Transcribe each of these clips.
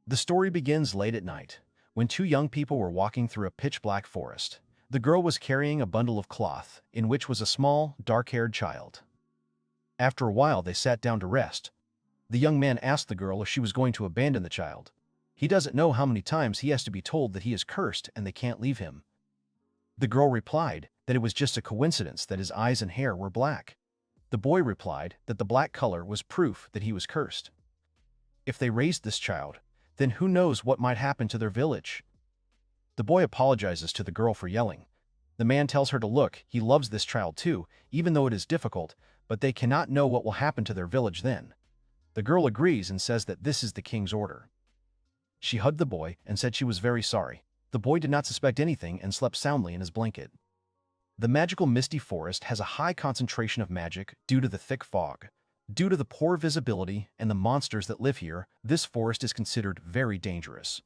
The story begins late at night, when two young people were walking through a pitch-black forest. The girl was carrying a bundle of cloth, in which was a small, dark-haired child. After a while, they sat down to rest. The young man asked the girl if she was going to abandon the child. He doesn't know how many times he has to be told that he is cursed and they can't leave him. The girl replied that it was just a coincidence that his eyes and hair were black. The boy replied that the black color was proof that he was cursed. If they raised this child, then who knows what might happen to their village. The boy apologizes to the girl for yelling. The man tells her to look, he loves this child too, even though it is difficult, but they cannot know what will happen to their village then. The girl agrees and says that this is the king's order. She hugged the boy and said she was very sorry. The boy did not suspect anything and slept soundly in his blanket. The magical misty forest has a high concentration of magic due to the thick fog. Due to the poor visibility and the monsters that live here, this forest is considered very dangerous.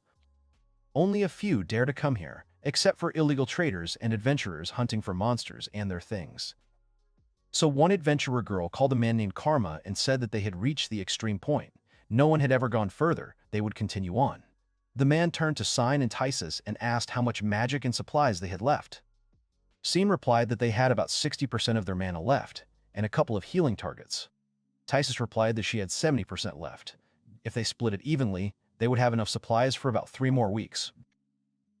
Only a few dare to come here, except for illegal traders and adventurers hunting for monsters and their things. So one adventurer girl called a man named Karma and said that they had reached the extreme point. No one had ever gone further, they would continue on. The man turned to Sign and Tysus and asked how much magic and supplies they had left. Sign replied that they had about 60% of their mana left, and a couple of healing targets. Tysus replied that she had 70% left. If they split it evenly, they would have enough supplies for about 3 more weeks.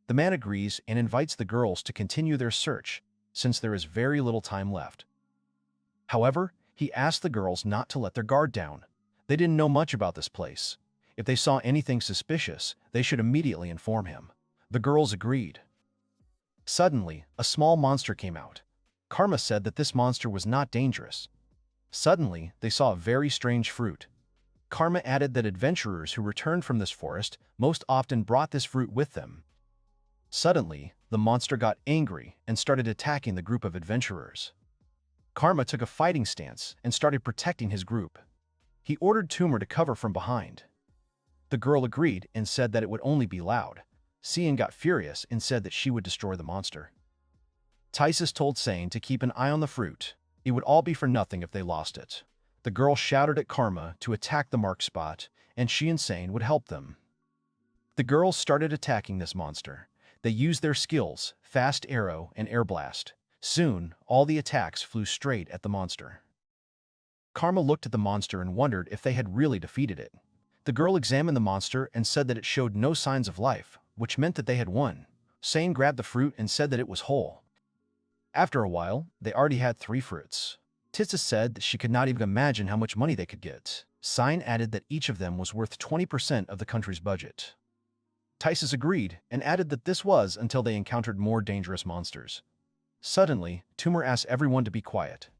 The man agrees and invites the girls to continue their search, since there is very little time left. However, he asked the girls not to let their guard down. They didn't know much about this place. If they saw anything suspicious, they should immediately inform him. The girls agreed. Suddenly, a small monster came out. Karma said that this monster was not dangerous. Suddenly, they saw a very strange fruit. Karma added that adventurers who returned from this forest most often brought this fruit with them. Suddenly, the monster got angry and started attacking the group of adventurers. Karma took a fighting stance and started protecting his group. He ordered Tumor to cover from behind. The girl agreed and said that it would only be loud. Cian got furious and said that she would destroy the monster. Tysus told Sane to keep an eye on the fruit. It would all be for nothing if they lost it. The girl shouted at Karma to attack the marked spot, and she and Sane would help them. The girls started attacking this monster. They used their skills, Fast Arrow and Air Blast. Soon, all the attacks flew straight at the monster. Karma looked at the monster and wondered if they had really defeated it. The girl examined the monster and said that it showed no signs of life, which meant that they had won. Sane grabbed the fruit and said that it was whole. After a while, they already had 3 fruits. Tissa said that she could not even imagine how much money they could get. Sign added that each of them was worth 20% of the country's budget. Tysus agreed and added that this was until they encountered more dangerous monsters. Suddenly, Tumor asked everyone to be quiet.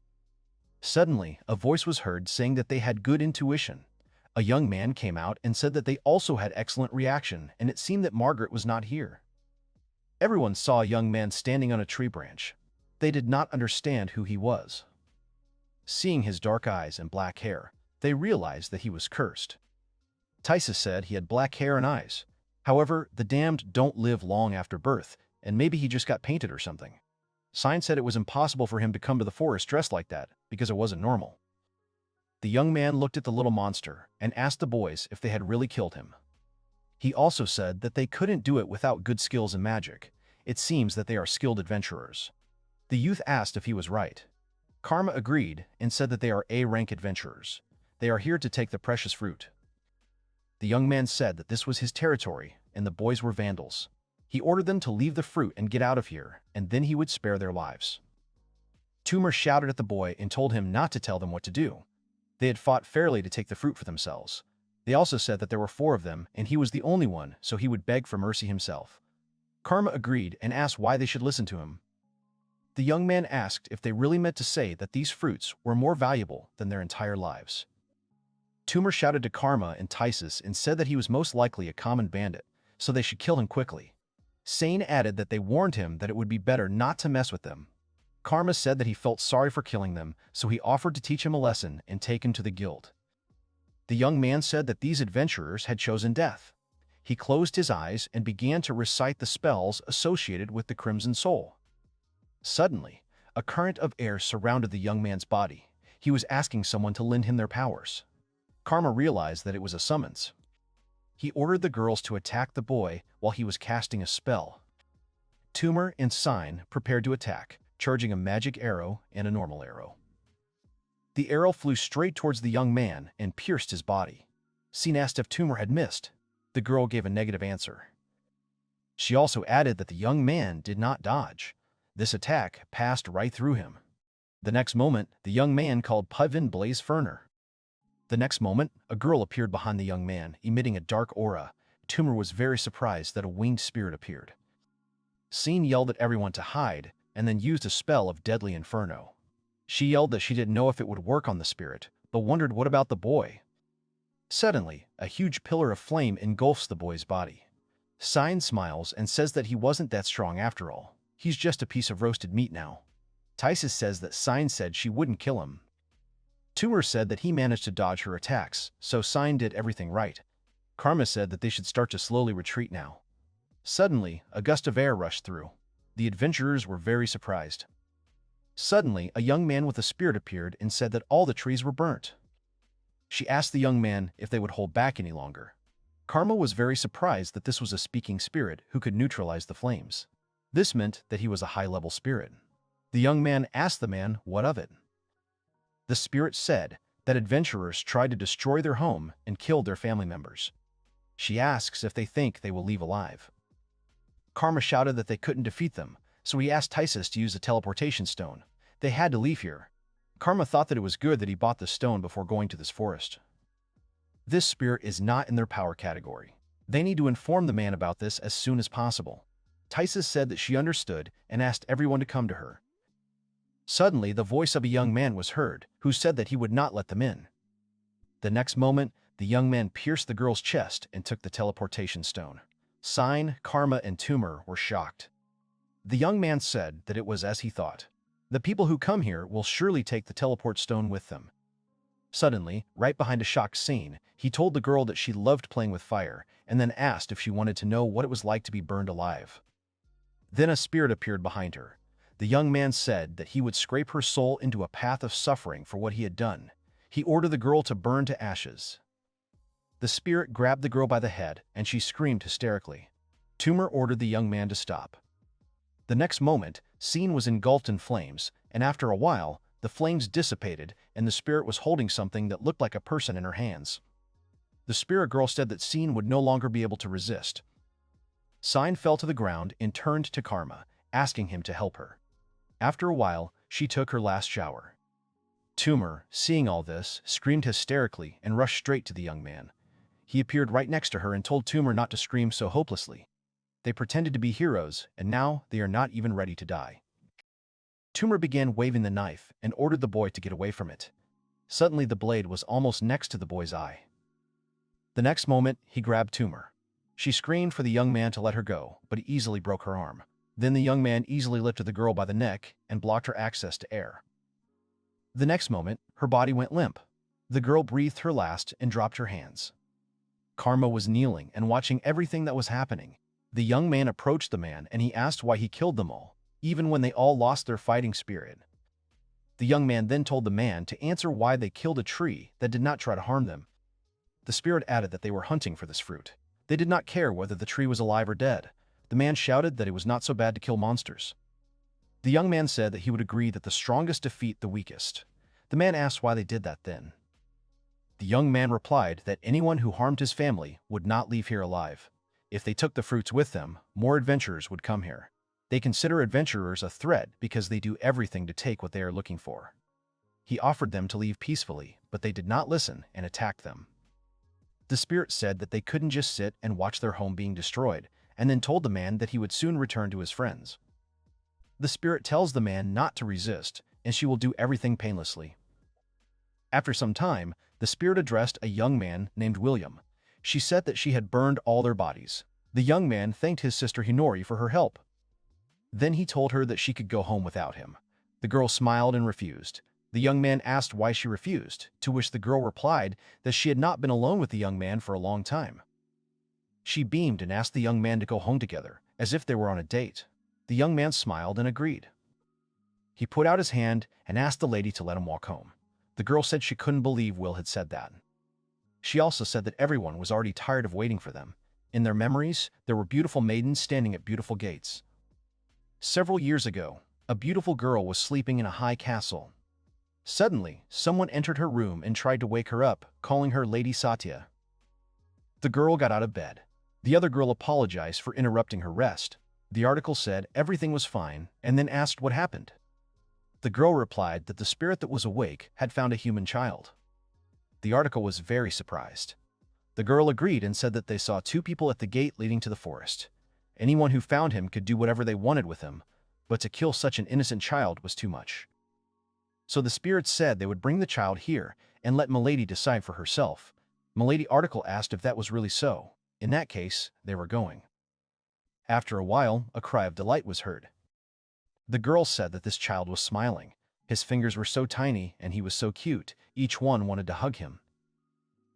Suddenly, a voice was heard saying that they had good intuition. A young man came out and said that they also had excellent reaction, and it seemed that Margaret was not here. Everyone saw a young man standing on a tree branch. They did not understand who he was. Seeing his dark eyes and black hair, they realized that he was cursed. Tysus said he had black hair and eyes. However, the damned don't live long after birth, and maybe he just got painted or something. Sign said it was impossible for him to come to the forest dressed like that, because it wasn't normal. The young man looked at the little monster and asked the boys if they had really killed him. He also said that they couldn't do it without good skills in magic. It seems that they are skilled adventurers. The youth asked if he was right. Karma agreed and said that they are A-rank adventurers. They are here to take the precious fruit. The young man said that this was his territory and the boys were vandals. He ordered them to leave the fruit and get out of here, and then he would spare their lives. Tumor shouted at the boy and told him not to tell them what to do. They had fought fairly to take the fruit for themselves. They also said that there were 4 of them, and he was the only one, so he would beg for mercy himself. Karma agreed and asked why they should listen to him. The young man asked if they really meant to say that these fruits were more valuable than their entire lives. Tumor shouted to Karma and Tysus and said that he was most likely a common bandit, so they should kill him quickly. Sane added that they warned him that it would be better not to mess with them. Karma said that he felt sorry for killing them, so he offered to teach him a lesson and take him to the guild. The young man said that these adventurers had chosen death. He closed his eyes and began to recite the spells associated with the Crimson Soul. Suddenly, a current of air surrounded the young man's body. He was asking someone to lend him their powers. Karma realized that it was a summons. He ordered the girls to attack the boy while he was casting a spell. Tumor and Sign prepared to attack, charging a magic arrow and a normal arrow. The arrow flew straight towards the young man and pierced his body. Sign asked if Tumor had missed. The girl gave a negative answer. She also added that the young man did not dodge. This attack passed right through him. The next moment, the young man called Puvin Blaze Ferner. The next moment, a girl appeared behind the young man, emitting a dark aura. Tumor was very surprised that a winged spirit appeared. Sign yelled at everyone to hide, and then used a spell of deadly inferno. She yelled that she didn't know if it would work on the spirit, but wondered what about the boy. Suddenly, a huge pillar of flame engulfs the boy's body. Sign smiles and says that he wasn't that strong after all. He's just a piece of roasted meat now. Tysus says that Sign said she wouldn't kill him. Tumor said that he managed to dodge her attacks, so Sign did everything right. Karma said that they should start to slowly retreat now. Suddenly, a gust of air rushed through. The adventurers were very surprised. Suddenly, a young man with a spirit appeared and said that all the trees were burnt. She asked the young man if they would hold back any longer. Karma was very surprised that this was a speaking spirit who could neutralize the flames. This meant that he was a high-level spirit. The young man asked the man what of it. The spirit said that adventurers tried to destroy their home and killed their family members. She asks if they think they will leave alive. Karma shouted that they couldn't defeat them, so he asked Tysus to use a teleportation stone. They had to leave here. Karma thought that it was good that he bought the stone before going to this forest. This spirit is not in their power category. They need to inform the man about this as soon as possible. Tysus said that she understood and asked everyone to come to her. Suddenly, the voice of a young man was heard, who said that he would not let them in. The next moment, the young man pierced the girl's chest and took the teleportation stone. Sign, Karma, and Tumor were shocked. The young man said that it was as he thought. The people who come here will surely take the teleport stone with them. Suddenly, right behind a shocked Sign, he told the girl that she loved playing with fire, and then asked if she wanted to know what it was like to be burned alive. Then a spirit appeared behind her. The young man said that he would scrape her soul into a path of suffering for what he had done. He ordered the girl to burn to ashes. The spirit grabbed the girl by the head, and she screamed hysterically. Tumor ordered the young man to stop. The next moment, Sign was engulfed in flames, and after a while, the flames dissipated, and the spirit was holding something that looked like a person in her hands. The spirit girl said that Sign would no longer be able to resist. Sign fell to the ground and turned to Karma, asking him to help her. After a while, she took her last shower. Tumor, seeing all this, screamed hysterically and rushed straight to the young man. He appeared right next to her and told Tumor not to scream so hopelessly. They pretended to be heroes, and now they are not even ready to die. Tumor began waving the knife and ordered the boy to get away from it. Suddenly the blade was almost next to the boy's eye. The next moment, he grabbed Tumor. She screamed for the young man to let her go, but he easily broke her arm. Then the young man easily lifted the girl by the neck and blocked her access to air. The next moment, her body went limp. The girl breathed her last and dropped her hands. Karma was kneeling and watching everything that was happening. The young man approached the man and he asked why he killed them all, even when they all lost their fighting spirit. The young man then told the man to answer why they killed a tree that did not try to harm them. The spirit added that they were hunting for this fruit. They did not care whether the tree was alive or dead. The man shouted that it was not so bad to kill monsters. The young man said that he would agree that the strongest defeat the weakest. The man asked why they did that then. The young man replied that anyone who harmed his family would not leave here alive. If they took the fruits with them, more adventurers would come here. They consider adventurers a threat because they do everything to take what they are looking for. He offered them to leave peacefully, but they did not listen and attacked them. The spirit said that they couldn't just sit and watch their home being destroyed, and then told the man that he would soon return to his friends. The spirit tells the man not to resist, and she will do everything painlessly. After some time, the spirit addressed a young man named Wilm. She said that she had burned all their bodies. The young man thanked his sister Hinori for her help. Then he told her that she could go home without him. The girl smiled and refused. The young man asked why she refused, to which the girl replied that she had not been alone with the young man for a long time. She beamed and asked the young man to go home together, as if they were on a date. The young man smiled and agreed. He put out his hand and asked the lady to let him walk home. The girl said she couldn't believe Will had said that. She also said that everyone was already tired of waiting for them. In their memories, there were beautiful maidens standing at beautiful gates. Several years ago, a beautiful girl was sleeping in a high castle. Suddenly, someone entered her room and tried to wake her up, calling her Lady Satya. The girl got out of bed. The other girl apologized for interrupting her rest. The article said everything was fine and then asked what happened. The girl replied that the spirit that was awake had found a human child. The article was very surprised. The girl agreed and said that they saw two people at the gate leading to the forest. Anyone who found him could do whatever they wanted with him, but to kill such an innocent child was too much. So the spirits said they would bring the child here and let Milady decide for herself. Milady article asked if that was really so. In that case, they were going. After a while, a cry of delight was heard. The girl said that this child was smiling. His fingers were so tiny and he was so cute, each one wanted to hug him.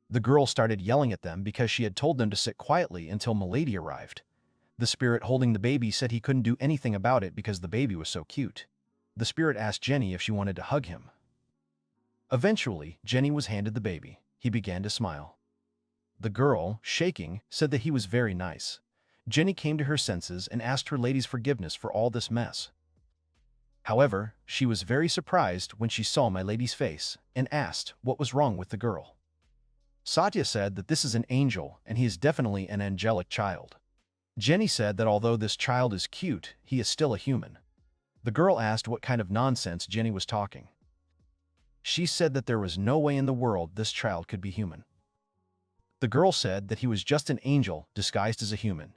The girl started yelling at them because she had told them to sit quietly until Milady arrived. The spirit holding the baby said he couldn't do anything about it because the baby was so cute. The spirit asked Jenny if she wanted to hug him. Eventually, Jenny was handed the baby. He began to smile. The girl, shaking, said that he was very nice. Jenny came to her senses and asked her lady's forgiveness for all this mess. However, she was very surprised when she saw my lady's face and asked what was wrong with the girl. Satya said that this is an angel and he is definitely an angelic child. Jenny said that although this child is cute, he is still a human. The girl asked what kind of nonsense Jenny was talking. She said that there was no way in the world this child could be human. The girl said that he was just an angel disguised as a human.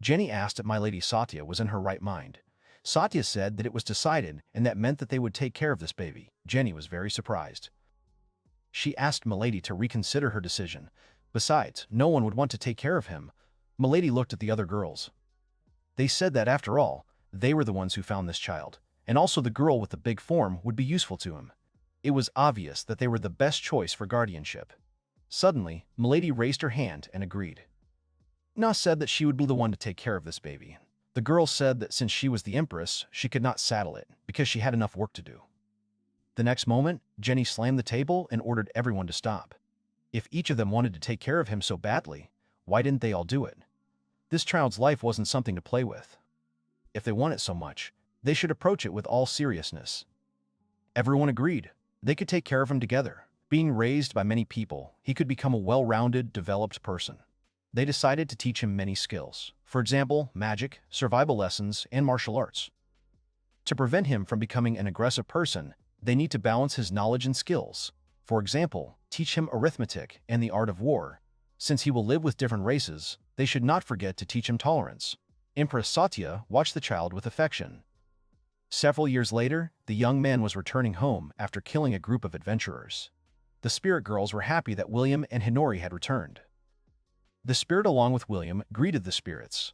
Jenny asked if my lady Satya was in her right mind. Satya said that it was decided and that meant that they would take care of this baby. Jenny was very surprised. She asked Milady to reconsider her decision. Besides, no one would want to take care of him. Milady looked at the other girls. They said that after all, they were the ones who found this child, and also the girl with the big form would be useful to him. It was obvious that they were the best choice for guardianship. Suddenly, Milady raised her hand and agreed. Na said that she would be the one to take care of this baby. The girl said that since she was the empress, she could not saddle it, because she had enough work to do. The next moment, Jenny slammed the table and ordered everyone to stop. If each of them wanted to take care of him so badly, why didn't they all do it? This child's life wasn't something to play with. If they want it so much, they should approach it with all seriousness. Everyone agreed. They could take care of him together. Being raised by many people, he could become a well-rounded, developed person. They decided to teach him many skills. For example, magic, survival lessons, and martial arts. To prevent him from becoming an aggressive person, they need to balance his knowledge and skills. For example, teach him arithmetic and the art of war. Since he will live with different races, they should not forget to teach him tolerance. Empress Satya watched the child with affection. Several years later, the young man was returning home after killing a group of adventurers. The spirit girls were happy that William and Hinori had returned. The spirit along with William greeted the spirits.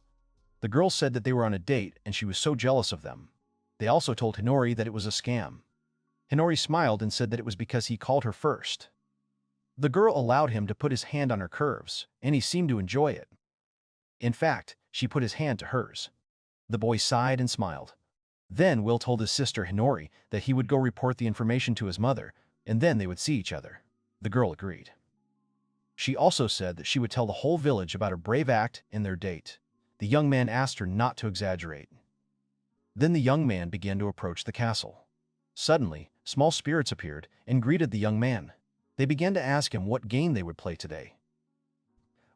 The girls said that they were on a date and she was so jealous of them. They also told Hinori that it was a scam. Hinori smiled and said that it was because he called her first. The girl allowed him to put his hand on her curves, and he seemed to enjoy it. In fact, she put his hand to hers. The boy sighed and smiled. Then Will told his sister Hinori that he would go report the information to his mother, and then they would see each other. The girl agreed. She also said that she would tell the whole village about her brave act and their date. The young man asked her not to exaggerate. Then the young man began to approach the castle. Suddenly, small spirits appeared and greeted the young man. They began to ask him what game they would play today.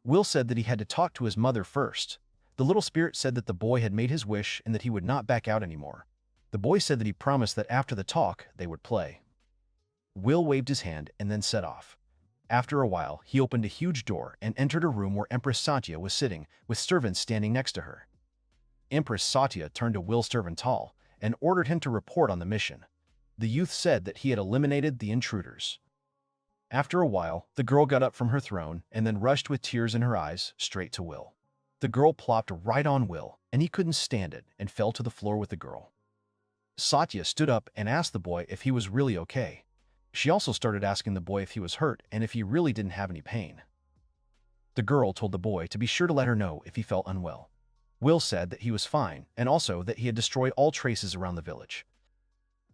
Will said that he had to talk to his mother first. The little spirit said that the boy had made his wish and that he would not back out anymore. The boy said that he promised that after the talk, they would play. Will waved his hand and then set off. After a while, he opened a huge door and entered a room where Empress Satya was sitting, with servants standing next to her. Empress Satya turned to Will's servant Tal and ordered him to report on the mission. The youth said that he had eliminated the intruders. After a while, the girl got up from her throne and then rushed with tears in her eyes straight to Will. The girl plopped right on Will, and he couldn't stand it and fell to the floor with the girl. Satya stood up and asked the boy if he was really okay. She also started asking the boy if he was hurt and if he really didn't have any pain. The girl told the boy to be sure to let her know if he felt unwell. Will said that he was fine and also that he had destroyed all traces around the village.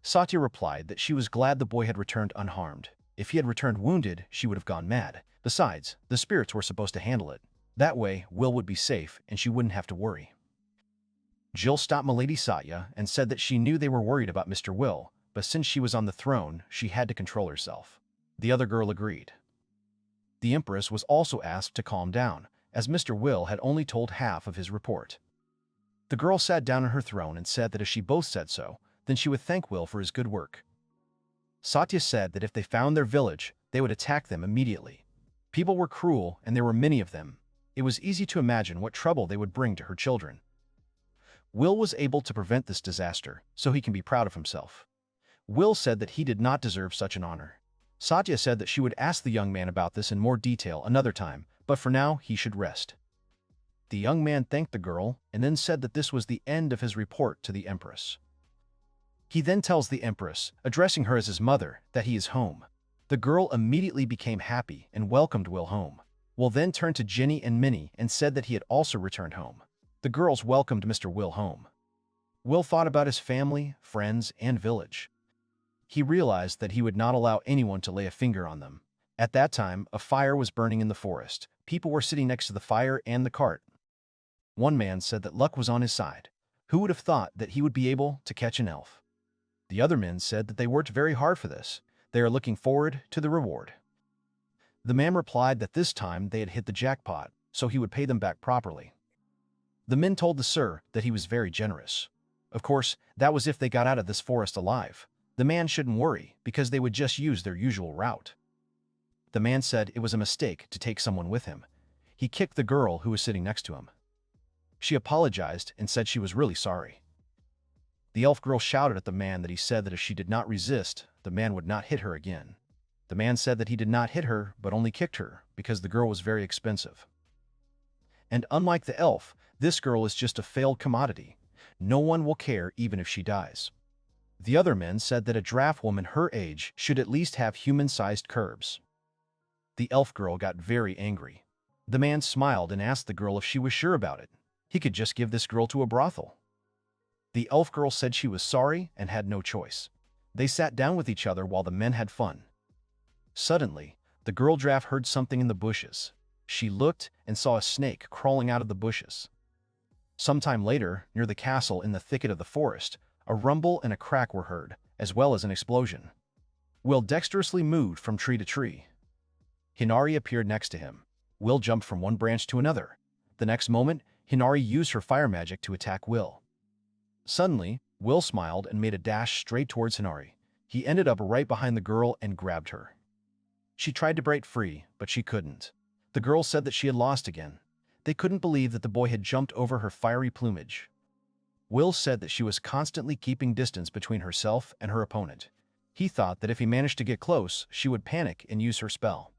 Satya replied that she was glad the boy had returned unharmed. If he had returned wounded, she would have gone mad. Besides, the spirits were supposed to handle it. That way, Will would be safe and she wouldn't have to worry. Jill stopped Milady Satya and said that she knew they were worried about Mr. Will, but since she was on the throne, she had to control herself. The other girl agreed. The Empress was also asked to calm down, as Mr. Will had only told half of his report. The girl sat down on her throne and said that if she both said so, then she would thank Will for his good work. Satya said that if they found their village, they would attack them immediately. People were cruel, and there were many of them. It was easy to imagine what trouble they would bring to her children. Will was able to prevent this disaster, so he can be proud of himself. Will said that he did not deserve such an honor. Satya said that she would ask the young man about this in more detail another time, but for now he should rest. The young man thanked the girl and then said that this was the end of his report to the Empress. He then tells the Empress, addressing her as his mother, that he is home. The girl immediately became happy and welcomed Will home. Will then turned to Ginny and Minnie and said that he had also returned home. The girls welcomed Mr. Will home. Will thought about his family, friends, and village. He realized that he would not allow anyone to lay a finger on them. At that time, a fire was burning in the forest. People were sitting next to the fire and the cart. One man said that luck was on his side. Who would have thought that he would be able to catch an elf? The other men said that they worked very hard for this. They are looking forward to the reward. The man replied that this time they had hit the jackpot, so he would pay them back properly. The men told the sir that he was very generous. Of course, that was if they got out of this forest alive. The man shouldn't worry, because they would just use their usual route. The man said it was a mistake to take someone with him. He kicked the girl who was sitting next to him. She apologized and said she was really sorry. The elf girl shouted at the man that he said that if she did not resist, the man would not hit her again. The man said that he did not hit her, but only kicked her, because the girl was very expensive. And unlike the elf, this girl is just a failed commodity. No one will care even if she dies. The other men said that a draft woman her age should at least have human-sized curves. The elf girl got very angry. The man smiled and asked the girl if she was sure about it. He could just give this girl to a brothel. The elf girl said she was sorry and had no choice. They sat down with each other while the men had fun. Suddenly, the girl draft heard something in the bushes. She looked and saw a snake crawling out of the bushes. Sometime later, near the castle in the thicket of the forest, a rumble and a crack were heard, as well as an explosion. Will dexterously moved from tree to tree. Hinari appeared next to him. Will jumped from one branch to another. The next moment, Hinari used her fire magic to attack Will. Suddenly, Will smiled and made a dash straight towards Hinari. He ended up right behind the girl and grabbed her. She tried to break free, but she couldn't. The girl said that she had lost again. They couldn't believe that the boy had jumped over her fiery plumage. Will said that she was constantly keeping distance between herself and her opponent. He thought that if he managed to get close, she would panic and use her spell.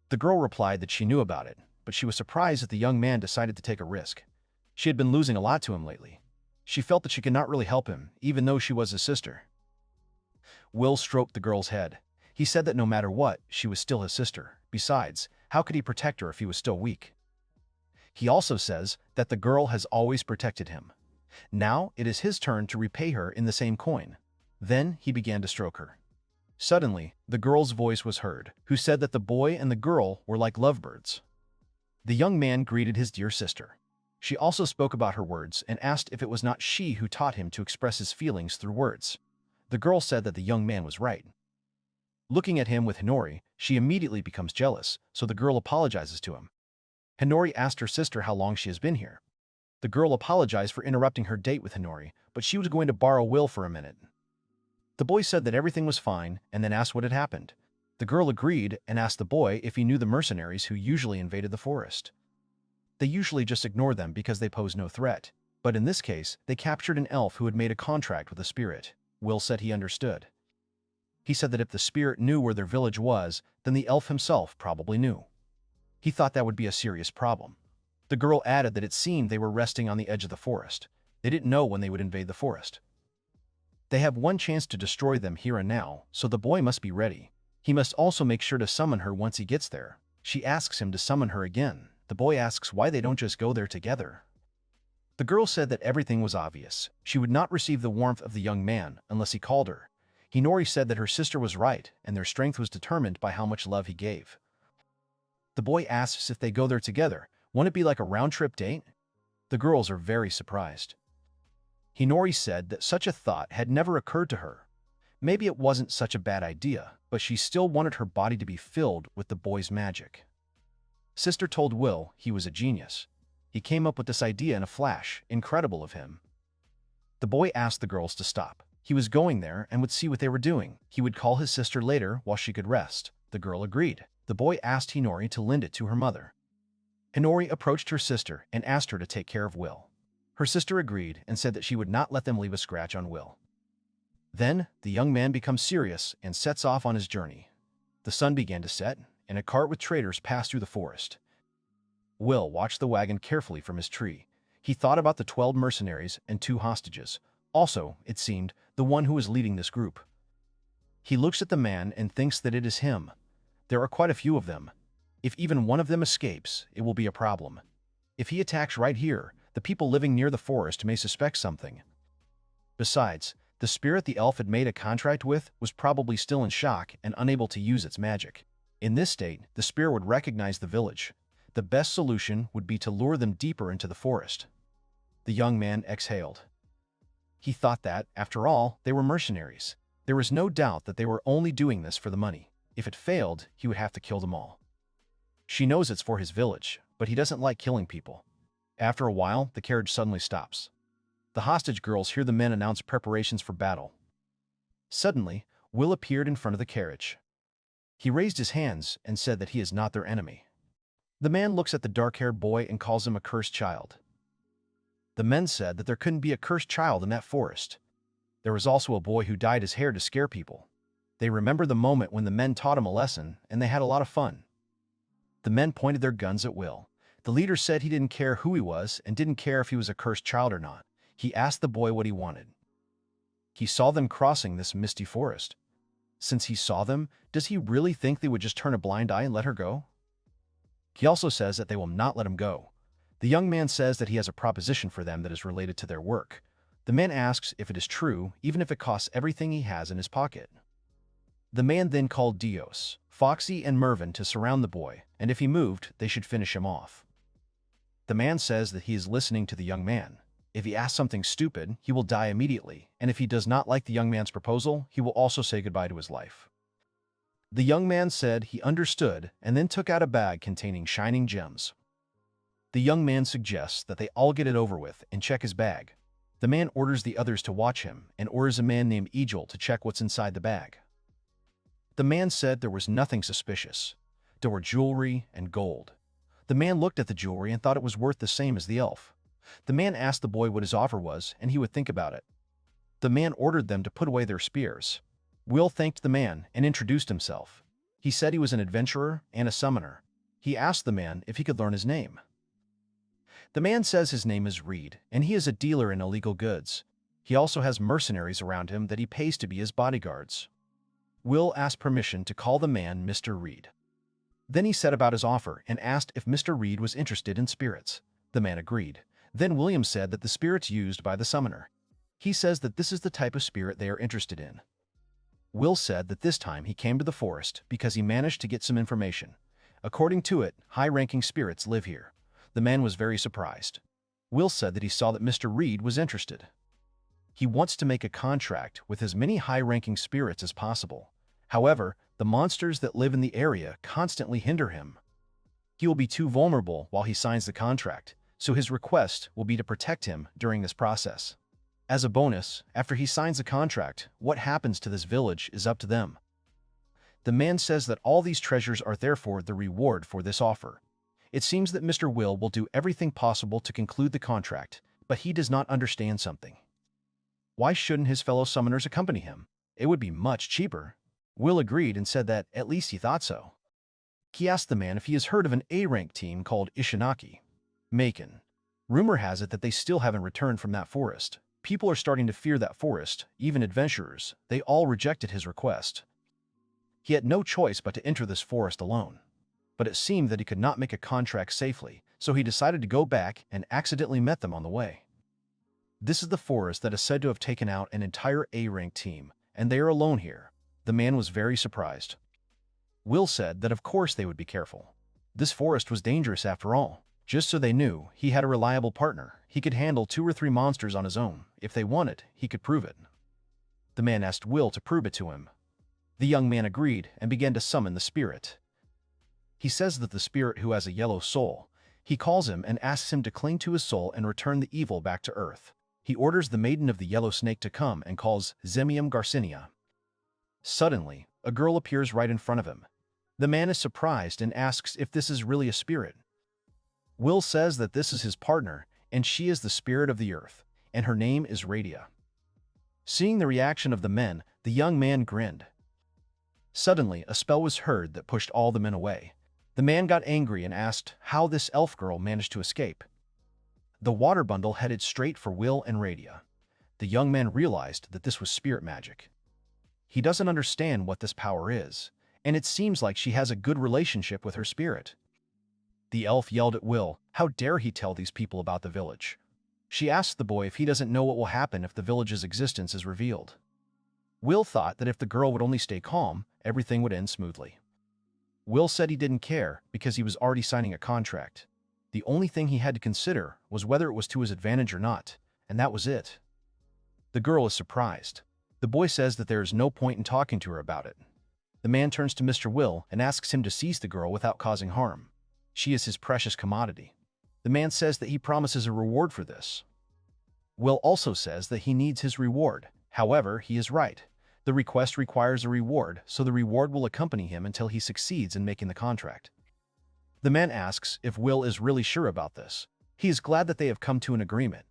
The girl replied that she knew about it, but she was surprised that the young man decided to take a risk. She had been losing a lot to him lately. She felt that she could not really help him, even though she was his sister. Will stroked the girl's head. He said that no matter what, she was still his sister. Besides, how could he protect her if he was still weak? He also says that the girl has always protected him. Now it is his turn to repay her in the same coin. Then he began to stroke her. Suddenly, the girl's voice was heard, who said that the boy and the girl were like lovebirds. The young man greeted his dear sister. She also spoke about her words and asked if it was not she who taught him to express his feelings through words. The girl said that the young man was right. Looking at him with Hinori, she immediately becomes jealous, so the girl apologizes to him. Hinori asked her sister how long she has been here. The girl apologized for interrupting her date with Hinori, but she was going to borrow Will for a minute. The boy said that everything was fine and then asked what had happened. The girl agreed and asked the boy if he knew the mercenaries who usually invaded the forest. They usually just ignore them because they pose no threat, but in this case, they captured an elf who had made a contract with a spirit. Will said he understood. He said that if the spirit knew where their village was, then the elf himself probably knew. He thought that would be a serious problem. The girl added that it seemed they were resting on the edge of the forest. They didn't know when they would invade the forest. They have one chance to destroy them here and now, so the boy must be ready. He must also make sure to summon her once he gets there. She asks him to summon her again. The boy asks why they don't just go there together. The girl said that everything was obvious. She would not receive the warmth of the young man unless he called her. Hinori said that her sister was right, and their strength was determined by how much love he gave. The boy asks if they go there together. Won't it be like a round-trip date? The girls are very surprised. Hinori said that such a thought had never occurred to her. Maybe it wasn't such a bad idea, but she still wanted her body to be filled with the boy's magic. Sister told Will he was a genius. He came up with this idea in a flash, incredible of him. The boy asked the girls to stop. He was going there and would see what they were doing. He would call his sister later while she could rest. The girl agreed. The boy asked Hinori to lend it to her mother. Hinori approached her sister and asked her to take care of Will. Her sister agreed and said that she would not let them leave a scratch on Will. Then, the young man becomes serious and sets off on his journey. The sun began to set, and a cart with traitors passed through the forest. Will watched the wagon carefully from his tree. He thought about the 12 mercenaries and 2 hostages. Also, it seemed, the one who was leading this group. He looks at the man and thinks that it is him. There are quite a few of them. If even one of them escapes, it will be a problem. If he attacks right here, the people living near the forest may suspect something. Besides, the spirit the elf had made a contract with was probably still in shock and unable to use its magic. In this state, the spirit would recognize the village. The best solution would be to lure them deeper into the forest. The young man exhaled. He thought that, after all, they were mercenaries. There was no doubt that they were only doing this for the money. If it failed, he would have to kill them all. She knows it's for his village, but he doesn't like killing people. After a while, the carriage suddenly stops. The hostage girls hear the men announce preparations for battle. Suddenly, Will appeared in front of the carriage. He raised his hands and said that he is not their enemy. The man looks at the dark-haired boy and calls him a cursed child. The men said that there couldn't be a cursed child in that forest. There was also a boy who dyed his hair to scare people. They remembered the moment when the men taught him a lesson, and they had a lot of fun. The men pointed their guns at Will. The leader said he didn't care who he was and didn't care if he was a cursed child or not. He asked the boy what he wanted. He saw them crossing this misty forest. Since he saw them, does he really think they would just turn a blind eye and let her go? He also says that they will not let him go. The young man says that he has a proposition for them that is related to their work. The man asks if it is true, even if it costs everything he has in his pocket. The man then called Dios, Foxy, and Mervyn to surround the boy, and if he moved, they should finish him off. The man says that he is listening to the young man. If he asks something stupid, he will die immediately, and if he does not like the young man's proposal, he will also say goodbye to his life. The young man said he understood and then took out a bag containing shining gems. The young man suggests that they all get it over with and check his bag. The man orders the others to watch him and orders a man named Egil to check what's inside the bag. The man said there was nothing suspicious. There were jewelry and gold. The man looked at the jewelry and thought it was worth the same as the elf. The man asked the boy what his offer was, and he would think about it. The man ordered them to put away their spears. Will thanked the man and introduced himself. He said he was an adventurer and a summoner. He asked the man if he could learn his name. The man says his name is Reed, and he is a dealer in illegal goods. He also has mercenaries around him that he pays to be his bodyguards. Will asked permission to call the man Mr. Reed. Then he said about his offer and asked if Mr. Reed was interested in spirits. The man agreed. Then William said that the spirits used by the summoner. He says that this is the type of spirit they are interested in. Will said that this time he came to the forest because he managed to get some information. According to it, high-ranking spirits live here. The man was very surprised. Will said that he saw that Mr. Reed was interested. He wants to make a contract with as many high-ranking spirits as possible. However, the monsters that live in the area constantly hinder him. He will be too vulnerable while he signs the contract, so his request will be to protect him during this process. As a bonus, after he signs the contract, what happens to this village is up to them. The man says that all these treasures are therefore the reward for this offer. It seems that Mr. Will do everything possible to conclude the contract, but he does not understand something. Why shouldn't his fellow summoners accompany him? It would be much cheaper. Will agreed and said that at least he thought so. He asked the man if he has heard of an A-rank team called Ishinaki. Macon. Rumor has it that they still haven't returned from that forest. People are starting to fear that forest, even adventurers. They all rejected his request. He had no choice but to enter this forest alone. But it seemed that he could not make a contract safely, so he decided to go back and accidentally met them on the way. This is the forest that is said to have taken out an entire A-rank team, and they are alone here. The man was very surprised. Will said that of course they would be careful. This forest was dangerous after all. Just so they knew, he had a reliable partner. He could handle 2 or 3 monsters on his own. If they wanted, he could prove it. The man asked Will to prove it to him. The young man agreed and began to summon the spirit. He says that the spirit who has a yellow soul. He calls him and asks him to cling to his soul and return the evil back to Earth. He orders the maiden of the yellow snake to come and calls Zemium Garcinia. Suddenly, a girl appears right in front of him. The man is surprised and asks if this is really a spirit. Will says that this is his partner, and she is the spirit of the earth, and her name is Radia. Seeing the reaction of the men, the young man grinned. Suddenly, a spell was heard that pushed all the men away. The man got angry and asked how this elf girl managed to escape. The water bundle headed straight for Will and Radia. The young man realized that this was spirit magic. He doesn't understand what this power is, and it seems like she has a good relationship with her spirit. The elf yelled at Will, how dare he tell these people about the village. She asked the boy if he doesn't know what will happen if the village's existence is revealed. Will thought that if the girl would only stay calm, everything would end smoothly. Will said he didn't care because he was already signing a contract. The only thing he had to consider was whether it was to his advantage or not, and that was it. The girl is surprised. The boy says that there is no point in talking to her about it. The man turns to Mr. Will and asks him to seize the girl without causing harm. She is his precious commodity. The man says that he promises a reward for this. Will also says that he needs his reward. However, he is right. The request requires a reward, so the reward will accompany him until he succeeds in making the contract. The man asks if Will is really sure about this. He is glad that they have come to an agreement.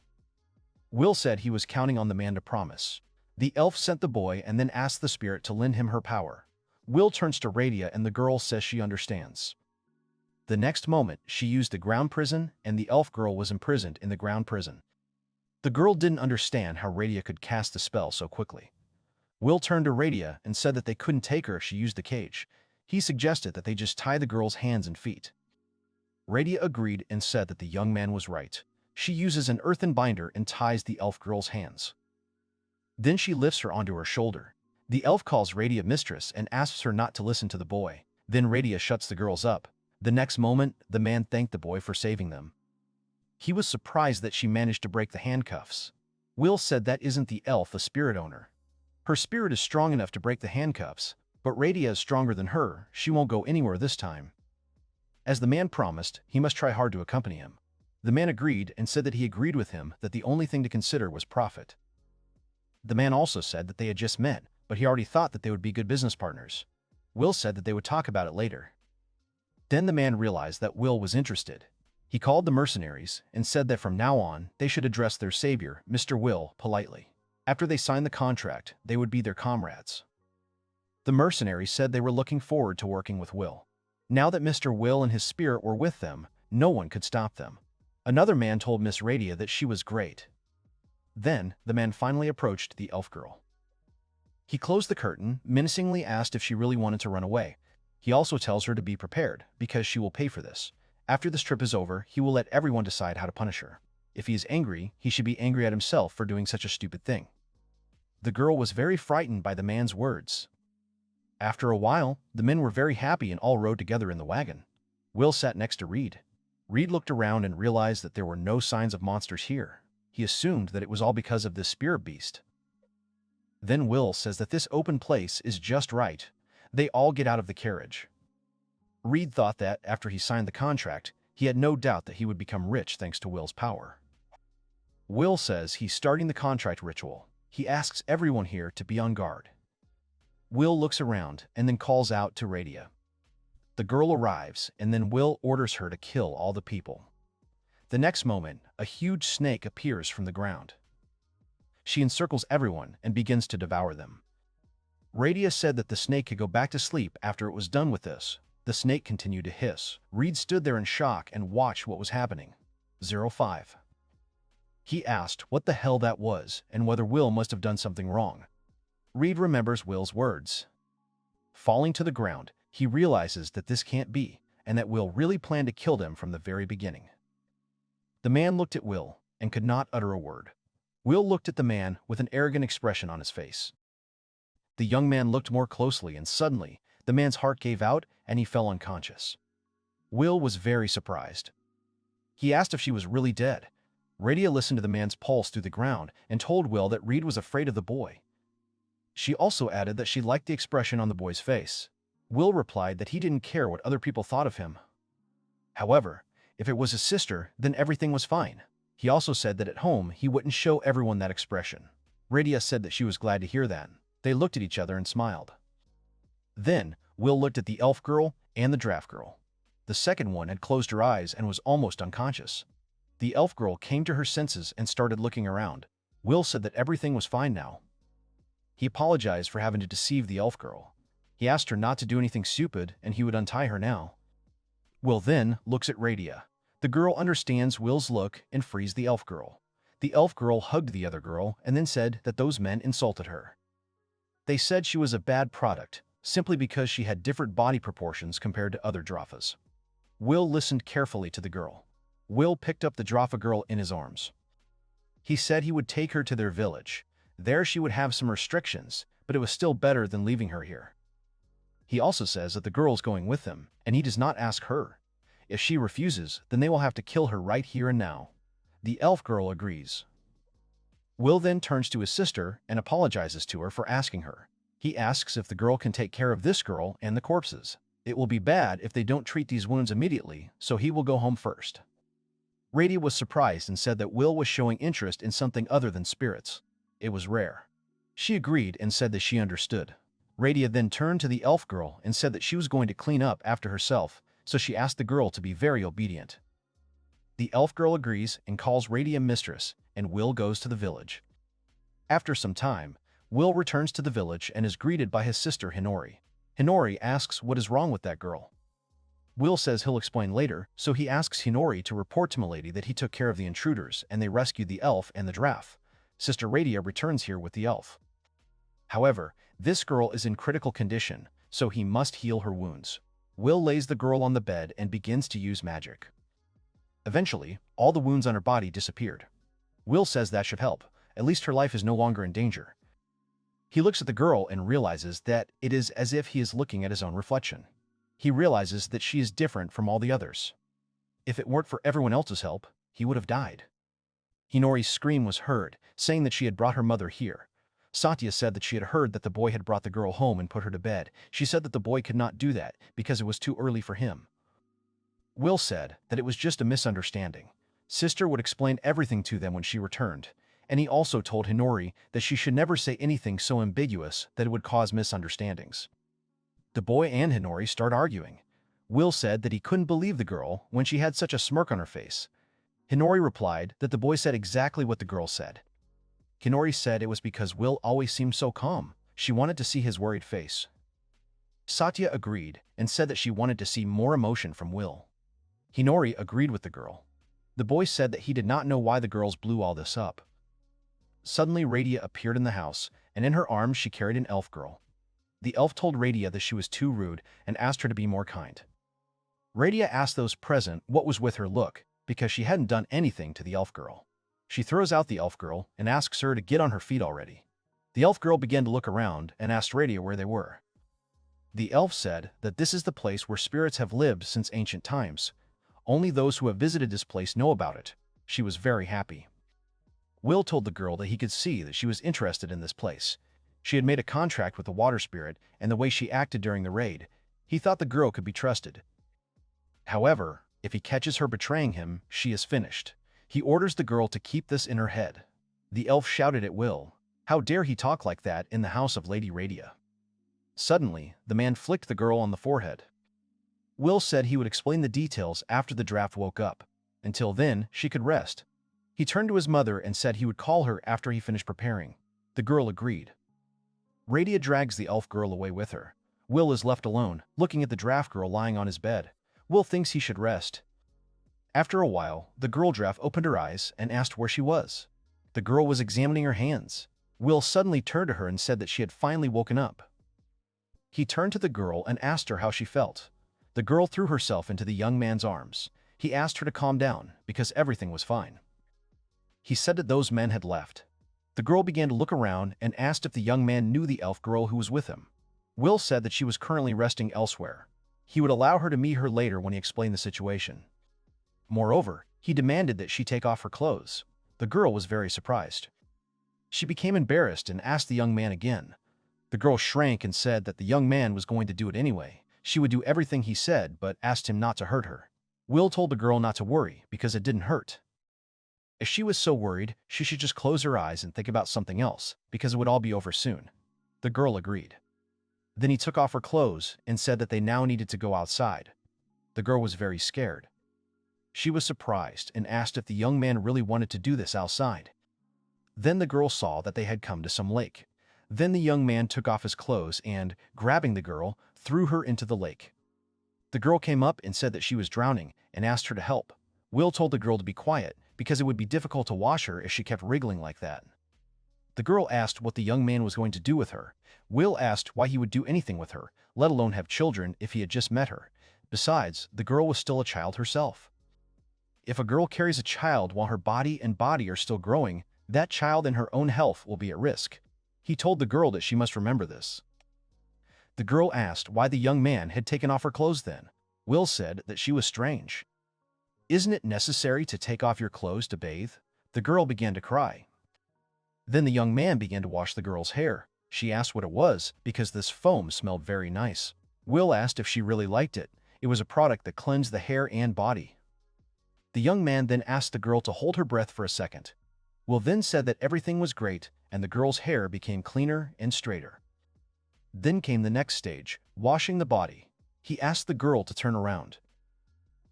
Will said he was counting on the man to promise. The elf sent the boy and then asked the spirit to lend him her power. Will turns to Radia and the girl says she understands. The next moment, she used the ground prison and the elf girl was imprisoned in the ground prison. The girl didn't understand how Radia could cast the spell so quickly. Will turned to Radia and said that they couldn't take her if she used the cage. He suggested that they just tie the girl's hands and feet. Radia agreed and said that the young man was right. She uses an earthen binder and ties the elf girl's hands. Then she lifts her onto her shoulder. The elf calls Radia mistress and asks her not to listen to the boy. Then Radia shuts the girls up. The next moment, the man thanked the boy for saving them. He was surprised that she managed to break the handcuffs. Will said that isn't the elf a spirit owner. Her spirit is strong enough to break the handcuffs, but Radia is stronger than her. She won't go anywhere this time. As the man promised, he must try hard to accompany him. The man agreed and said that he agreed with him that the only thing to consider was profit. The man also said that they had just met, but he already thought that they would be good business partners. Will said that they would talk about it later. Then the man realized that Will was interested. He called the mercenaries and said that from now on, they should address their savior, Mr. Will, politely. After they signed the contract, they would be their comrades. The mercenaries said they were looking forward to working with Will. Now that Mr. Will and his spirit were with them, no one could stop them. Another man told Miss Radia that she was great. Then, the man finally approached the elf girl. He closed the curtain, menacingly asked if she really wanted to run away. He also tells her to be prepared, because she will pay for this. After this trip is over, he will let everyone decide how to punish her. If he is angry, he should be angry at himself for doing such a stupid thing. The girl was very frightened by the man's words. After a while, the men were very happy and all rode together in the wagon. Will sat next to Reed. Reed looked around and realized that there were no signs of monsters here. He assumed that it was all because of this spirit beast. Then Will says that this open place is just right. They all get out of the carriage. Reed thought that, after he signed the contract, he had no doubt that he would become rich thanks to Will's power. Will says he's starting the contract ritual. He asks everyone here to be on guard. Will looks around and then calls out to Radia. The girl arrives, and then Will orders her to kill all the people. The next moment, a huge snake appears from the ground. She encircles everyone and begins to devour them. Radia said that the snake could go back to sleep after it was done with this. The snake continued to hiss. Reed stood there in shock and watched what was happening. 05. He asked what the hell that was and whether Will must have done something wrong. Reed remembers Will's words. Falling to the ground, he realizes that this can't be, and that Will really planned to kill them from the very beginning. The man looked at Will and could not utter a word. Will looked at the man with an arrogant expression on his face. The young man looked more closely and suddenly, the man's heart gave out and he fell unconscious. Will was very surprised. He asked if she was really dead. Radia listened to the man's pulse through the ground and told Will that Reed was afraid of the boy. She also added that she liked the expression on the boy's face. Will replied that he didn't care what other people thought of him. However, if it was his sister, then everything was fine. He also said that at home he wouldn't show everyone that expression. Radia said that she was glad to hear that. They looked at each other and smiled. Then, Will looked at the elf girl and the draft girl. The second one had closed her eyes and was almost unconscious. The elf girl came to her senses and started looking around. Will said that everything was fine now. He apologized for having to deceive the elf girl. He asked her not to do anything stupid and he would untie her now. Will then looks at Radia. The girl understands Will's look and frees the elf girl. The elf girl hugged the other girl and then said that those men insulted her. They said she was a bad product, simply because she had different body proportions compared to other Drafas. Will listened carefully to the girl. Will picked up the Drafa girl in his arms. He said he would take her to their village. There she would have some restrictions, but it was still better than leaving her here. He also says that the girl's going with him, and he does not ask her. If she refuses, then they will have to kill her right here and now. The elf girl agrees. Will then turns to his sister and apologizes to her for asking her. He asks if the girl can take care of this girl and the corpses. It will be bad if they don't treat these wounds immediately, so he will go home first. Radia was surprised and said that Will was showing interest in something other than spirits. It was rare. She agreed and said that she understood. Radia then turned to the elf girl and said that she was going to clean up after herself, so she asked the girl to be very obedient. The elf girl agrees and calls Radia mistress, and Will goes to the village. After some time, Will returns to the village and is greeted by his sister Hinori. Hinori asks what is wrong with that girl. Will says he'll explain later, so he asks Hinori to report to Milady that he took care of the intruders and they rescued the elf and the draft. Sister Radia returns here with the elf. However, this girl is in critical condition, so he must heal her wounds. Will lays the girl on the bed and begins to use magic. Eventually, all the wounds on her body disappeared. Will says that should help, at least her life is no longer in danger. He looks at the girl and realizes that it is as if he is looking at his own reflection. He realizes that she is different from all the others. If it weren't for everyone else's help, he would have died. Hinori's scream was heard, saying that she had brought her mother here. Satya said that she had heard that the boy had brought the girl home and put her to bed. She said that the boy could not do that because it was too early for him. Will said that it was just a misunderstanding. Sister would explain everything to them when she returned, and he also told Hinori that she should never say anything so ambiguous that it would cause misunderstandings. The boy and Hinori start arguing. Will said that he couldn't believe the girl when she had such a smirk on her face. Hinori replied that the boy said exactly what the girl said. Hinori said it was because Will always seemed so calm. She wanted to see his worried face. Satya agreed and said that she wanted to see more emotion from Will. Hinori agreed with the girl. The boy said that he did not know why the girls blew all this up. Suddenly Radia appeared in the house, and in her arms she carried an elf girl. The elf told Radia that she was too rude and asked her to be more kind. Radia asked those present what was with her look, because she hadn't done anything to the elf girl. She throws out the elf girl and asks her to get on her feet already. The elf girl began to look around and asked Radia where they were. The elf said that this is the place where spirits have lived since ancient times. Only those who have visited this place know about it. She was very happy. Will told the girl that he could see that she was interested in this place. She had made a contract with the water spirit, and the way she acted during the raid, he thought the girl could be trusted. However, if he catches her betraying him, she is finished. He orders the girl to keep this in her head. The elf shouted at Will. How dare he talk like that in the house of Lady Radia? Suddenly, the man flicked the girl on the forehead. Will said he would explain the details after the draft woke up. Until then, she could rest. He turned to his mother and said he would call her after he finished preparing. The girl agreed. Radia drags the elf girl away with her. Will is left alone, looking at the draft girl lying on his bed. Will thinks he should rest. After a while, the girl draft opened her eyes and asked where she was. The girl was examining her hands. Will suddenly turned to her and said that she had finally woken up. He turned to the girl and asked her how she felt. The girl threw herself into the young man's arms. He asked her to calm down, because everything was fine. He said that those men had left. The girl began to look around and asked if the young man knew the elf girl who was with him. Will said that she was currently resting elsewhere. He would allow her to meet her later when he explained the situation. Moreover, he demanded that she take off her clothes. The girl was very surprised. She became embarrassed and asked the young man again. The girl shrank and said that the young man was going to do it anyway. She would do everything he said, but asked him not to hurt her. Will told the girl not to worry because it didn't hurt. If she was so worried, she should just close her eyes and think about something else, because it would all be over soon. The girl agreed. Then he took off her clothes and said that they now needed to go outside. The girl was very scared. She was surprised and asked if the young man really wanted to do this outside. Then the girl saw that they had come to some lake. Then the young man took off his clothes and, grabbing the girl, threw her into the lake. The girl came up and said that she was drowning and asked her to help. Will told the girl to be quiet because it would be difficult to wash her if she kept wriggling like that. The girl asked what the young man was going to do with her. Will asked why he would do anything with her, let alone have children if he had just met her. Besides, the girl was still a child herself. If a girl carries a child while her body and body are still growing, that child and her own health will be at risk. He told the girl that she must remember this. The girl asked why the young man had taken off her clothes then. Will said that she was strange. Isn't it necessary to take off your clothes to bathe? The girl began to cry. Then the young man began to wash the girl's hair. She asked what it was because this foam smelled very nice. Will asked if she really liked it. It was a product that cleansed the hair and body. The young man then asked the girl to hold her breath for a second. Will then said that everything was great and the girl's hair became cleaner and straighter. Then came the next stage, washing the body. He asked the girl to turn around.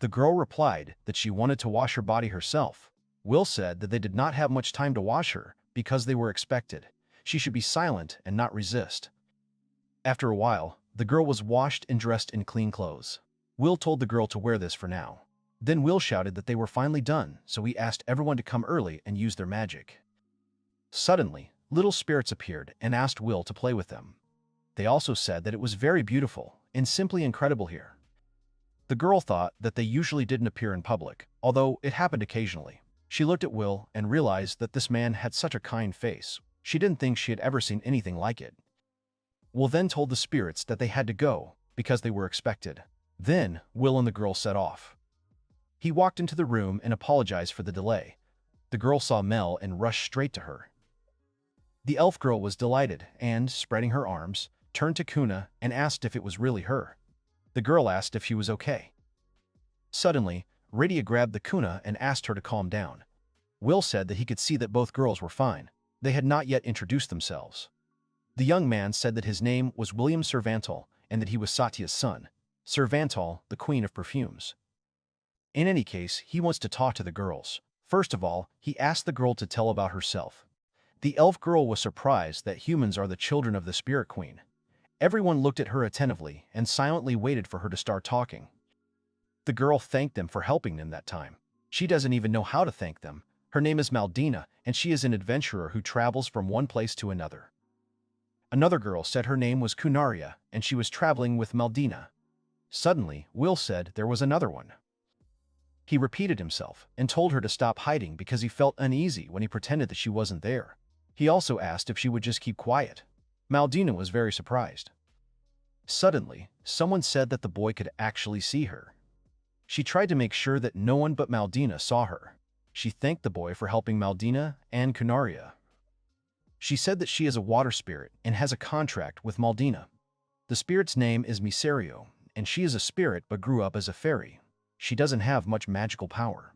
The girl replied that she wanted to wash her body herself. Will said that they did not have much time to wash her because they were expected. She should be silent and not resist. After a while, the girl was washed and dressed in clean clothes. Will told the girl to wear this for now. Then Will shouted that they were finally done, so he asked everyone to come early and use their magic. Suddenly, little spirits appeared and asked Will to play with them. They also said that it was very beautiful and simply incredible here. The girl thought that they usually didn't appear in public, although it happened occasionally. She looked at Will and realized that this man had such a kind face. She didn't think she had ever seen anything like it. Will then told the spirits that they had to go because they were expected. Then Will and the girl set off. He walked into the room and apologized for the delay. The girl saw Mel and rushed straight to her. The elf girl was delighted and, spreading her arms, turned to Kuna and asked if it was really her. The girl asked if she was okay. Suddenly, Radia grabbed the Kuna and asked her to calm down. Will said that he could see that both girls were fine. They had not yet introduced themselves. The young man said that his name was William Servantal and that he was Satya's son. Servantal, the queen of perfumes. In any case, he wants to talk to the girls. First of all, he asked the girl to tell about herself. The elf girl was surprised that humans are the children of the spirit queen. Everyone looked at her attentively and silently waited for her to start talking. The girl thanked them for helping them that time. She doesn't even know how to thank them. Her name is Maldina, and she is an adventurer who travels from one place to another. Another girl said her name was Kunaria, and she was traveling with Maldina. Suddenly, Will said there was another one. He repeated himself and told her to stop hiding because he felt uneasy when he pretended that she wasn't there. He also asked if she would just keep quiet. Maldina was very surprised. Suddenly, someone said that the boy could actually see her. She tried to make sure that no one but Maldina saw her. She thanked the boy for helping Maldina and Kunaria. She said that she is a water spirit and has a contract with Maldina. The spirit's name is Miserio, and she is a spirit but grew up as a fairy. She doesn't have much magical power.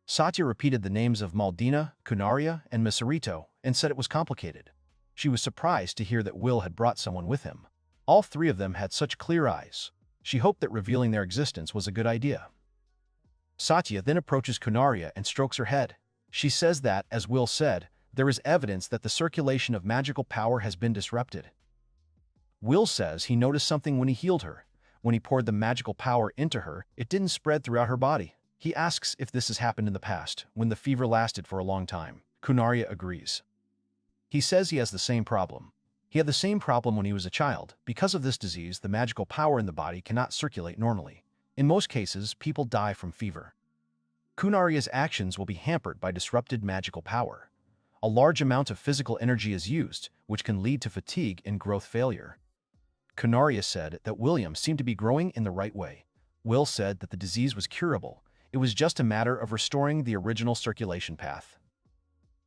Satya repeated the names of Maldina, Kunaria, and Miserito and said it was complicated. She was surprised to hear that Will had brought someone with him. All three of them had such clear eyes. She hoped that revealing their existence was a good idea. Satya then approaches Kunaria and strokes her head. She says that, as Will said, there is evidence that the circulation of magical power has been disrupted. Will says he noticed something when he healed her. When he poured the magical power into her, it didn't spread throughout her body. He asks if this has happened in the past, when the fever lasted for a long time. Kunaria agrees. He says he has the same problem. He had the same problem when he was a child. Because of this disease, the magical power in the body cannot circulate normally. In most cases, people die from fever. Kunaria's actions will be hampered by disrupted magical power. A large amount of physical energy is used, which can lead to fatigue and growth failure. Kunaria said that William seemed to be growing in the right way. Will said that the disease was curable. It was just a matter of restoring the original circulation path.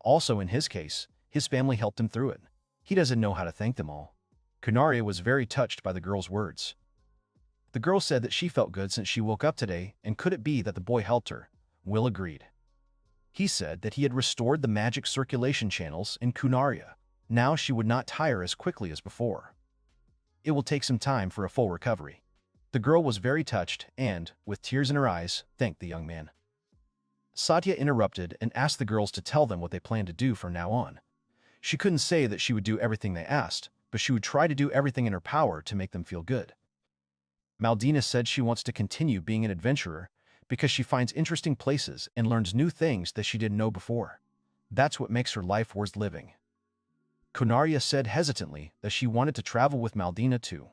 Also, in his case, his family helped him through it. He doesn't know how to thank them all. Kunaria was very touched by the girl's words. The girl said that she felt good since she woke up today, and could it be that the boy helped her? Will agreed. He said that he had restored the magic circulation channels in Kunaria. Now she would not tire as quickly as before. It will take some time for a full recovery. The girl was very touched and, with tears in her eyes, thanked the young man. Satya interrupted and asked the girls to tell them what they planned to do from now on. She couldn't say that she would do everything they asked, but she would try to do everything in her power to make them feel good. Maldina said she wants to continue being an adventurer because she finds interesting places and learns new things that she didn't know before. That's what makes her life worth living. Kunaria said hesitantly that she wanted to travel with Maldina too.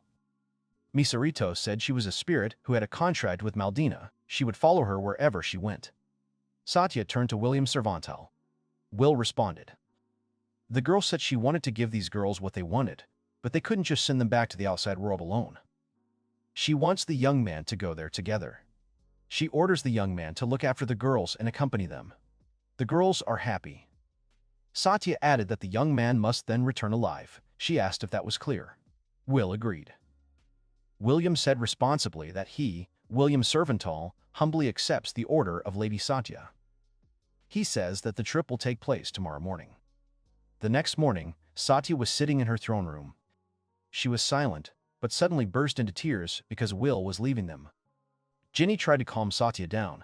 Misarito said she was a spirit who had a contract with Maldina. She would follow her wherever she went. Satya turned to William Cervantel. Will responded. The girl said she wanted to give these girls what they wanted, but they couldn't just send them back to the outside world alone. She wants the young man to go there together. She orders the young man to look after the girls and accompany them. The girls are happy. Satya added that the young man must then return alive. She asked if that was clear. Will agreed. William said responsibly that he, William Cervantel, humbly accepts the order of Lady Satya. He says that the trip will take place tomorrow morning. The next morning, Satya was sitting in her throne room. She was silent, but suddenly burst into tears because Will was leaving them. Ginny tried to calm Satya down.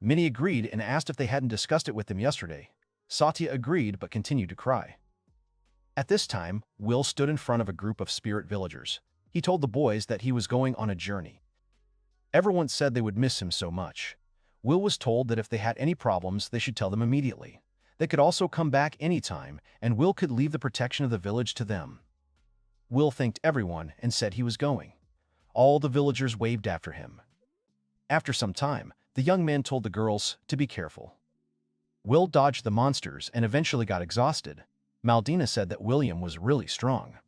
Minnie agreed and asked if they hadn't discussed it with him yesterday. Satya agreed but continued to cry. At this time, Will stood in front of a group of spirit villagers. He told the boys that he was going on a journey. Everyone said they would miss him so much. Will was told that if they had any problems, they should tell them immediately. They could also come back anytime, and Will could leave the protection of the village to them. Will thanked everyone and said he was going. All the villagers waved after him. After some time, the young man told the girls to be careful. Will dodged the monsters and eventually got exhausted. Maldina said that William was really strong.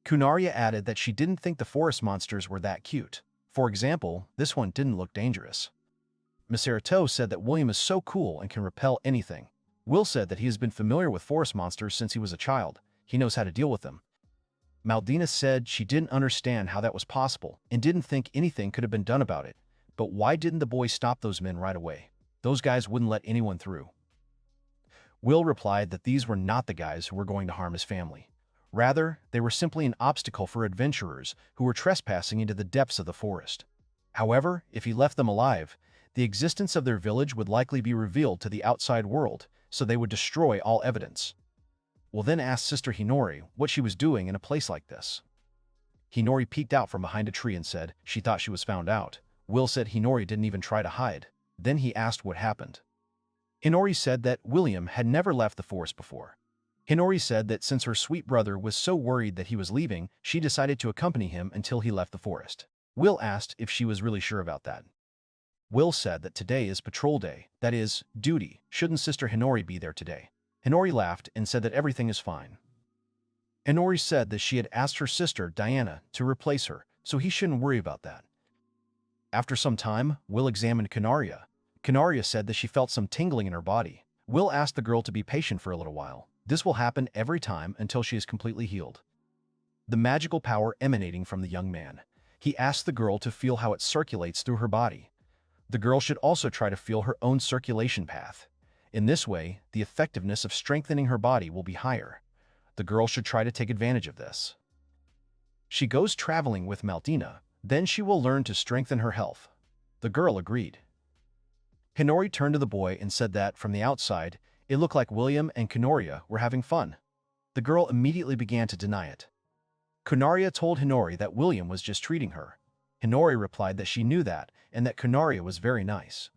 Kunaria added that she didn't think the forest monsters were that cute. For example, this one didn't look dangerous. Misarito said that William is so cool and can repel anything. Will said that he has been familiar with forest monsters since he was a child. He knows how to deal with them. Maldina said she didn't understand how that was possible and didn't think anything could have been done about it. But why didn't the boys stop those men right away? Those guys wouldn't let anyone through. Will replied that these were not the guys who were going to harm his family. Rather, they were simply an obstacle for adventurers who were trespassing into the depths of the forest. However, if he left them alive, the existence of their village would likely be revealed to the outside world, so they would destroy all evidence. Will then asked Sister Hinori what she was doing in a place like this. Hinori peeked out from behind a tree and said she thought she was found out. Will said Hinori didn't even try to hide. Then he asked what happened. Hinori said that William had never left the forest before. Hinori said that since her sweet brother was so worried that he was leaving, she decided to accompany him until he left the forest. Will asked if she was really sure about that. Will said that today is patrol day, that is, duty. Shouldn't Sister Hinori be there today? Hinori laughed and said that everything is fine. Hinori said that she had asked her sister, Diana, to replace her, so he shouldn't worry about that. After some time, Will examined Kunaria. Kunaria said that she felt some tingling in her body. Will asked the girl to be patient for a little while. This will happen every time until she is completely healed. The magical power emanating from the young man. He asked the girl to feel how it circulates through her body. The girl should also try to feel her own circulation path. In this way, the effectiveness of strengthening her body will be higher. The girl should try to take advantage of this. She goes traveling with Maldina, then she will learn to strengthen her health. The girl agreed. Hinori turned to the boy and said that, from the outside, it looked like William and Kunaria were having fun. The girl immediately began to deny it. Kunaria told Hinori that William was just treating her. Hinori replied that she knew that and that Kunaria was very nice.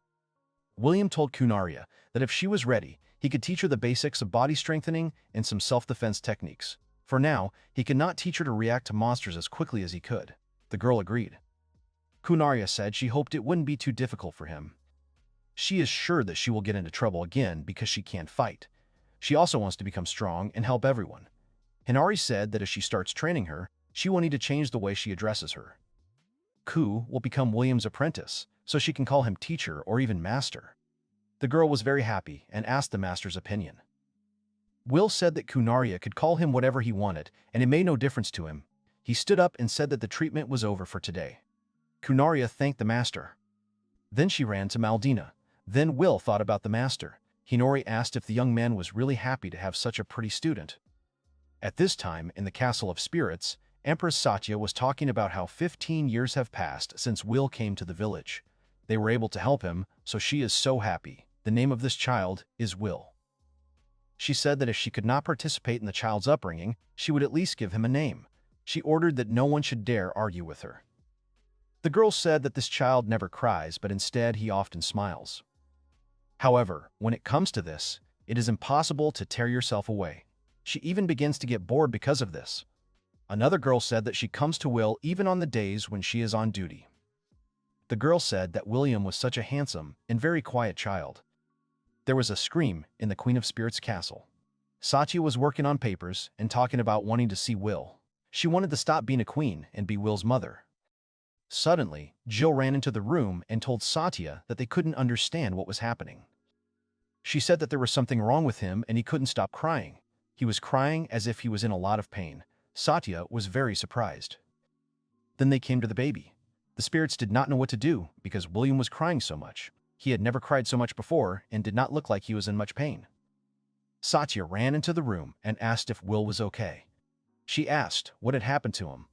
William told Kunaria that if she was ready, he could teach her the basics of body strengthening and some self-defense techniques. For now, he could not teach her to react to monsters as quickly as he could. The girl agreed. Kunaria said she hoped it wouldn't be too difficult for him. She is sure that she will get into trouble again because she can't fight. She also wants to become strong and help everyone. Hinari said that if she starts training her, She will need to change the way she addresses her. Ku will become William's apprentice, so she can call him teacher or even master. The girl was very happy and asked the master's opinion. Will said that Kunaria could call him whatever he wanted, and it made no difference to him. He stood up and said that the treatment was over for today. Kunaria thanked the master. Then she ran to Maldina. Then Will thought about the master. Hinori asked if the young man was really happy to have such a pretty student. At this time, in the Castle of Spirits, Empress Satya was talking about how 15 years have passed since Will came to the village. They were able to help him, so she is so happy. The name of this child is Will. She said that if she could not participate in the child's upbringing, she would at least give him a name. She ordered that no one should dare argue with her. The girl said that this child never cries, but instead he often smiles. However, when it comes to this, it is impossible to tear yourself away. She even begins to get bored because of this. Another girl said that she comes to Will even on the days when she is on duty. The girl said that William was such a handsome and very quiet child. There was a scream in the Queen of Spirits castle. Satya was working on papers and talking about wanting to see Will. She wanted to stop being a queen and be Will's mother. Suddenly, Jill ran into the room and told Satya that they couldn't understand what was happening. She said that there was something wrong with him and he couldn't stop crying. He was crying as if he was in a lot of pain. Satya was very surprised. Then they came to the baby. The spirits did not know what to do because William was crying so much. He had never cried so much before and did not look like he was in much pain. Satya ran into the room and asked if Will was okay. She asked what had happened to him.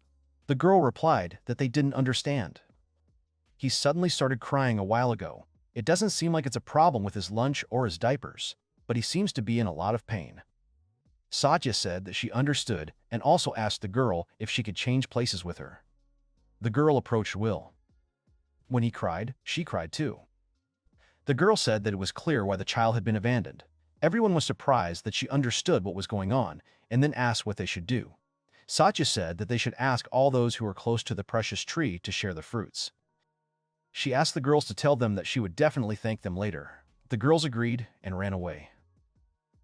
The girl replied that they didn't understand. He suddenly started crying a while ago. It doesn't seem like it's a problem with his lunch or his diapers, but he seems to be in a lot of pain. Satya said that she understood and also asked the girl if she could change places with her. The girl approached Will. When he cried, she cried too. The girl said that it was clear why the child had been abandoned. Everyone was surprised that she understood what was going on and then asked what they should do. Satya said that they should ask all those who were close to the precious tree to share the fruits. She asked the girls to tell them that she would definitely thank them later. The girls agreed and ran away.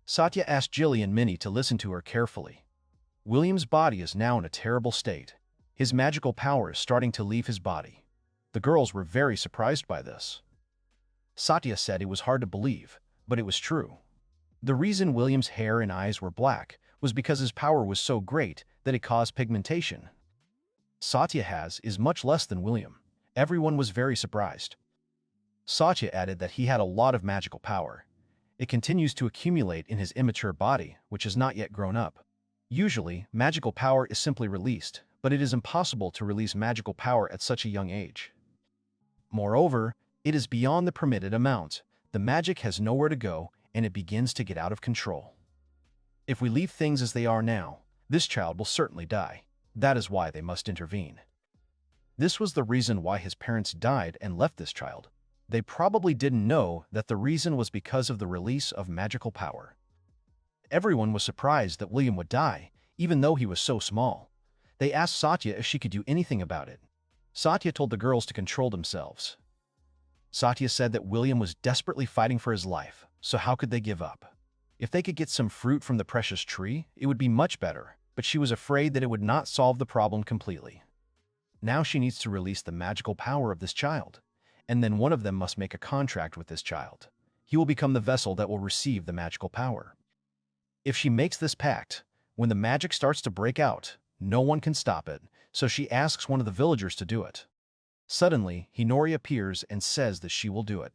Satya asked Jilly and Minnie to listen to her carefully. William's body is now in a terrible state. His magical power is starting to leave his body. The girls were very surprised by this. Satya said it was hard to believe, but it was true. The reason William's hair and eyes were black was because his power was so great that it caused pigmentation. Satya is much less than William. Everyone was very surprised. Satya added that he had a lot of magical power. It continues to accumulate in his immature body, which has not yet grown up. Usually, magical power is simply released, but it is impossible to release magical power at such a young age. Moreover, it is beyond the permitted amount. The magic has nowhere to go, and it begins to get out of control. If we leave things as they are now, this child will certainly die. That is why they must intervene. This was the reason why his parents died and left this child. They probably didn't know that the reason was because of the release of magical power. Everyone was surprised that William would die, even though he was so small. They asked Satya if she could do anything about it. Satya told the girls to control themselves. Satya said that William was desperately fighting for his life, so how could they give up? If they could get some fruit from the precious tree, it would be much better, but she was afraid that it would not solve the problem completely. Now she needs to release the magical power of this child, and then one of them must make a contract with this child. He will become the vessel that will receive the magical power. If she makes this pact, when the magic starts to break out, no one can stop it, so she asks one of the villagers to do it. Suddenly, Hinori appears and says that she will do it.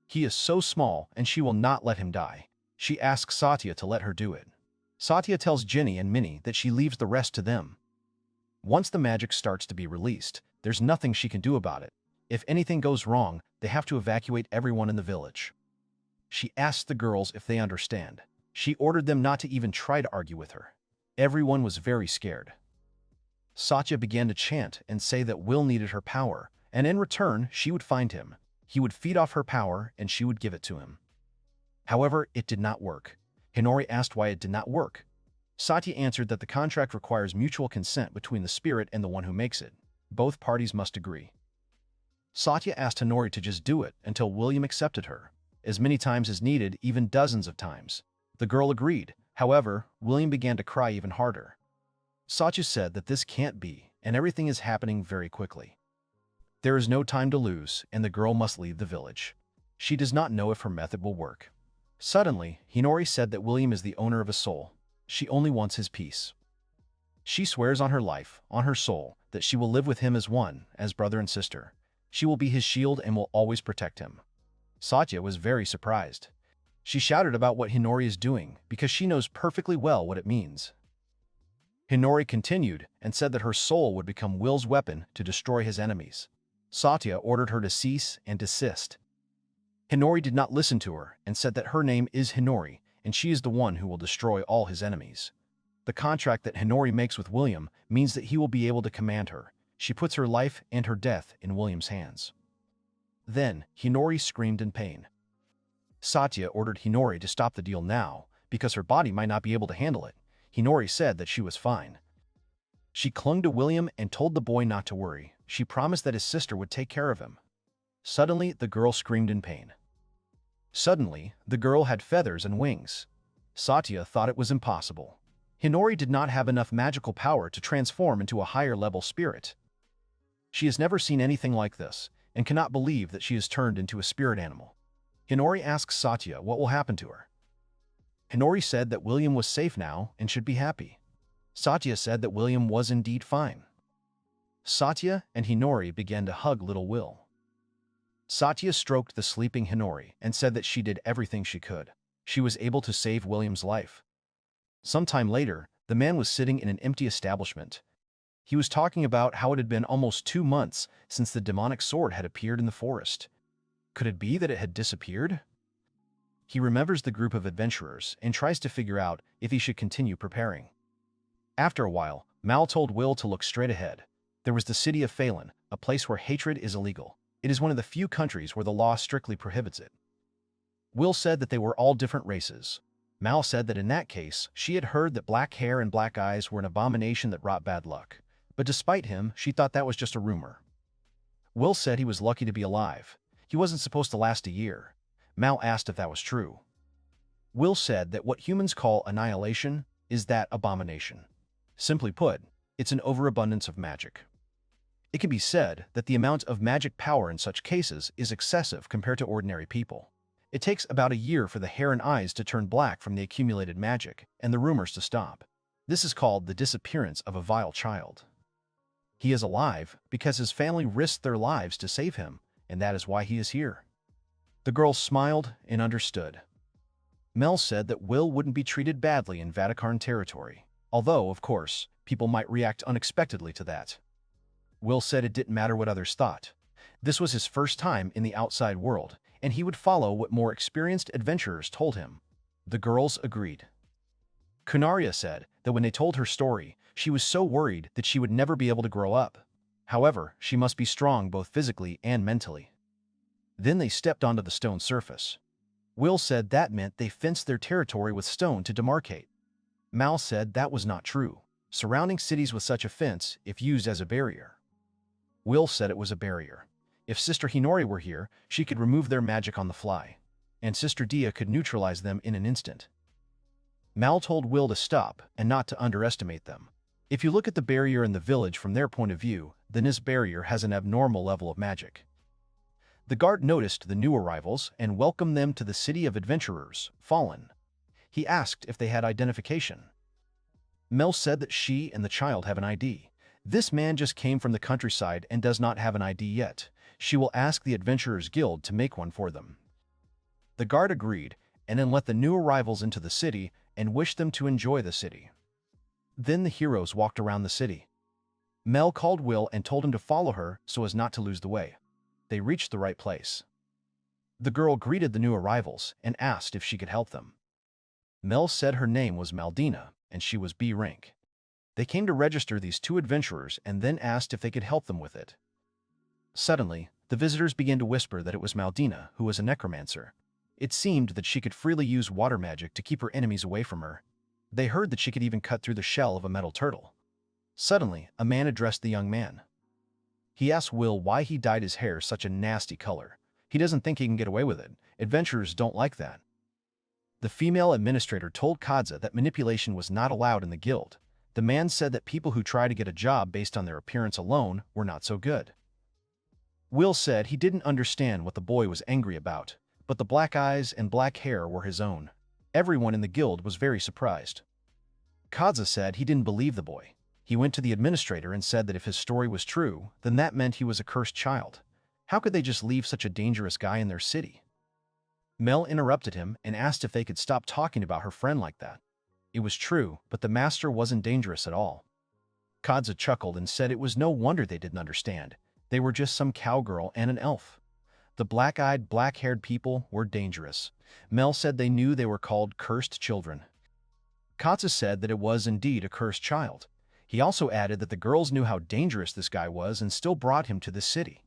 He is so small and she will not let him die. She asks Satya to let her do it. Satya tells Ginny and Minnie that she leaves the rest to them. Once the magic starts to be released, there's nothing she can do about it. If anything goes wrong, they have to evacuate everyone in the village. She asks the girls if they understand. She ordered them not to even try to argue with her. Everyone was very scared. Satya began to chant and say that Will needed her power, and in return, she would find him. He would feed off her power, and she would give it to him. However, it did not work. Hinori asked why it did not work. Satya answered that the contract requires mutual consent between the spirit and the one who makes it. Both parties must agree. Satya asked Hinori to just do it until William accepted her, as many times as needed, even dozens of times. The girl agreed. However, William began to cry even harder. Satya said that this can't be, and everything is happening very quickly. There is no time to lose, and the girl must leave the village. She does not know if her method will work. Suddenly, Hinori said that William is the owner of a soul. She only wants his peace. She swears on her life, on her soul, that she will live with him as one, as brother and sister. She will be his shield and will always protect him. Satya was very surprised. She shouted about what Hinori is doing because she knows perfectly well what it means. Hinori continued and said that her soul would become Will's weapon to destroy his enemies. Satya ordered her to cease and desist. Hinori did not listen to her and said that her name is Hinori and she is the one who will destroy all his enemies. The contract that Hinori makes with William means that he will be able to command her. She puts her life and her death in William's hands. Then, Hinori screamed in pain. Satya ordered Hinori to stop the deal now, because her body might not be able to handle it. Hinori said that she was fine. She clung to William and told the boy not to worry. She promised that his sister would take care of him. Suddenly, the girl screamed in pain. Suddenly, the girl had feathers and wings. Satya thought it was impossible. Hinori did not have enough magical power to transform into a higher-level spirit. She has never seen anything like this, and cannot believe that she has turned into a spirit animal. Hinori asks Satya what will happen to her. Hinori said that William was safe now and should be happy. Satya said that William was indeed fine. Satya and Hinori began to hug little Will. Satya stroked the sleeping Hinori and said that she did everything she could. She was able to save William's life. Sometime later, the man was sitting in an empty establishment. He was talking about how it had been almost 2 months since the demonic sword had appeared in the forest. Could it be that it had disappeared? He remembers the group of adventurers and tries to figure out if he should continue preparing. After a while, Mal told Will to look straight ahead. There was the city of Phelan, a place where hatred is illegal. It is one of the few countries where the law strictly prohibits it. Will said that they were all different races. Mal said that in that case, she had heard that black hair and black eyes were an abomination that wrought bad luck. But despite him, she thought that was just a rumor. Will said he was lucky to be alive. He wasn't supposed to last a year. Mal asked if that was true. Will said that what humans call annihilation is that abomination. Simply put, it's an overabundance of magic. It can be said that the amount of magic power in such cases is excessive compared to ordinary people. It takes about a year for the hair and eyes to turn black from the accumulated magic, and the rumors to stop. This is called the disappearance of a vile child. He is alive because his family risked their lives to save him, and that is why he is here. The girl smiled and understood. Mel said that Will wouldn't be treated badly in Vatican territory, although, of course, people might react unexpectedly to that. Will said it didn't matter what others thought. This was his first time in the outside world, and he would follow what more experienced adventurers told him. The girls agreed. Kunaria said that when they told her story, she was so worried that she would never be able to grow up. However, she must be strong both physically and mentally. Then they stepped onto the stone surface. Will said that meant they fenced their territory with stone to demarcate. Mal said that was not true, surrounding cities with such a fence if used as a barrier. Will said it was a barrier. If Sister Hinori were here, she could remove their magic on the fly, and Sister Dia could neutralize them in an instant. Mal told Will to stop and not to underestimate them. If you look at the barrier in the village from their point of view, then this barrier has an abnormal level of magic. The guard noticed the new arrivals and welcomed them to the city of adventurers, Fallen. He asked if they had identification. Mel said that she and the child have an ID. This man just came from the countryside and does not have an ID yet. She will ask the Adventurers Guild to make one for them. The guard agreed, and then let the new arrivals into the city and wished them to enjoy the city. Then the heroes walked around the city. Mel called Will and told him to follow her so as not to lose the way. They reached the right place. The girl greeted the new arrivals and asked if she could help them. Mel said her name was Maldina, and she was B rank. They came to register these two adventurers and then asked if they could help them with it. Suddenly, the visitors began to whisper that it was Maldina, who was a necromancer. It seemed that she could freely use water magic to keep her enemies away from her. They heard that she could even cut through the shell of a metal turtle. Suddenly, a man addressed the young man. He asked Will why he dyed his hair such a nasty color. He doesn't think he can get away with it. Adventurers don't like that. The female administrator told Kadza that manipulation was not allowed in the guild. The man said that people who try to get a job based on their appearance alone were not so good. Will said he didn't understand what the boy was angry about, but the black eyes and black hair were his own. Everyone in the guild was very surprised. Kaza said he didn't believe the boy. He went to the administrator and said that if his story was true, then that meant he was a cursed child. How could they just leave such a dangerous guy in their city? Mel interrupted him and asked if they could stop talking about her friend like that. It was true, but the master wasn't dangerous at all. Kaza chuckled and said it was no wonder they didn't understand. They were just some cowgirl and an elf. The black-eyed, black-haired people were dangerous. Mel said they knew they were called cursed children. Kaza said that it was indeed a cursed child. He also added that the girls knew how dangerous this guy was and still brought him to this city.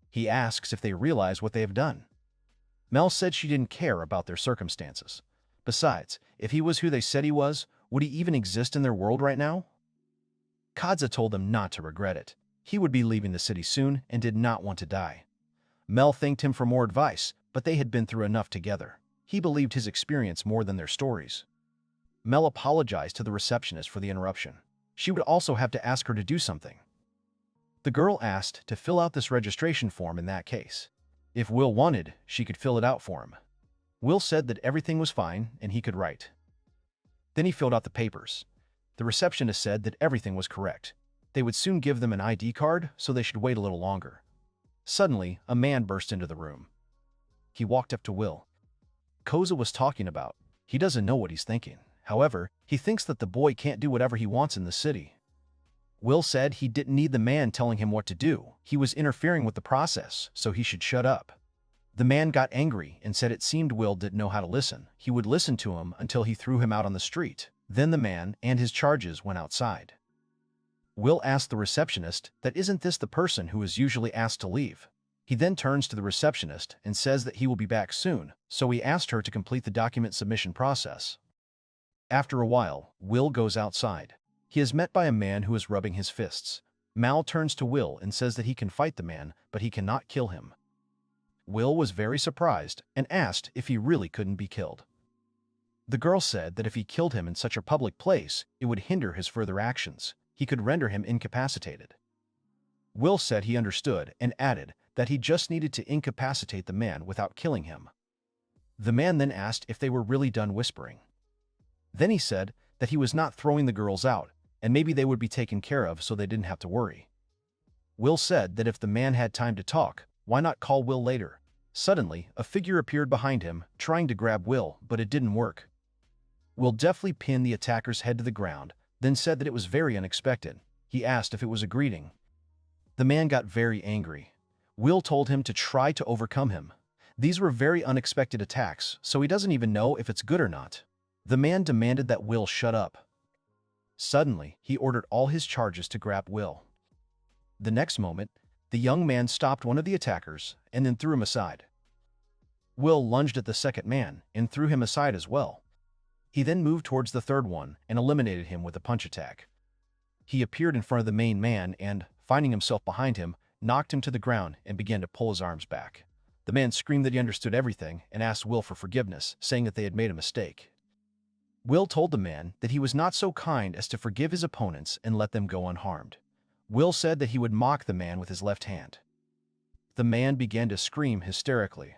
He asks if they realize what they have done. Mel said she didn't care about their circumstances. Besides, if he was who they said he was, would he even exist in their world right now? Kaza told them not to regret it. He would be leaving the city soon and did not want to die. Mel thanked him for more advice, but they had been through enough together. He believed his experience more than their stories. Mel apologized to the receptionist for the interruption. She would also have to ask her to do something. The girl asked to fill out this registration form in that case. If Will wanted, she could fill it out for him. Will said that everything was fine and he could write. Then he filled out the papers. The receptionist said that everything was correct. They would soon give them an ID card, so they should wait a little longer. Suddenly, a man burst into the room. He walked up to Will. Koza was talking about. He doesn't know what he's thinking. However, he thinks that the boy can't do whatever he wants in the city. Will said he didn't need the man telling him what to do. He was interfering with the process, so he should shut up. The man got angry and said it seemed Will didn't know how to listen. He would listen to him until he threw him out on the street. Then the man and his charges went outside. Will asked the receptionist that isn't this the person who is usually asked to leave. He then turns to the receptionist and says that he will be back soon, so he asked her to complete the document submission process. After a while, Will goes outside. He is met by a man who is rubbing his fists. Mal turns to Will and says that he can fight the man, but he cannot kill him. Will was very surprised and asked if he really couldn't be killed. The girl said that if he killed him in such a public place, it would hinder his further actions. He could render him incapacitated. Will said he understood and added that he just needed to incapacitate the man without killing him. The man then asked if they were really done whispering. Then he said that he was not throwing the girls out, and maybe they would be taken care of so they didn't have to worry. Will said that if the man had time to talk, why not call Will later? Suddenly, a figure appeared behind him, trying to grab Will, but it didn't work. Will deftly pinned the attacker's head to the ground, then said that it was very unexpected. He asked if it was a greeting. The man got very angry. Will told him to try to overcome him. These were very unexpected attacks, so he doesn't even know if it's good or not. The man demanded that Will shut up. Suddenly, he ordered all his charges to grab Will. The next moment, the young man stopped one of the attackers and then threw him aside. Will lunged at the second man and threw him aside as well. He then moved towards the third one and eliminated him with a punch attack. He appeared in front of the main man and, finding himself behind him, knocked him to the ground and began to pull his arms back. The man screamed that he understood everything and asked Will for forgiveness, saying that they had made a mistake. Will told the man that he was not so kind as to forgive his opponents and let them go unharmed. Will said that he would mock the man with his left hand. The man began to scream hysterically.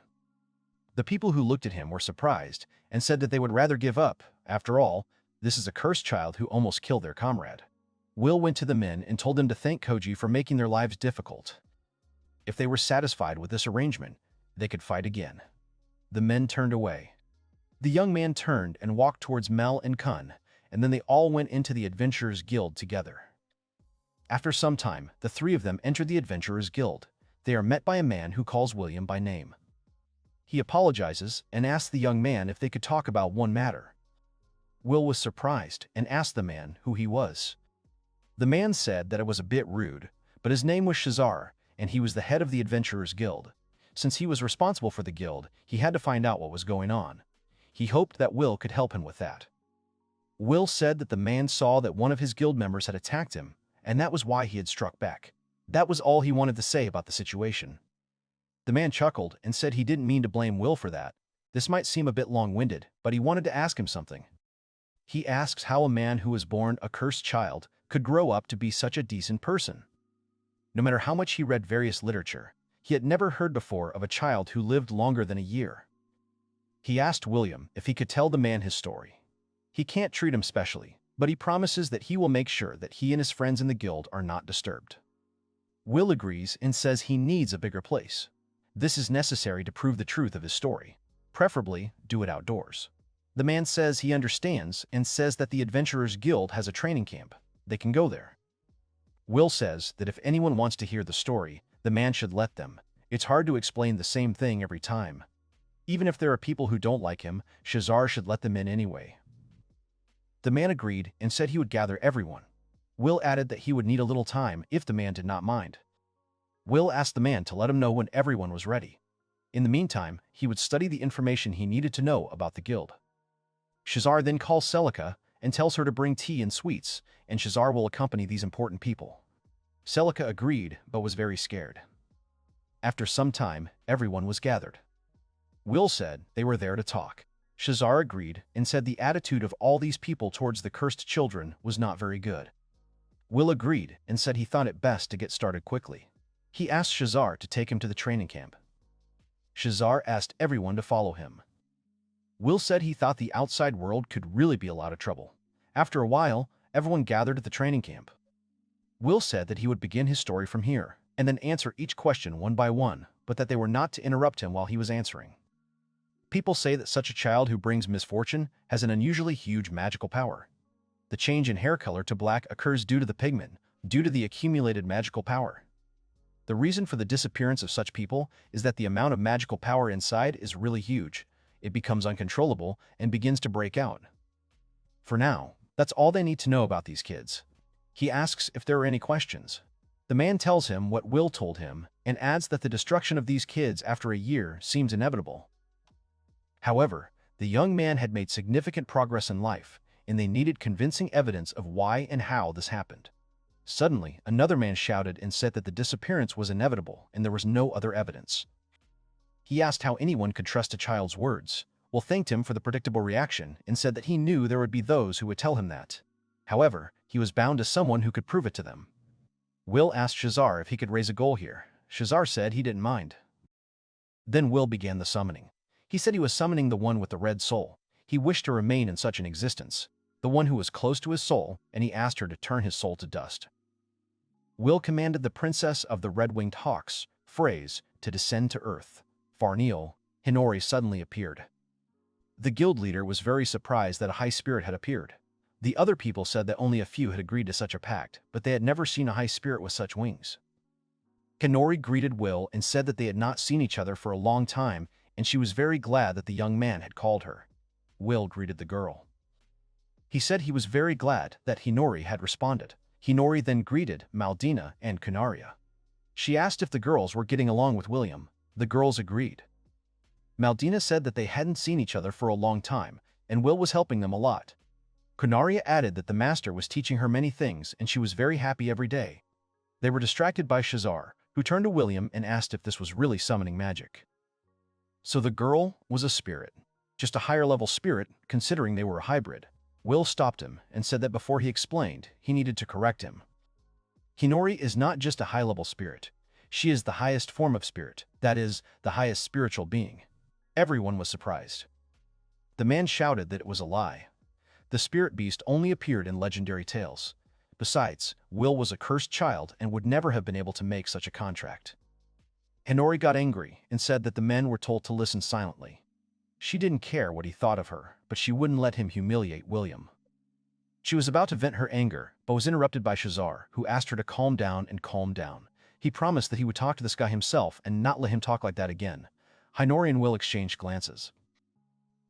The people who looked at him were surprised and said that they would rather give up. After all, this is a cursed child who almost killed their comrade. Will went to the men and told them to thank Koji for making their lives difficult. If they were satisfied with this arrangement, they could fight again. The men turned away. The young man turned and walked towards Mel and Kun, and then they all went into the Adventurers Guild together. After some time, the three of them entered the Adventurers Guild. They are met by a man who calls William by name. He apologizes and asks the young man if they could talk about one matter. Will was surprised and asked the man who he was. The man said that it was a bit rude, but his name was Shazar, and he was the head of the Adventurers Guild. Since he was responsible for the guild, he had to find out what was going on. He hoped that Will could help him with that. Will said that the man saw that one of his guild members had attacked him, and that was why he had struck back. That was all he wanted to say about the situation. The man chuckled and said he didn't mean to blame Will for that. This might seem a bit long-winded, but he wanted to ask him something. He asks how a man who was born a cursed child could grow up to be such a decent person. No matter how much he read various literature, he had never heard before of a child who lived longer than a year. He asked William if he could tell the man his story. He can't treat him specially, but he promises that he will make sure that he and his friends in the guild are not disturbed. Will agrees and says he needs a bigger place. This is necessary to prove the truth of his story. Preferably, do it outdoors. The man says he understands and says that the Adventurers Guild has a training camp. They can go there. Will says that if anyone wants to hear the story, the man should let them. It's hard to explain the same thing every time. Even if there are people who don't like him, Shazar should let them in anyway. The man agreed and said he would gather everyone. Will added that he would need a little time if the man did not mind. Will asked the man to let him know when everyone was ready. In the meantime, he would study the information he needed to know about the guild. Shazar then calls Celica and tells her to bring tea and sweets, and Shazar will accompany these important people. Celica agreed, but was very scared. After some time, everyone was gathered. Will said they were there to talk. Shazar agreed and said the attitude of all these people towards the cursed children was not very good. Will agreed and said he thought it best to get started quickly. He asked Shazar to take him to the training camp. Shazar asked everyone to follow him. Will said he thought the outside world could really be a lot of trouble. After a while, everyone gathered at the training camp. Will said that he would begin his story from here, and then answer each question one by one, but that they were not to interrupt him while he was answering. People say that such a child who brings misfortune has an unusually huge magical power. The change in hair color to black occurs due to the pigment, due to the accumulated magical power. The reason for the disappearance of such people is that the amount of magical power inside is really huge. It becomes uncontrollable and begins to break out. For now, that's all they need to know about these kids. He asks if there are any questions. The man tells him what Will told him and adds that the destruction of these kids after a year seems inevitable. However, the young man had made significant progress in life, and they needed convincing evidence of why and how this happened. Suddenly, another man shouted and said that the disappearance was inevitable and there was no other evidence. He asked how anyone could trust a child's words. Will thanked him for the predictable reaction and said that he knew there would be those who would tell him that. However, he was bound to someone who could prove it to them. Will asked Shazar if he could raise a goal here. Shazar said he didn't mind. Then Will began the summoning. He said he was summoning the one with the red soul. He wished to remain in such an existence, the one who was close to his soul, and he asked her to turn his soul to dust. Will commanded the princess of the red-winged hawks, Phrase, to descend to earth. Farneal, Hinori suddenly appeared. The guild leader was very surprised that a high spirit had appeared. The other people said that only a few had agreed to such a pact, but they had never seen a high spirit with such wings. Hinori greeted Will and said that they had not seen each other for a long time, and she was very glad that the young man had called her. Will greeted the girl. He said he was very glad that Hinori had responded. Hinori then greeted Maldina and Kunaria. She asked if the girls were getting along with William. The girls agreed. Maldina said that they hadn't seen each other for a long time, and Will was helping them a lot. Kunaria added that the master was teaching her many things and she was very happy every day. They were distracted by Shazar, who turned to William and asked if this was really summoning magic. So the girl was a spirit. Just a higher-level spirit, considering they were a hybrid. Will stopped him and said that before he explained, he needed to correct him. Hinori is not just a high-level spirit. She is the highest form of spirit, that is, the highest spiritual being. Everyone was surprised. The man shouted that it was a lie. The spirit beast only appeared in legendary tales. Besides, Will was a cursed child and would never have been able to make such a contract. Hinori got angry and said that the men were told to listen silently. She didn't care what he thought of her, but she wouldn't let him humiliate William. She was about to vent her anger, but was interrupted by Shazar, who asked her to calm down and calm down. He promised that he would talk to this guy himself and not let him talk like that again. Hinori and Will exchanged glances.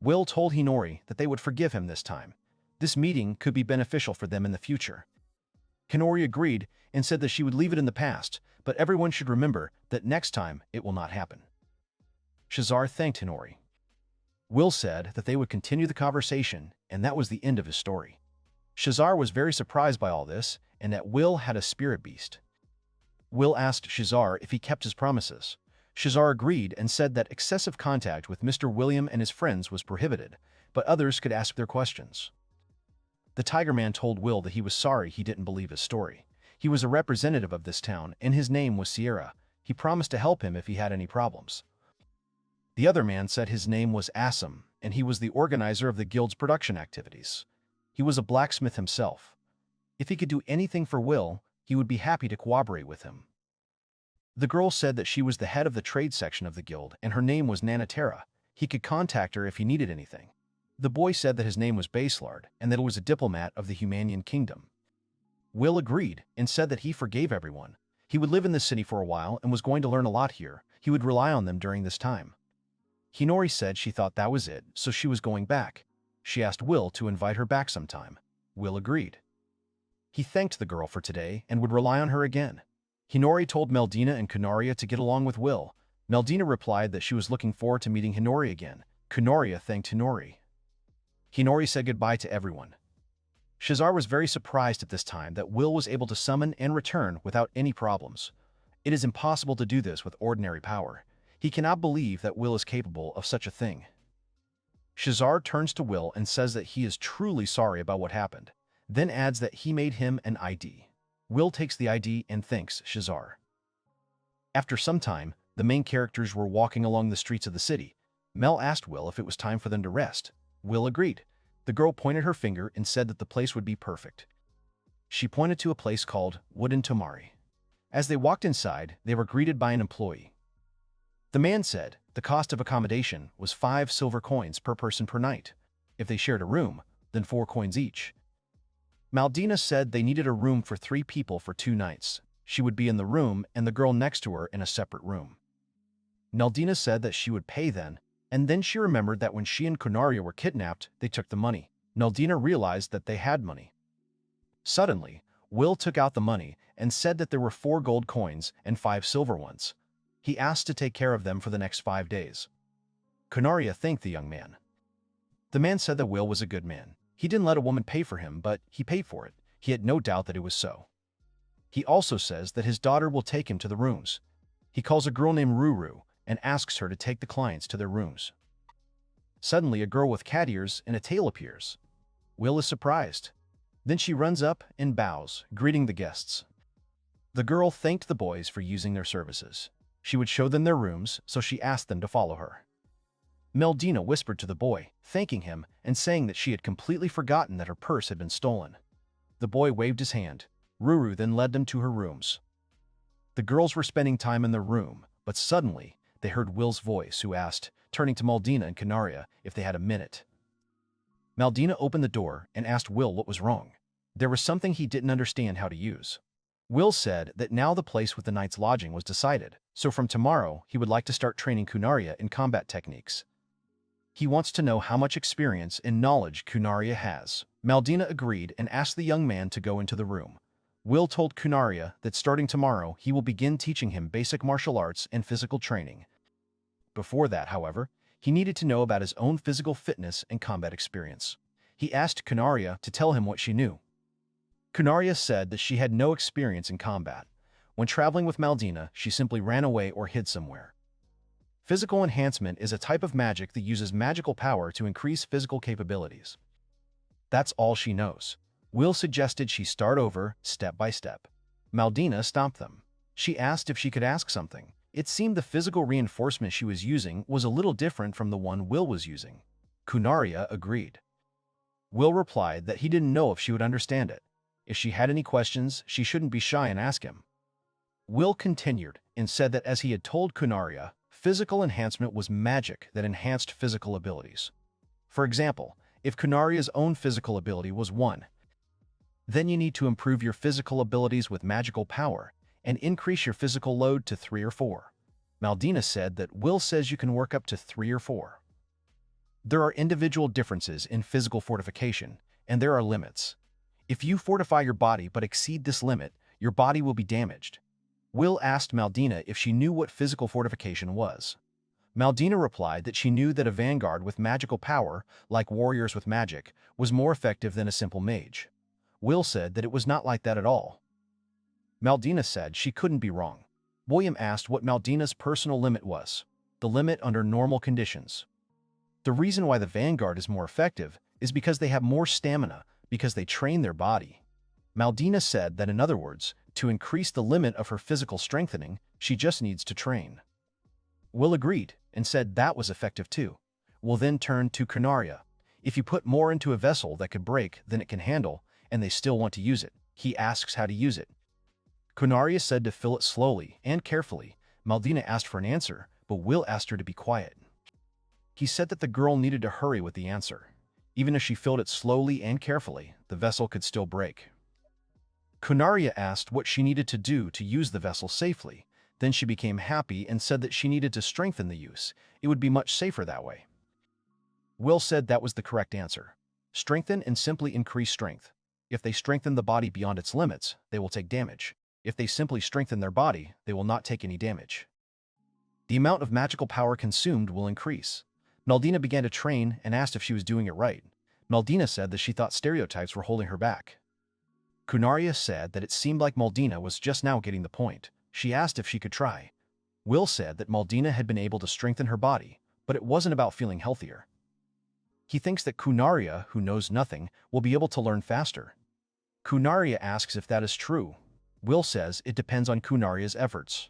Will told Hinori that they would forgive him this time. This meeting could be beneficial for them in the future. Hinori agreed and said that she would leave it in the past, but everyone should remember that next time it will not happen. Shazar thanked Hinori. Will said that they would continue the conversation, and that was the end of his story. Shazar was very surprised by all this, and that Will had a spirit beast. Will asked Shazar if he kept his promises. Shazar agreed and said that excessive contact with Mr. William and his friends was prohibited, but others could ask their questions. The Tiger Man told Will that he was sorry he didn't believe his story. He was a representative of this town, and his name was Sierra. He promised to help him if he had any problems. The other man said his name was Assam, and he was the organizer of the guild's production activities. He was a blacksmith himself. If he could do anything for Will, he would be happy to cooperate with him. The girl said that she was the head of the trade section of the guild, and her name was Nanatera. He could contact her if he needed anything. The boy said that his name was Baselard, and that it was a diplomat of the Humanian kingdom. Will agreed, and said that he forgave everyone. He would live in the city for a while and was going to learn a lot here. He would rely on them during this time. Hinori said she thought that was it, so she was going back. She asked Will to invite her back sometime. Will agreed. He thanked the girl for today and would rely on her again. Hinori told Meldina and Kunaria to get along with Will. Meldina replied that she was looking forward to meeting Hinori again. Kunaria thanked Hinori. Hinori said goodbye to everyone. Shazar was very surprised at this time that Will was able to summon and return without any problems. It is impossible to do this with ordinary power. He cannot believe that Will is capable of such a thing. Shazar turns to Will and says that he is truly sorry about what happened, then adds that he made him an ID. Will takes the ID and thanks Shazar. After some time, the main characters were walking along the streets of the city. Mel asked Will if it was time for them to rest. Will agreed. The girl pointed her finger and said that the place would be perfect. She pointed to a place called Wooden Tomari. As they walked inside, they were greeted by an employee. The man said the cost of accommodation was 5 silver coins per person per night. If they shared a room, then 4 coins each. Maldina said they needed a room for 3 people for 2 nights. She would be in the room and the girl next to her in a separate room. Maldina said that she would pay then, and then she remembered that when she and Kunaria were kidnapped, they took the money. Naldina realized that they had money. Suddenly, Will took out the money and said that there were 4 gold coins and 5 silver ones. He asked to take care of them for the next 5 days. Kunaria thanked the young man. The man said that Will was a good man. He didn't let a woman pay for him, but he paid for it. He had no doubt that it was so. He also says that his daughter will take him to the rooms. He calls a girl named Ruru and asks her to take the clients to their rooms. Suddenly, a girl with cat ears and a tail appears. Will is surprised. Then she runs up and bows, greeting the guests. The girl thanked the boys for using their services. She would show them their rooms, so she asked them to follow her. Meldina whispered to the boy, thanking him and saying that she had completely forgotten that her purse had been stolen. The boy waved his hand. Ruru then led them to her rooms. The girls were spending time in their room, but suddenly they heard Will's voice, who asked, turning to Maldina and Kunaria, if they had a minute. Maldina opened the door and asked Will what was wrong. There was something he didn't understand how to use. Will said that now the place with the night's lodging was decided, so from tomorrow he would like to start training Kunaria in combat techniques. He wants to know how much experience and knowledge Kunaria has. Maldina agreed and asked the young man to go into the room. Will told Kunaria that starting tomorrow he will begin teaching him basic martial arts and physical training. Before that, however, he needed to know about his own physical fitness and combat experience. He asked Kunaria to tell him what she knew. Kunaria said that she had no experience in combat. When traveling with Maldina, she simply ran away or hid somewhere. Physical enhancement is a type of magic that uses magical power to increase physical capabilities. That's all she knows. Will suggested she start over, step by step. Maldina stopped them. She asked if she could ask something. It seemed the physical reinforcement she was using was a little different from the one Will was using. Kunaria agreed. Will replied that he didn't know if she would understand it. If she had any questions, she shouldn't be shy and ask him. Will continued and said that as he had told Kunaria, physical enhancement was magic that enhanced physical abilities. For example, if Kunaria's own physical ability was 1, then you need to improve your physical abilities with magical power and increase your physical load to 3 or 4. Maldina said that Will says you can work up to 3 or 4. There are individual differences in physical fortification, and there are limits. If you fortify your body but exceed this limit, your body will be damaged. Will asked Maldina if she knew what physical fortification was. Maldina replied that she knew that a vanguard with magical power, like warriors with magic, was more effective than a simple mage. Will said that it was not like that at all. Maldina said she couldn't be wrong. William asked what Maldina's personal limit was, the limit under normal conditions. The reason why the vanguard is more effective is because they have more stamina, because they train their body. Maldina said that in other words, to increase the limit of her physical strengthening, she just needs to train. Will agreed and said that was effective too. Will then turned to Kunaria. If you put more into a vessel that could break than it can handle, and they still want to use it, he asks how to use it. Kunaria said to fill it slowly and carefully. Maldina asked for an answer, but Will asked her to be quiet. He said that the girl needed to hurry with the answer. Even if she filled it slowly and carefully, the vessel could still break. Kunaria asked what she needed to do to use the vessel safely. Then she became happy and said that she needed to strengthen the use. It would be much safer that way. Will said that was the correct answer. Strengthen and simply increase strength. If they strengthen the body beyond its limits, they will take damage. If they simply strengthen their body, they will not take any damage. The amount of magical power consumed will increase. Maldina began to train and asked if she was doing it right. Maldina said that she thought stereotypes were holding her back. Kunaria said that it seemed like Maldina was just now getting the point. She asked if she could try. Will said that Maldina had been able to strengthen her body, but it wasn't about feeling healthier. He thinks that Kunaria, who knows nothing, will be able to learn faster. Kunaria asks if that is true. Will says it depends on Kunaria's efforts.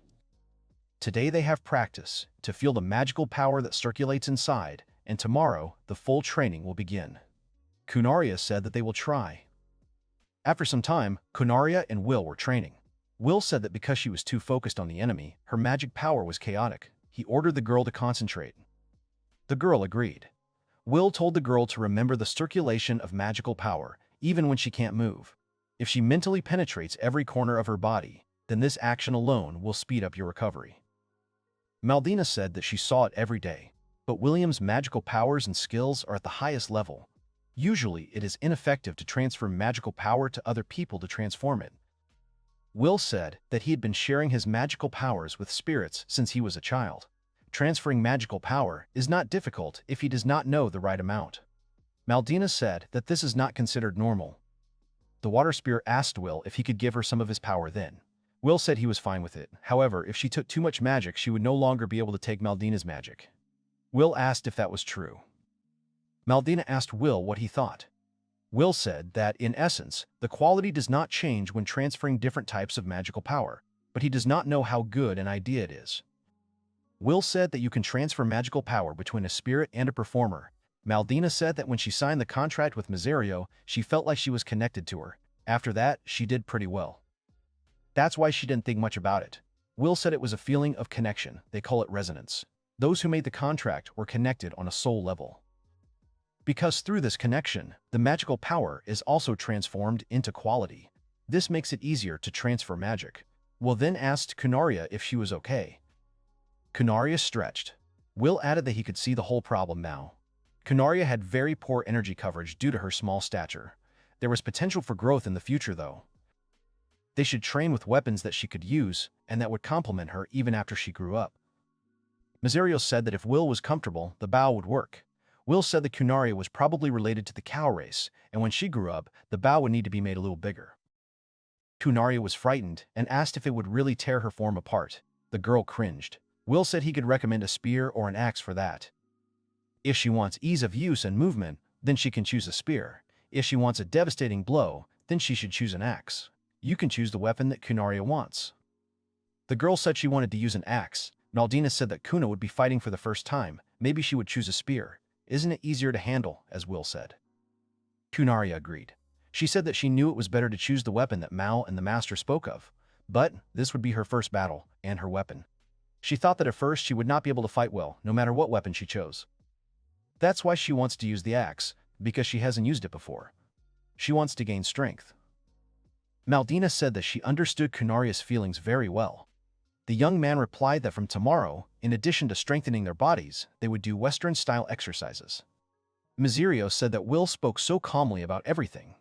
Today they have practice to feel the magical power that circulates inside, and tomorrow the full training will begin. Kunaria said that they will try. After some time, Kunaria and Will were training. Will said that because she was too focused on the enemy, her magic power was chaotic. He ordered the girl to concentrate. The girl agreed. Will told the girl to remember the circulation of magical power, even when she can't move. If she mentally penetrates every corner of her body, then this action alone will speed up your recovery. Maldina said that she saw it every day, but William's magical powers and skills are at the highest level. Usually, it is ineffective to transfer magical power to other people to transform it. Will said that he had been sharing his magical powers with spirits since he was a child. Transferring magical power is not difficult if he does not know the right amount. Maldina said that this is not considered normal. The water spirit asked Will if he could give her some of his power then. Will said he was fine with it. However, if she took too much magic, she would no longer be able to take Maldina's magic. Will asked if that was true. Maldina asked Will what he thought. Will said that, in essence, the quality does not change when transferring different types of magical power, but he does not know how good an idea it is. Will said that you can transfer magical power between a spirit and a performer. Maldina said that when she signed the contract with Miserio, she felt like she was connected to her. After that, she did pretty well. That's why she didn't think much about it. Will said it was a feeling of connection. They call it resonance. Those who made the contract were connected on a soul level. Because through this connection, the magical power is also transformed into quality. This makes it easier to transfer magic. Will then asked Kunaria if she was okay. Kunaria stretched. Will added that he could see the whole problem now. Kunaria had very poor energy coverage due to her small stature. There was potential for growth in the future, though. They should train with weapons that she could use, and that would complement her even after she grew up. Miserio said that if Will was comfortable, the bow would work. Will said that Kunaria was probably related to the cow race, and when she grew up, the bow would need to be made a little bigger. Kunaria was frightened and asked if it would really tear her form apart. The girl cringed. Will said he could recommend a spear or an axe for that. If she wants ease of use and movement, then she can choose a spear. If she wants a devastating blow, then she should choose an axe. You can choose the weapon that Kunaria wants. The girl said she wanted to use an axe. Maldina said that Kuna would be fighting for the first time. Maybe she would choose a spear. Isn't it easier to handle, as Will said? Kunaria agreed. She said that she knew it was better to choose the weapon that Mao and the master spoke of. But this would be her first battle, and her weapon. She thought that at first she would not be able to fight well, no matter what weapon she chose. That's why she wants to use the axe, because she hasn't used it before. She wants to gain strength. Maldina said that she understood Kunaria's feelings very well. The young man replied that from tomorrow, in addition to strengthening their bodies, they would do Western-style exercises. Miserio said that Will spoke so calmly about everything.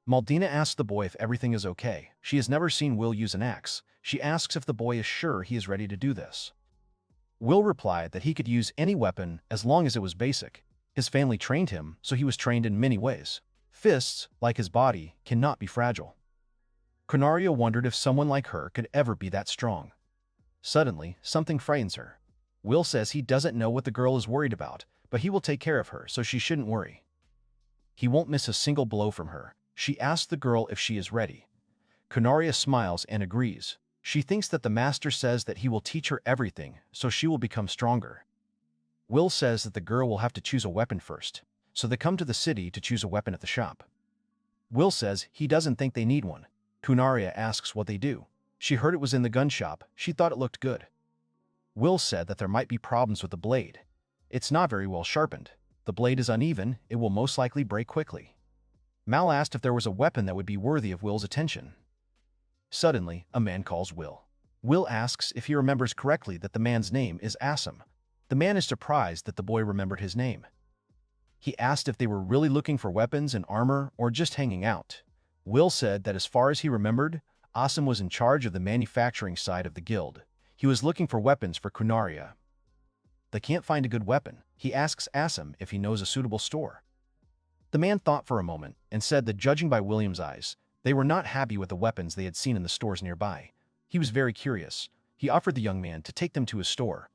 Maldina asked the boy if everything is okay. She has never seen Will use an axe. She asks if the boy is sure he is ready to do this. Will replied that he could use any weapon as long as it was basic. His family trained him, so he was trained in many ways. Fists, like his body, cannot be fragile. Kunaria wondered if someone like her could ever be that strong. Suddenly, something frightens her. Will says he doesn't know what the girl is worried about, but he will take care of her, so she shouldn't worry. He won't miss a single blow from her. She asks the girl if she is ready. Kunaria smiles and agrees. She thinks that the master says that he will teach her everything, so she will become stronger. Will says that the girl will have to choose a weapon first, so they come to the city to choose a weapon at the shop. Will says he doesn't think they need one. Kunaria asks what they do. She heard it was in the gun shop. She thought it looked good. Will said that there might be problems with the blade. It's not very well sharpened. The blade is uneven. It will most likely break quickly. Mal asked if there was a weapon that would be worthy of Will's attention. Suddenly, a man calls Will. Will asks if he remembers correctly that the man's name is Assam. The man is surprised that the boy remembered his name. He asked if they were really looking for weapons and armor or just hanging out. Will said that as far as he remembered, Assam was in charge of the manufacturing side of the guild. He was looking for weapons for Kunaria. They can't find a good weapon. He asks Assam if he knows a suitable store. The man thought for a moment and said that judging by William's eyes, they were not happy with the weapons they had seen in the stores nearby. He was very curious. He offered the young man to take them to his store.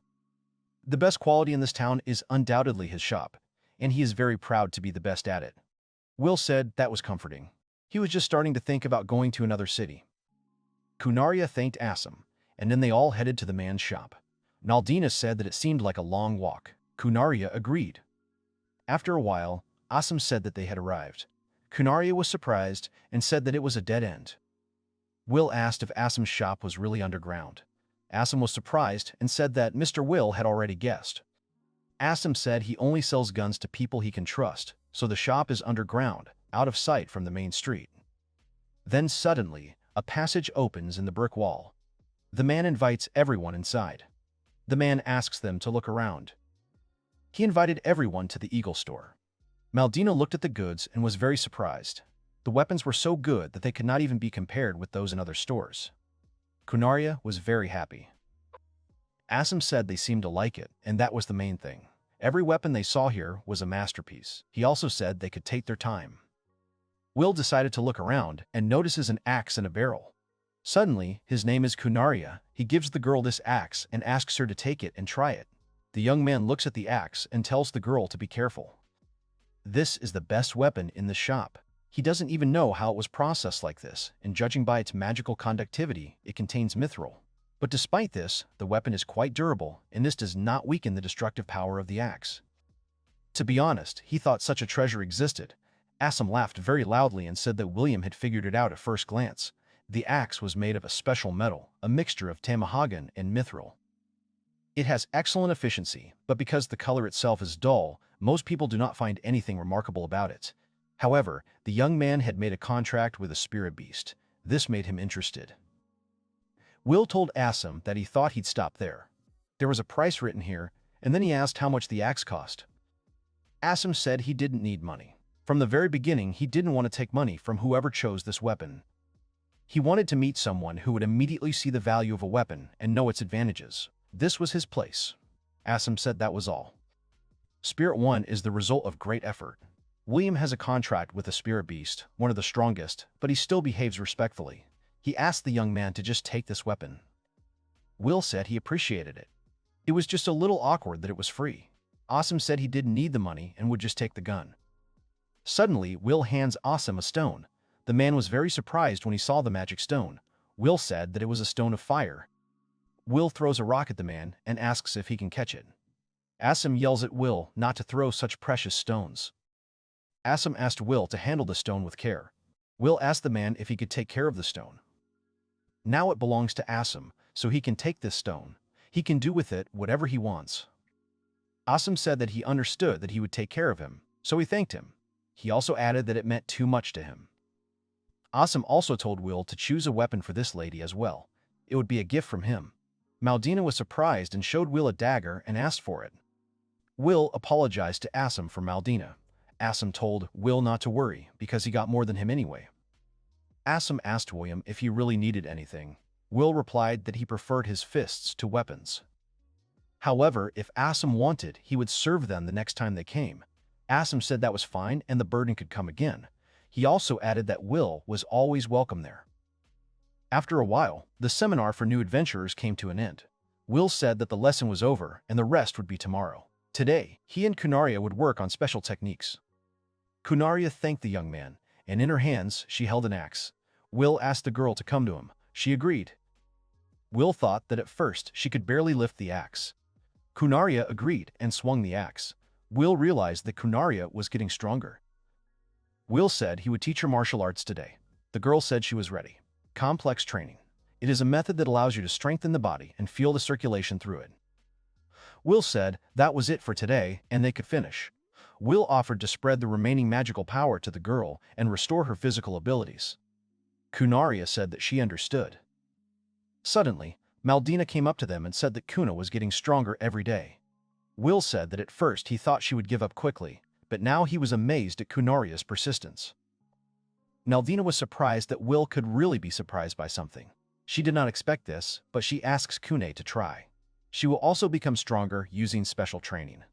The best quality in this town is undoubtedly his shop, and he is very proud to be the best at it. Will said that was comforting. He was just starting to think about going to another city. Kunaria thanked Assam, and then they all headed to the man's shop. Naldina said that it seemed like a long walk. Kunaria agreed. After a while, Assam said that they had arrived. Kunaria was surprised and said that it was a dead end. Will asked if Assam's shop was really underground. Assam was surprised and said that Mr. Will had already guessed. Assam said he only sells guns to people he can trust, so the shop is underground, out of sight from the main street. Then suddenly, a passage opens in the brick wall. The man invites everyone inside. The man asks them to look around. He invited everyone to the Eagle store. Maldina looked at the goods and was very surprised. The weapons were so good that they could not even be compared with those in other stores. Kunaria was very happy. Assam said they seemed to like it, and that was the main thing. Every weapon they saw here was a masterpiece. He also said they could take their time. Will decided to look around and notices an axe and a barrel. Suddenly, his name is Kunaria. He gives the girl this axe and asks her to take it and try it. The young man looks at the axe and tells the girl to be careful. This is the best weapon in the shop. He doesn't even know how it was processed like this, and judging by its magical conductivity, it contains mithril. But despite this, the weapon is quite durable, and this does not weaken the destructive power of the axe. To be honest, he thought such a treasure existed. Assam laughed very loudly and said that William had figured it out at first glance. The axe was made of a special metal, a mixture of tamahagan and mithril. It has excellent efficiency, but because the color itself is dull, most people do not find anything remarkable about it. However, the young man had made a contract with a spirit beast. This made him interested. Will told Assam that he thought he'd stop there. There was a price written here, and then he asked how much the axe cost. Assam said he didn't need money. From the very beginning, he didn't want to take money from whoever chose this weapon. He wanted to meet someone who would immediately see the value of a weapon and know its advantages. This was his place. Assam said that was all. Spirit 1 is the result of great effort. William has a contract with a spirit beast, one of the strongest, but he still behaves respectfully. He asked the young man to just take this weapon. Will said he appreciated it. It was just a little awkward that it was free. Assam said he didn't need the money and would just take the gun. Suddenly, Will hands Assam a stone. The man was very surprised when he saw the magic stone. Will said that it was a stone of fire. Will throws a rock at the man and asks if he can catch it. Assam yells at Will not to throw such precious stones. Assam asked Will to handle the stone with care. Will asked the man if he could take care of the stone. Now it belongs to Assam, so he can take this stone. He can do with it whatever he wants. Assam said that he understood that he would take care of him, so he thanked him. He also added that it meant too much to him. Assam also told Will to choose a weapon for this lady as well. It would be a gift from him. Maldina was surprised and showed Will a dagger and asked for it. Will apologized to Assam for Maldina. Assam told Will not to worry because he got more than him anyway. Assam asked William if he really needed anything. Will replied that he preferred his fists to weapons. However, if Assam wanted, he would serve them the next time they came. Assam said that was fine and the burden could come again. He also added that Will was always welcome there. After a while, the seminar for new adventurers came to an end. Will said that the lesson was over and the rest would be tomorrow. Today, he and Kunaria would work on special techniques. Kunaria thanked the young man, and in her hands she held an axe. Will asked the girl to come to him. She agreed. Will thought that at first she could barely lift the axe. Kunaria agreed and swung the axe. Will realized that Kunaria was getting stronger. Will said he would teach her martial arts today. The girl said she was ready. Complex training. It is a method that allows you to strengthen the body and feel the circulation through it. Will said that was it for today and they could finish. Will offered to spread the remaining magical power to the girl and restore her physical abilities. Kunaria said that she understood. Suddenly, Maldina came up to them and said that Kuna was getting stronger every day. Will said that at first he thought she would give up quickly, but now he was amazed at Kunaria's persistence. Maldina was surprised that Will could really be surprised by something. She did not expect this, but she asks Kune to try. She will also become stronger using special training.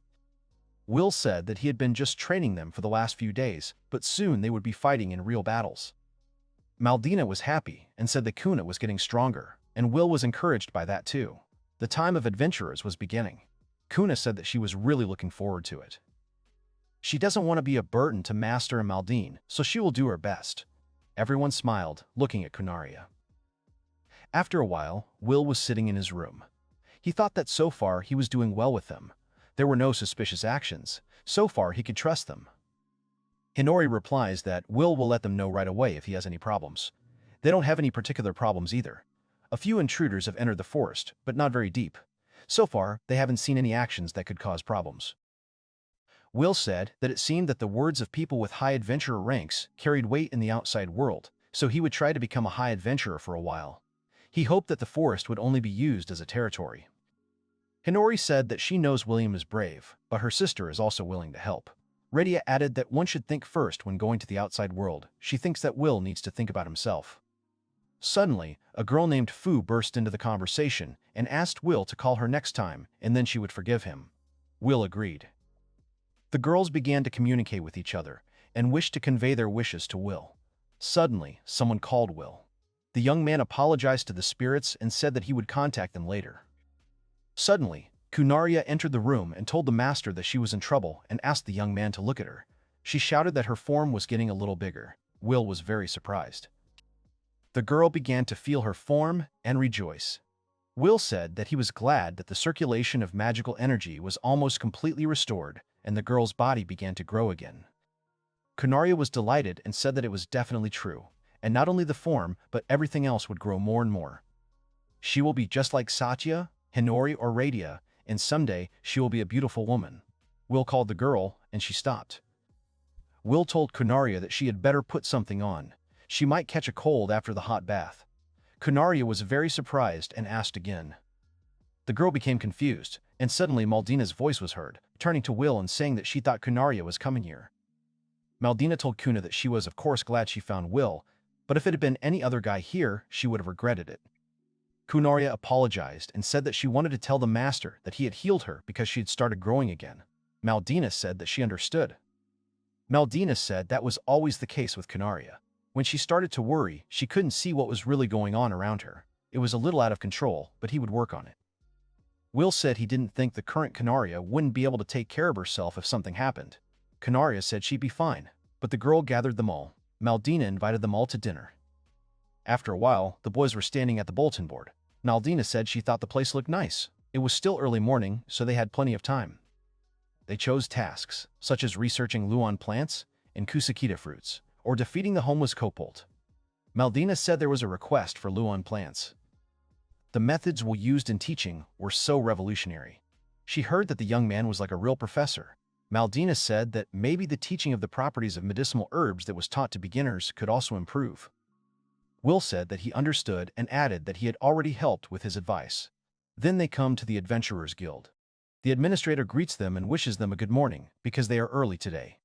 Will said that he had been just training them for the last few days, but soon they would be fighting in real battles. Maldina was happy and said that Kuna was getting stronger, and Will was encouraged by that too. The time of adventurers was beginning. Kuna said that she was really looking forward to it. She doesn't want to be a burden to Master and Maldine, so she will do her best. Everyone smiled, looking at Kunaria. After a while, Will was sitting in his room. He thought that so far he was doing well with them. There were no suspicious actions. So far he could trust them. Hinori replies that Will let them know right away if he has any problems. They don't have any particular problems either. A few intruders have entered the forest, but not very deep. So far, they haven't seen any actions that could cause problems. Will said that it seemed that the words of people with high adventurer ranks carried weight in the outside world, so he would try to become a high adventurer for a while. He hoped that the forest would only be used as a territory. Hinori said that she knows William is brave, but her sister is also willing to help. Radia added that one should think first when going to the outside world. She thinks that Will needs to think about himself. Suddenly, a girl named Fu burst into the conversation and asked Will to call her next time, and then she would forgive him. Will agreed. The girls began to communicate with each other and wished to convey their wishes to Will. Suddenly, someone called Will. The young man apologized to the spirits and said that he would contact them later. Suddenly, Kunaria entered the room and told the master that she was in trouble and asked the young man to look at her. She shouted that her form was getting a little bigger. Will was very surprised. The girl began to feel her form and rejoice. Will said that he was glad that the circulation of magical energy was almost completely restored and the girl's body began to grow again. Kunaria was delighted and said that it was definitely true, and not only the form, but everything else would grow more and more. She will be just like Satya, Hinori, or Radia, and someday she will be a beautiful woman. Will called the girl, and she stopped. Will told Kunaria that she had better put something on. She might catch a cold after the hot bath. Kunaria was very surprised and asked again. The girl became confused, and suddenly Maldina's voice was heard, turning to Will and saying that she thought Kunaria was coming here. Maldina told Kuna that she was of course glad she found Will, but if it had been any other guy here, she would have regretted it. Kunaria apologized and said that she wanted to tell the master that he had healed her because she had started growing again. Maldina said that she understood. Maldina said that was always the case with Kunaria. When she started to worry, she couldn't see what was really going on around her. It was a little out of control, but he would work on it. Will said he didn't think the current Kunaria wouldn't be able to take care of herself if something happened. Kunaria said she'd be fine, but the girl gathered them all. Maldina invited them all to dinner. After a while, the boys were standing at the bulletin board. Maldina said she thought the place looked nice. It was still early morning, so they had plenty of time. They chose tasks, such as researching Luan plants and Kusakita fruits, or defeating the homeless kobold. Maldina said there was a request for Luan plants. The methods used in teaching were so revolutionary. She heard that the young man was like a real professor. Maldina said that maybe the teaching of the properties of medicinal herbs that was taught to beginners could also improve. Will said that he understood and added that he had already helped with his advice. Then they come to the Adventurers Guild. The administrator greets them and wishes them a good morning because they are early today.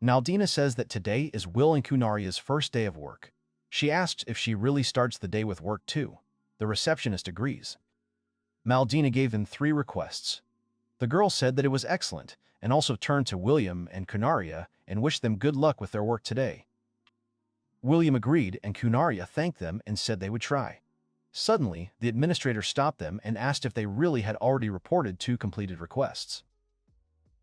Maldina says that today is Will and Kunaria's first day of work. She asks if she really starts the day with work too. The receptionist agrees. Maldina gave them 3 requests. The girl said that it was excellent and also turned to William and Kunaria and wished them good luck with their work today. William agreed and Kunaria thanked them and said they would try. Suddenly, the administrator stopped them and asked if they really had already reported 2 completed requests.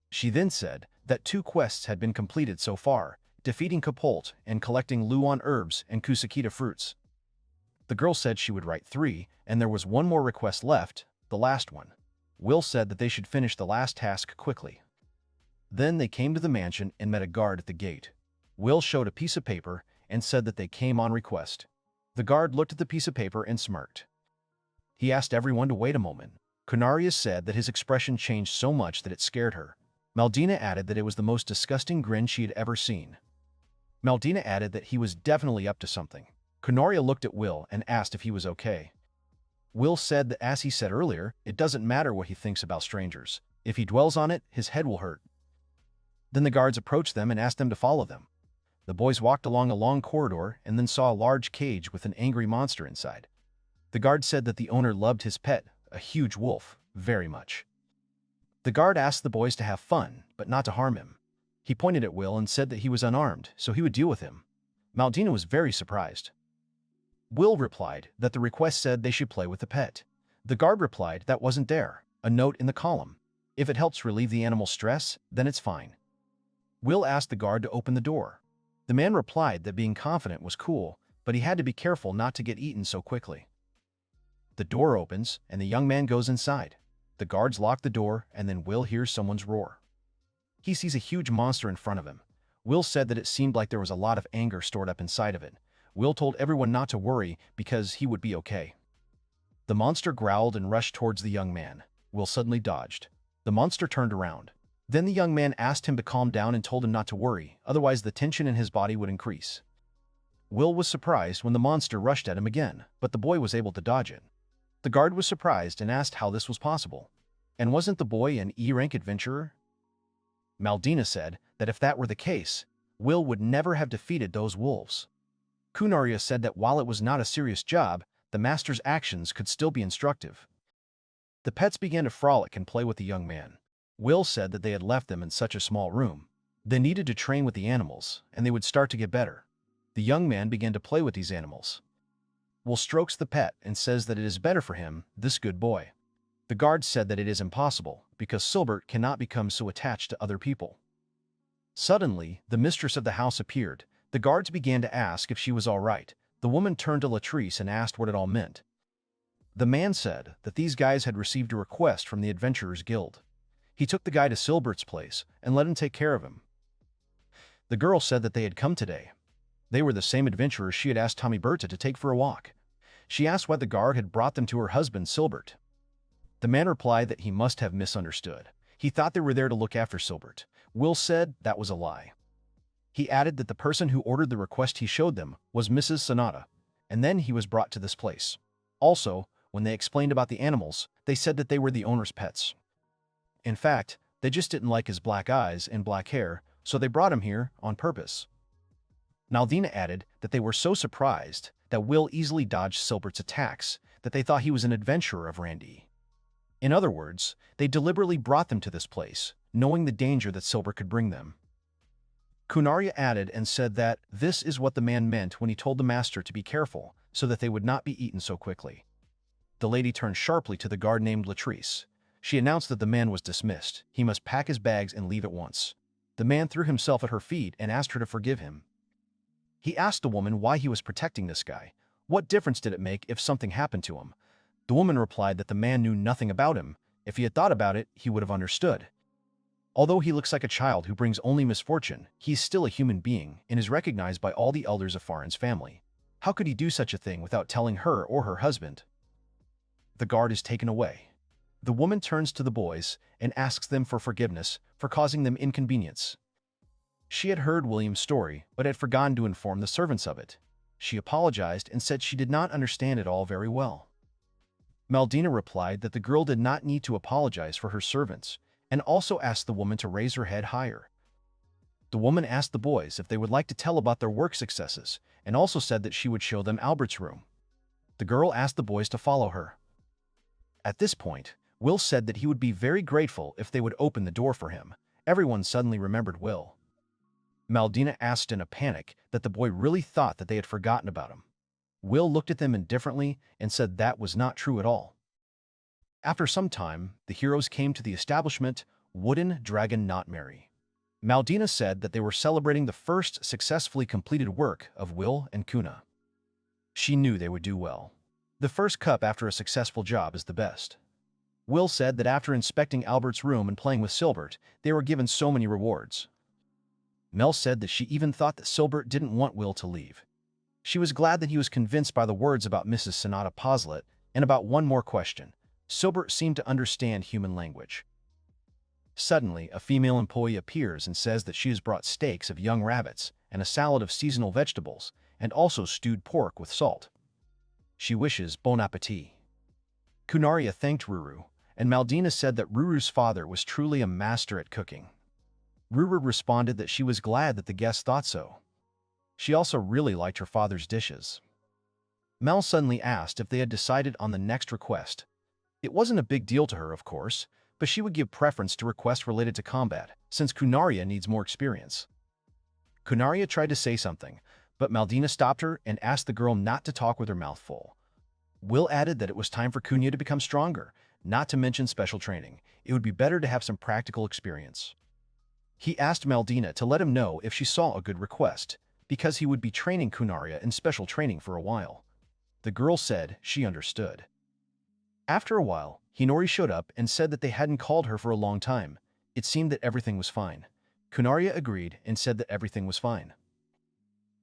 She then said that 2 quests had been completed so far, defeating Kapolt and collecting Luan herbs and Kusakita fruits. The girl said she would write 3, and there was one more request left, the last one. Will said that they should finish the last task quickly. Then they came to the mansion and met a guard at the gate. Will showed a piece of paper and said that they came on request. The guard looked at the piece of paper and smirked. He asked everyone to wait a moment. Kunaria said that his expression changed so much that it scared her. Maldina added that it was the most disgusting grin she had ever seen. Maldina added that he was definitely up to something. Kunaria looked at Will and asked if he was okay. Will said that, as he said earlier, it doesn't matter what he thinks about strangers. If he dwells on it, his head will hurt. Then the guards approached them and asked them to follow them. The boys walked along a long corridor and then saw a large cage with an angry monster inside. The guard said that the owner loved his pet, a huge wolf, very much. The guard asked the boys to have fun, but not to harm him. He pointed at Will and said that he was unarmed, so he would deal with him. Maldina was very surprised. Will replied that the request said they should play with the pet. The guard replied that wasn't there, a note in the column. If it helps relieve the animal's stress, then it's fine. Will asked the guard to open the door. The man replied that being confident was cool, but he had to be careful not to get eaten so quickly. The door opens, and the young man goes inside. The guards lock the door, and then Will hears someone's roar. He sees a huge monster in front of him. Will said that it seemed like there was a lot of anger stored up inside of it. Will told everyone not to worry because he would be okay. The monster growled and rushed towards the young man. Will suddenly dodged. The monster turned around. Then the young man asked him to calm down and told him not to worry, otherwise the tension in his body would increase. Will was surprised when the monster rushed at him again, but the boy was able to dodge it. The guard was surprised and asked how this was possible. And wasn't the boy an E-rank adventurer? Maldina said that if that were the case, Will would never have defeated those wolves. Kunaria said that while it was not a serious job, the master's actions could still be instructive. The pets began to frolic and play with the young man. Will said that they had left them in such a small room. They needed to train with the animals, and they would start to get better. The young man began to play with these animals. Will strokes the pet and says that it is better for him, this good boy. The guard said that it is impossible, because Silbert cannot become so attached to other people. Suddenly, the mistress of the house appeared. The guards began to ask if she was all right. The woman turned to Latrice and asked what it all meant. The man said that these guys had received a request from the Adventurers Guild. He took the guy to Silbert's place and let him take care of him. The girl said that they had come today. They were the same adventurers she had asked Tommy Berta to take for a walk. She asked why the guard had brought them to her husband, Silbert. The man replied that he must have misunderstood. He thought they were there to look after Silbert. Will said that was a lie. He added that the person who ordered the request he showed them was Mrs. Sonata, and then he was brought to this place. Also, when they explained about the animals, they said that they were the owner's pets. In fact, they just didn't like his black eyes and black hair, so they brought him here on purpose. Maldina added that they were so surprised that Will easily dodged Silbert's attacks that they thought he was an adventurer of Randy. In other words, they deliberately brought them to this place, knowing the danger that Silbert could bring them. Kunaria added and said that this is what the man meant when he told the master to be careful so that they would not be eaten so quickly. The lady turned sharply to the guard named Latrice. She announced that the man was dismissed. He must pack his bags and leave at once. The man threw himself at her feet and asked her to forgive him. He asked the woman why he was protecting this guy. What difference did it make if something happened to him? The woman replied that the man knew nothing about him. If he had thought about it, he would have understood. Although he looks like a child who brings only misfortune, he is still a human being and is recognized by all the elders of Farin's family. How could he do such a thing without telling her or her husband? The guard is taken away. The woman turns to the boys and asks them for forgiveness for causing them inconvenience. She had heard William's story, but had forgotten to inform the servants of it. She apologized and said she did not understand it all very well. Maldina replied that the girl did not need to apologize for her servants, and also asked the woman to raise her head higher. The woman asked the boys if they would like to tell about their work successes, and also said that she would show them Albert's room. The girl asked the boys to follow her. At this point, Will said that he would be very grateful if they would open the door for him. Everyone suddenly remembered Will. Maldina asked in a panic that the boy really thought that they had forgotten about him. Will looked at them indifferently and said that was not true at all. After some time, the heroes came to the establishment, Wooden Dragon Not Merry. Maldina said that they were celebrating the first successfully completed work of Will and Kuna. She knew they would do well. The first cup after a successful job is the best. Will said that after inspecting Albert's room and playing with Silbert, they were given so many rewards. Mel said that she even thought that Silbert didn't want Will to leave. She was glad that he was convinced by the words about Mrs. Sonata Poslet and about one more question. Silbert seemed to understand human language. Suddenly, a female employee appears and says that she has brought steaks of young rabbits and a salad of seasonal vegetables and also stewed pork with salt. She wishes bon appétit. Kunaria thanked Ruru, and Maldina said that Ruru's father was truly a master at cooking. Ruru responded that she was glad that the guests thought so. She also really liked her father's dishes. Mel suddenly asked if they had decided on the next request. It wasn't a big deal to her, of course, but she would give preference to requests related to combat, since Kunaria needs more experience. Kunaria tried to say something, but Maldina stopped her and asked the girl not to talk with her mouth full. Will added that it was time for Kunya to become stronger, not to mention special training. It would be better to have some practical experience. He asked Maldina to let him know if she saw a good request, because he would be training Kunaria in special training for a while. The girl said she understood. After a while, Hinori showed up and said that they hadn't called her for a long time. It seemed that everything was fine. Kunaria agreed and said that everything was fine.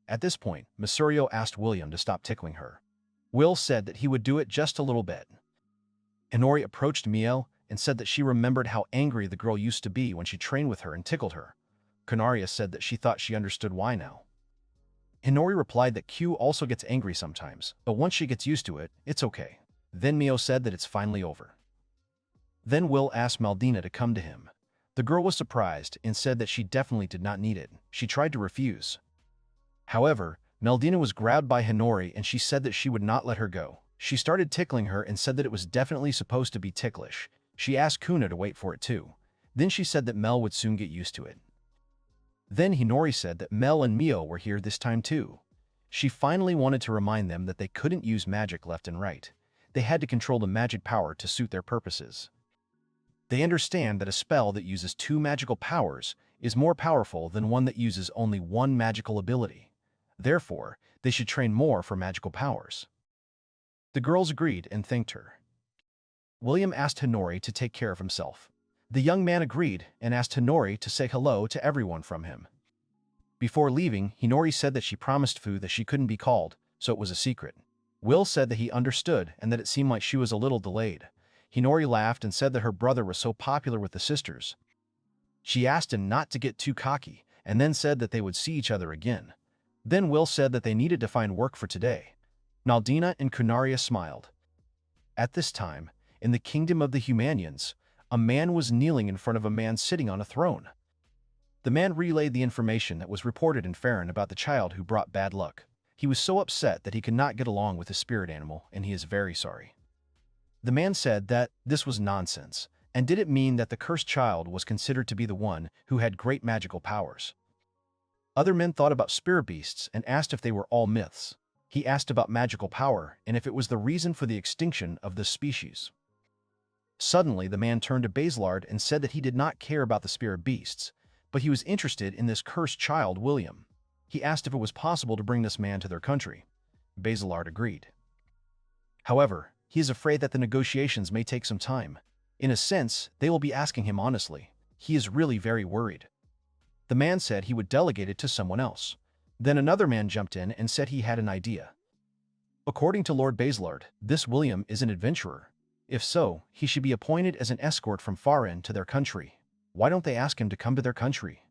At this point, Masurio asked William to stop tickling her. Will said that he would do it just a little bit. Hinori approached Mio and said that she remembered how angry the girl used to be when she trained with her and tickled her. Kunaria said that she thought she understood why now. Hinori replied that Q also gets angry sometimes, but once she gets used to it, it's okay. Then Mio said that it's finally over. Then Will asked Maldina to come to him. The girl was surprised and said that she definitely did not need it. She tried to refuse. However, Maldina was grabbed by Hinori and she said that she would not let her go. She started tickling her and said that it was definitely supposed to be ticklish. She asked Kuna to wait for it too. Then she said that Mel would soon get used to it. Then Hinori said that Mel and Mio were here this time too. She finally wanted to remind them that they couldn't use magic left and right. They had to control the magic power to suit their purposes. They understand that a spell that uses 2 magical powers is more powerful than one that uses only 1 magical ability. Therefore, they should train more for magical powers. The girls agreed and thanked her. William asked Hinori to take care of himself. The young man agreed and asked Hinori to say hello to everyone from him. Before leaving, Hinori said that she promised Fu that she couldn't be called, so it was a secret. Will said that he understood and that it seemed like she was a little delayed. Hinori laughed and said that her brother was so popular with the sisters. She asked him not to get too cocky and then said that they would see each other again. Then Will said that they needed to find work for today. Maldina and Kunaria smiled. At this time, in the kingdom of the Humanians, a man was kneeling in front of a man sitting on a throne. The man relayed the information that was reported in Farron about the child who brought bad luck. He was so upset that he could not get along with his spirit animal, and he is very sorry. The man said that this was nonsense, and did it mean that the cursed child was considered to be the one who had great magical powers. Other men thought about spirit beasts and asked if they were all myths. He asked about magical power and if it was the reason for the extinction of this species. Suddenly, the man turned to Bazelard and said that he did not care about the spirit beasts, but he was interested in this cursed child, William. He asked if it was possible to bring this man to their country. Bazelard agreed. However, he is afraid that the negotiations may take some time. In a sense, they will be asking him honestly. He is really very worried. The man said he would delegate it to someone else. Then another man jumped in and said he had an idea. According to Lord Bazelard, this William is an adventurer. If so, he should be appointed as an escort from Farin to their country. Why don't they ask him to come to their country?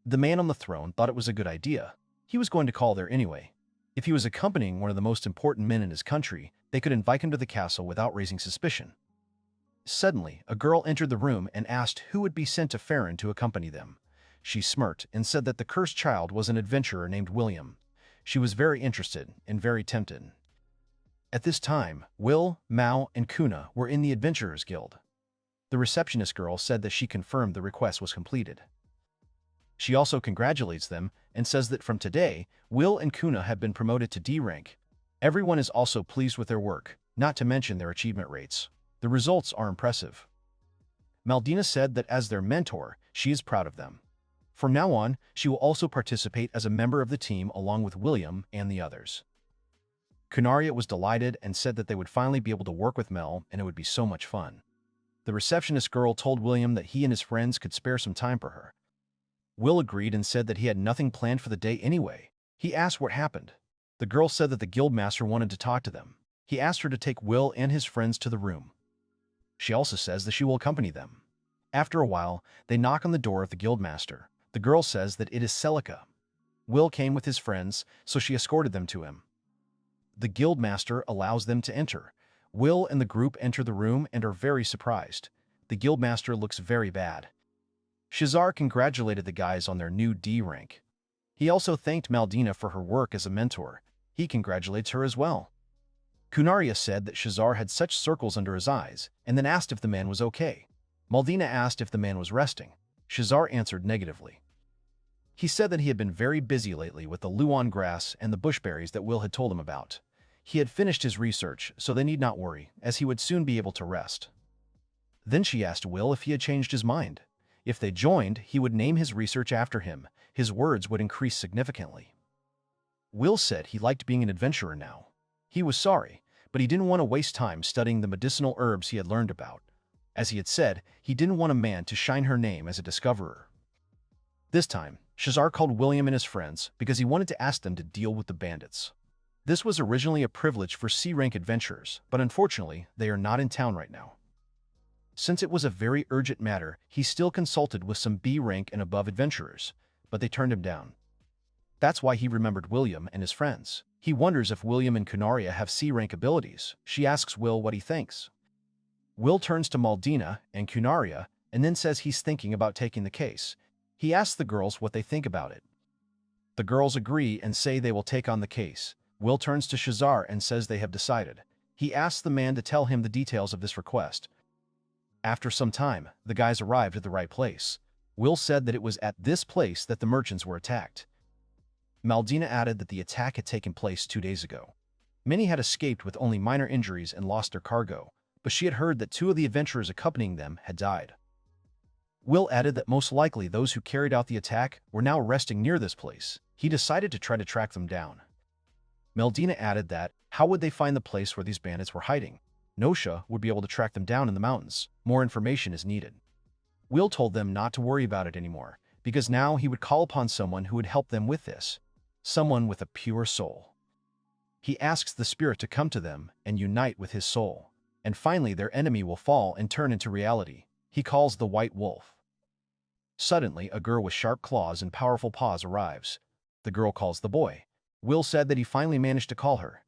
The man on the throne thought it was a good idea. He was going to call there anyway. If he was accompanying one of the most important men in his country, they could invite him to the castle without raising suspicion. Suddenly, a girl entered the room and asked who would be sent to Farron to accompany them. She smirked and said that the cursed child was an adventurer named William. She was very interested and very tempted. At this time, Will, Mao, and Kuna were in the Adventurers Guild. The receptionist girl said that she confirmed the request was completed. She also congratulates them and says that from today, Will and Kuna have been promoted to D rank. Everyone is also pleased with their work, not to mention their achievement rates. The results are impressive. Maldina said that as their mentor, she is proud of them. From now on, she will also participate as a member of the team along with William and the others. Kunaria was delighted and said that they would finally be able to work with Mel and it would be so much fun. The receptionist girl told William that he and his friends could spare some time for her. Will agreed and said that he had nothing planned for the day anyway. He asked what happened. The girl said that the guildmaster wanted to talk to them. He asked her to take Will and his friends to the room. She also says that she will accompany them. After a while, they knock on the door of the guildmaster. The girl says that it is Celica. Will came with his friends, so she escorted them to him. The guildmaster allows them to enter. Will and the group enter the room and are very surprised. The guildmaster looks very bad. Shazar congratulated the guys on their new D rank. He also thanked Maldina for her work as a mentor. He congratulates her as well. Kunaria said that Shazar had such circles under his eyes, and then asked if the man was okay. Maldina asked if the man was resting. Shazar answered negatively. He said that he had been very busy lately with the Luan grass and the bushberries that Will had told him about. He had finished his research, so they need not worry, as he would soon be able to rest. Then she asked Will if he had changed his mind. If they joined, he would name his research after him. His words would increase significantly. Will said he liked being an adventurer now. He was sorry, but he didn't want to waste time studying the medicinal herbs he had learned about. As he had said, he didn't want a man to shine her name as a discoverer. This time, Shazar called William and his friends because he wanted to ask them to deal with the bandits. This was originally a privilege for C-rank adventurers, but unfortunately, they are not in town right now. Since it was a very urgent matter, he still consulted with some B-rank and above adventurers, but they turned him down. That's why he remembered William and his friends. He wonders if William and Kunaria have C-rank abilities. She asks Will what he thinks. Will turns to Maldina and Kunaria and then says he's thinking about taking the case. He asks the girls what they think about it. The girls agree and say they will take on the case. Will turns to Shazar and says they have decided. He asks the man to tell him the details of this request. After some time, the guys arrived at the right place. Will said that it was at this place that the merchants were attacked. Maldina added that the attack had taken place 2 days ago. Many had escaped with only minor injuries and lost their cargo, but she had heard that 2 of the adventurers accompanying them had died. Will added that most likely those who carried out the attack were now resting near this place. He decided to try to track them down. Maldina added that, how would they find the place where these bandits were hiding? Nosha would be able to track them down in the mountains. More information is needed. Will told them not to worry about it anymore, because now he would call upon someone who would help them with this. Someone with a pure soul. He asks the spirit to come to them and unite with his soul, and finally their enemy will fall and turn into reality. He calls the White Wolf. Suddenly, a girl with sharp claws and powerful paws arrives. The girl calls the boy. Will said that he finally managed to call her.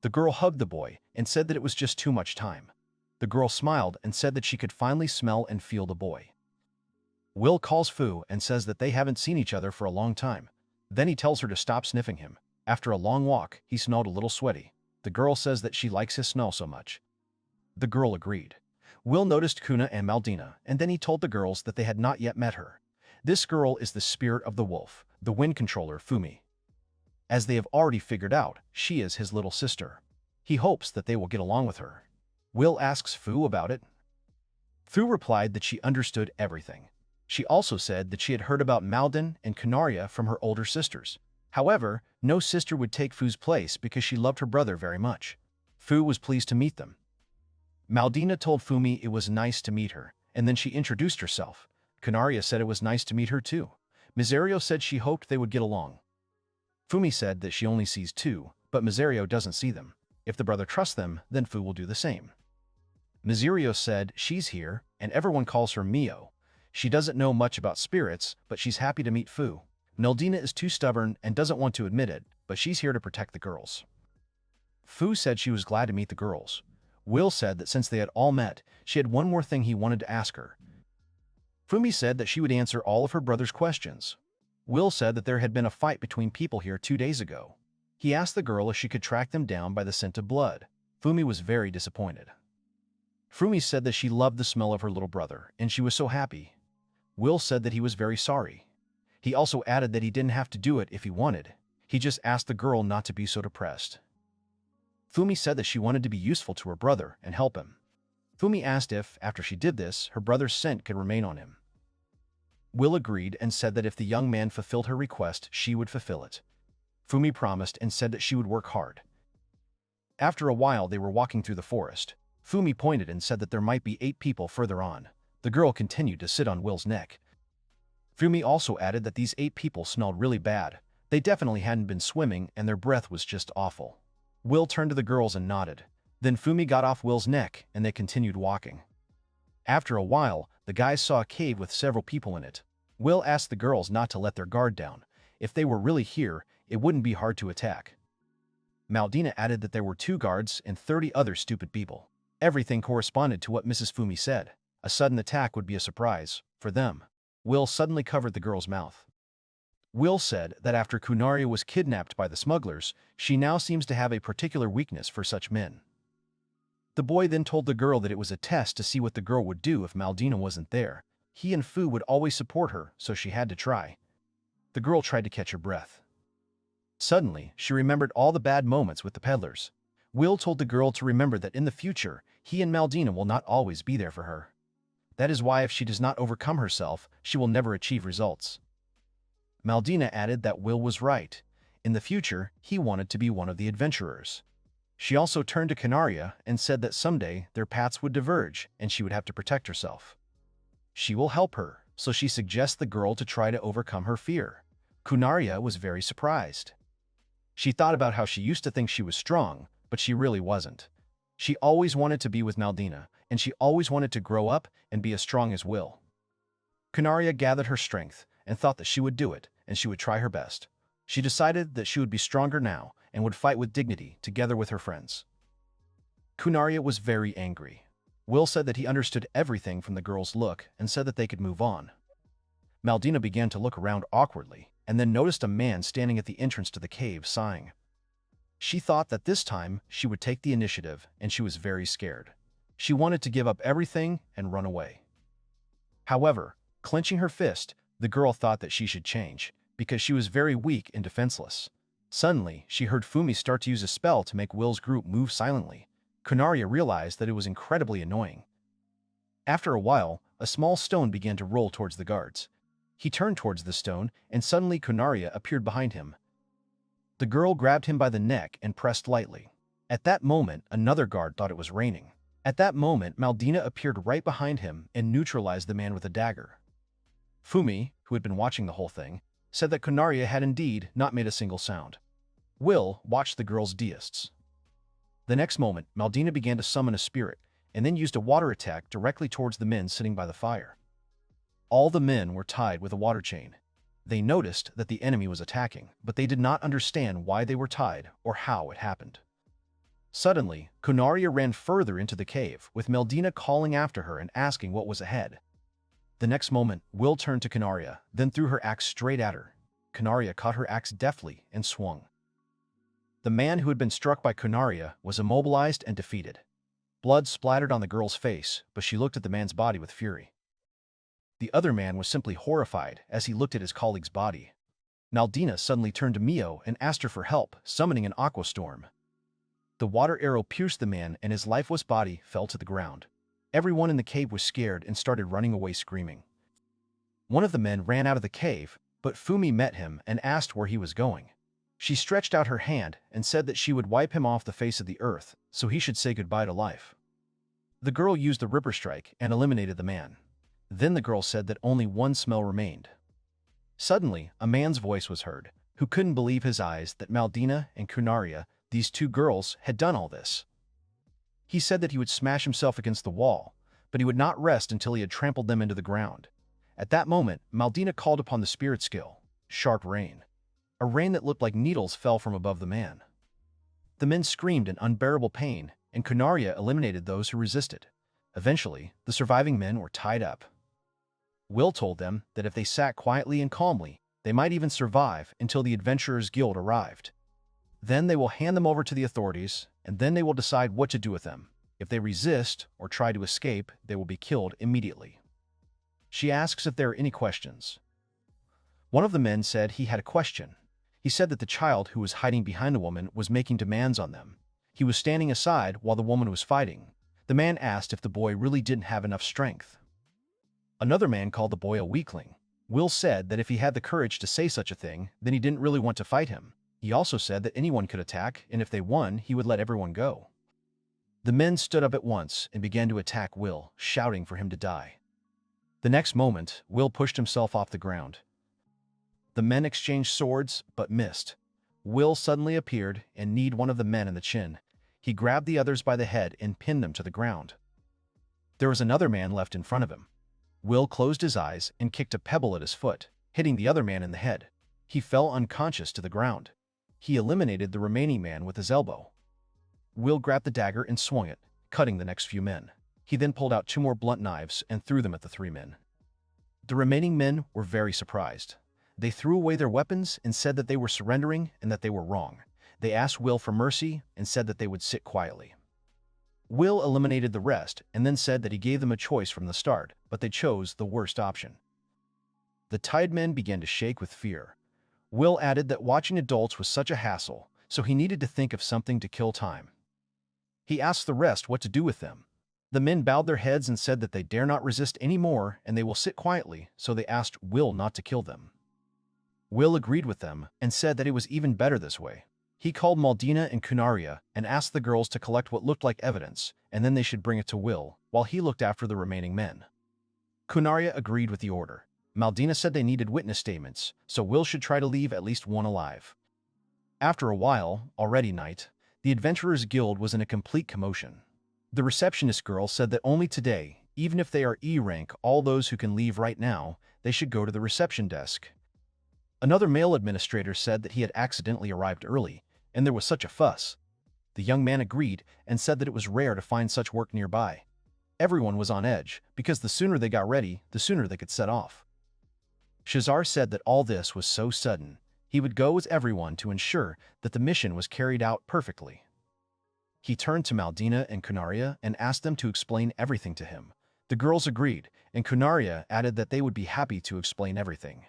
The girl hugged the boy and said that it was just too much time. The girl smiled and said that she could finally smell and feel the boy. Will calls Fu and says that they haven't seen each other for a long time. Then he tells her to stop sniffing him. After a long walk, he smelled a little sweaty. The girl says that she likes his smell so much. The girl agreed. Will noticed Kuna and Maldina, and then he told the girls that they had not yet met her. This girl is the spirit of the wolf, the wind controller Fumi. As they have already figured out, she is his little sister. He hopes that they will get along with her. Will asks Fu about it. Fu replied that she understood everything. She also said that she had heard about Maldin and Kunaria from her older sisters. However, no sister would take Fu's place because she loved her brother very much. Fu was pleased to meet them. Maldina told Fumi it was nice to meet her, and then she introduced herself. Kunaria said it was nice to meet her too. Miserio said she hoped they would get along. Fumi said that she only sees 2, but Miserio doesn't see them. If the brother trusts them, then Fu will do the same. Miserio said she's here, and everyone calls her Mio. She doesn't know much about spirits, but she's happy to meet Fu. Maldina is too stubborn and doesn't want to admit it, but she's here to protect the girls. Fu said she was glad to meet the girls. Will said that since they had all met, she had one more thing he wanted to ask her. Fumi said that she would answer all of her brother's questions. Will said that there had been a fight between people here 2 days ago. He asked the girl if she could track them down by the scent of blood. Fumi was very disappointed. Fumi said that she loved the smell of her little brother, and she was so happy. Will said that he was very sorry. He also added that he didn't have to do it if he wanted. He just asked the girl not to be so depressed. Fumi said that she wanted to be useful to her brother and help him. Fumi asked if, after she did this, her brother's scent could remain on him. Will agreed and said that if the young man fulfilled her request, she would fulfill it. Fumi promised and said that she would work hard. After a while they were walking through the forest. Fumi pointed and said that there might be 8 people further on. The girl continued to sit on Will's neck. Fumi also added that these 8 people smelled really bad. They definitely hadn't been swimming and their breath was just awful. Will turned to the girls and nodded. Then Fumi got off Will's neck and they continued walking. After a while, the guys saw a cave with several people in it. Will asked the girls not to let their guard down. If they were really here, it wouldn't be hard to attack. Maldina added that there were 2 guards and 30 other stupid people. Everything corresponded to what Mrs. Fumi said. A sudden attack would be a surprise for them. Will suddenly covered the girl's mouth. Will said that after Kunaria was kidnapped by the smugglers, she now seems to have a particular weakness for such men. The boy then told the girl that it was a test to see what the girl would do if Maldina wasn't there. He and Fu would always support her, so she had to try. The girl tried to catch her breath. Suddenly, she remembered all the bad moments with the peddlers. Will told the girl to remember that in the future, he and Maldina will not always be there for her. That is why if she does not overcome herself, she will never achieve results. Maldina added that Will was right. In the future, he wanted to be one of the adventurers. She also turned to Kunaria and said that someday their paths would diverge and she would have to protect herself. She will help her, so she suggests the girl to try to overcome her fear. Kunaria was very surprised. She thought about how she used to think she was strong, but she really wasn't. She always wanted to be with Maldina, and she always wanted to grow up and be as strong as Will. Kunaria gathered her strength and thought that she would do it, and she would try her best. She decided that she would be stronger now and would fight with dignity together with her friends. Kunaria was very angry. Will said that he understood everything from the girl's look and said that they could move on. Maldina began to look around awkwardly and then noticed a man standing at the entrance to the cave sighing. She thought that this time she would take the initiative and she was very scared. She wanted to give up everything and run away. However, clenching her fist, the girl thought that she should change because she was very weak and defenseless. Suddenly, she heard Fumi start to use a spell to make Will's group move silently. Kunaria realized that it was incredibly annoying. After a while, a small stone began to roll towards the guards. He turned towards the stone, and suddenly Kunaria appeared behind him. The girl grabbed him by the neck and pressed lightly. At that moment, another guard thought it was raining. At that moment, Maldina appeared right behind him and neutralized the man with a dagger. Fumi, who had been watching the whole thing, said that Kunaria had indeed not made a single sound. Will watched the girl's deists. The next moment, Maldina began to summon a spirit, and then used a water attack directly towards the men sitting by the fire. All the men were tied with a water chain. They noticed that the enemy was attacking, but they did not understand why they were tied or how it happened. Suddenly, Kunaria ran further into the cave, with Maldina calling after her and asking what was ahead. The next moment, Will turned to Kunaria, then threw her axe straight at her. Kunaria caught her axe deftly and swung. The man who had been struck by Kunaria was immobilized and defeated. Blood splattered on the girl's face, but she looked at the man's body with fury. The other man was simply horrified as he looked at his colleague's body. Maldina suddenly turned to Mio and asked her for help, summoning an aqua storm. The water arrow pierced the man and his lifeless body fell to the ground. Everyone in the cave was scared and started running away screaming. One of the men ran out of the cave, but Fumi met him and asked where he was going. She stretched out her hand and said that she would wipe him off the face of the earth, so he should say goodbye to life. The girl used the Ripper Strike and eliminated the man. Then the girl said that only one smell remained. Suddenly, a man's voice was heard, who couldn't believe his eyes that Maldina and Kunaria, these 2 girls, had done all this. He said that he would smash himself against the wall, but he would not rest until he had trampled them into the ground. At that moment, Maldina called upon the spirit skill, Sharp Rain. A rain that looked like needles fell from above the man. The men screamed in unbearable pain, and Kunaria eliminated those who resisted. Eventually, the surviving men were tied up. Will told them that if they sat quietly and calmly, they might even survive until the Adventurers Guild arrived. Then they will hand them over to the authorities, and then they will decide what to do with them. If they resist or try to escape, they will be killed immediately. She asks if there are any questions. One of the men said he had a question. He said that the child who was hiding behind the woman was making demands on them. He was standing aside while the woman was fighting. The man asked if the boy really didn't have enough strength. Another man called the boy a weakling. Will said that if he had the courage to say such a thing, then he didn't really want to fight him. He also said that anyone could attack, and if they won, he would let everyone go. The men stood up at once and began to attack Will, shouting for him to die. The next moment, Will pushed himself off the ground. The men exchanged swords, but missed. Will suddenly appeared and kneed one of the men in the chin. He grabbed the others by the head and pinned them to the ground. There was another man left in front of him. Will closed his eyes and kicked a pebble at his foot, hitting the other man in the head. He fell unconscious to the ground. He eliminated the remaining man with his elbow. Will grabbed the dagger and swung it, cutting the next few men. He then pulled out 2 more blunt knives and threw them at the 3 men. The remaining men were very surprised. They threw away their weapons and said that they were surrendering and that they were wrong. They asked Will for mercy and said that they would sit quietly. Will eliminated the rest and then said that he gave them a choice from the start, but they chose the worst option. The tied men began to shake with fear. Will added that watching adults was such a hassle, so he needed to think of something to kill time. He asked the rest what to do with them. The men bowed their heads and said that they dare not resist any more and they will sit quietly, so they asked Will not to kill them. Will agreed with them and said that it was even better this way. He called Maldina and Kunaria and asked the girls to collect what looked like evidence, and then they should bring it to Will, while he looked after the remaining men. Kunaria agreed with the order. Maldina said they needed witness statements, so Will should try to leave at least one alive. After a while, already night, the Adventurers Guild was in a complete commotion. The receptionist girl said that only today, even if they are E rank, all those who can leave right now, they should go to the reception desk. Another male administrator said that he had accidentally arrived early, and there was such a fuss. The young man agreed and said that it was rare to find such work nearby. Everyone was on edge, because the sooner they got ready, the sooner they could set off. Shazar said that all this was so sudden, he would go with everyone to ensure that the mission was carried out perfectly. He turned to Maldina and Kunaria and asked them to explain everything to him. The girls agreed, and Kunaria added that they would be happy to explain everything.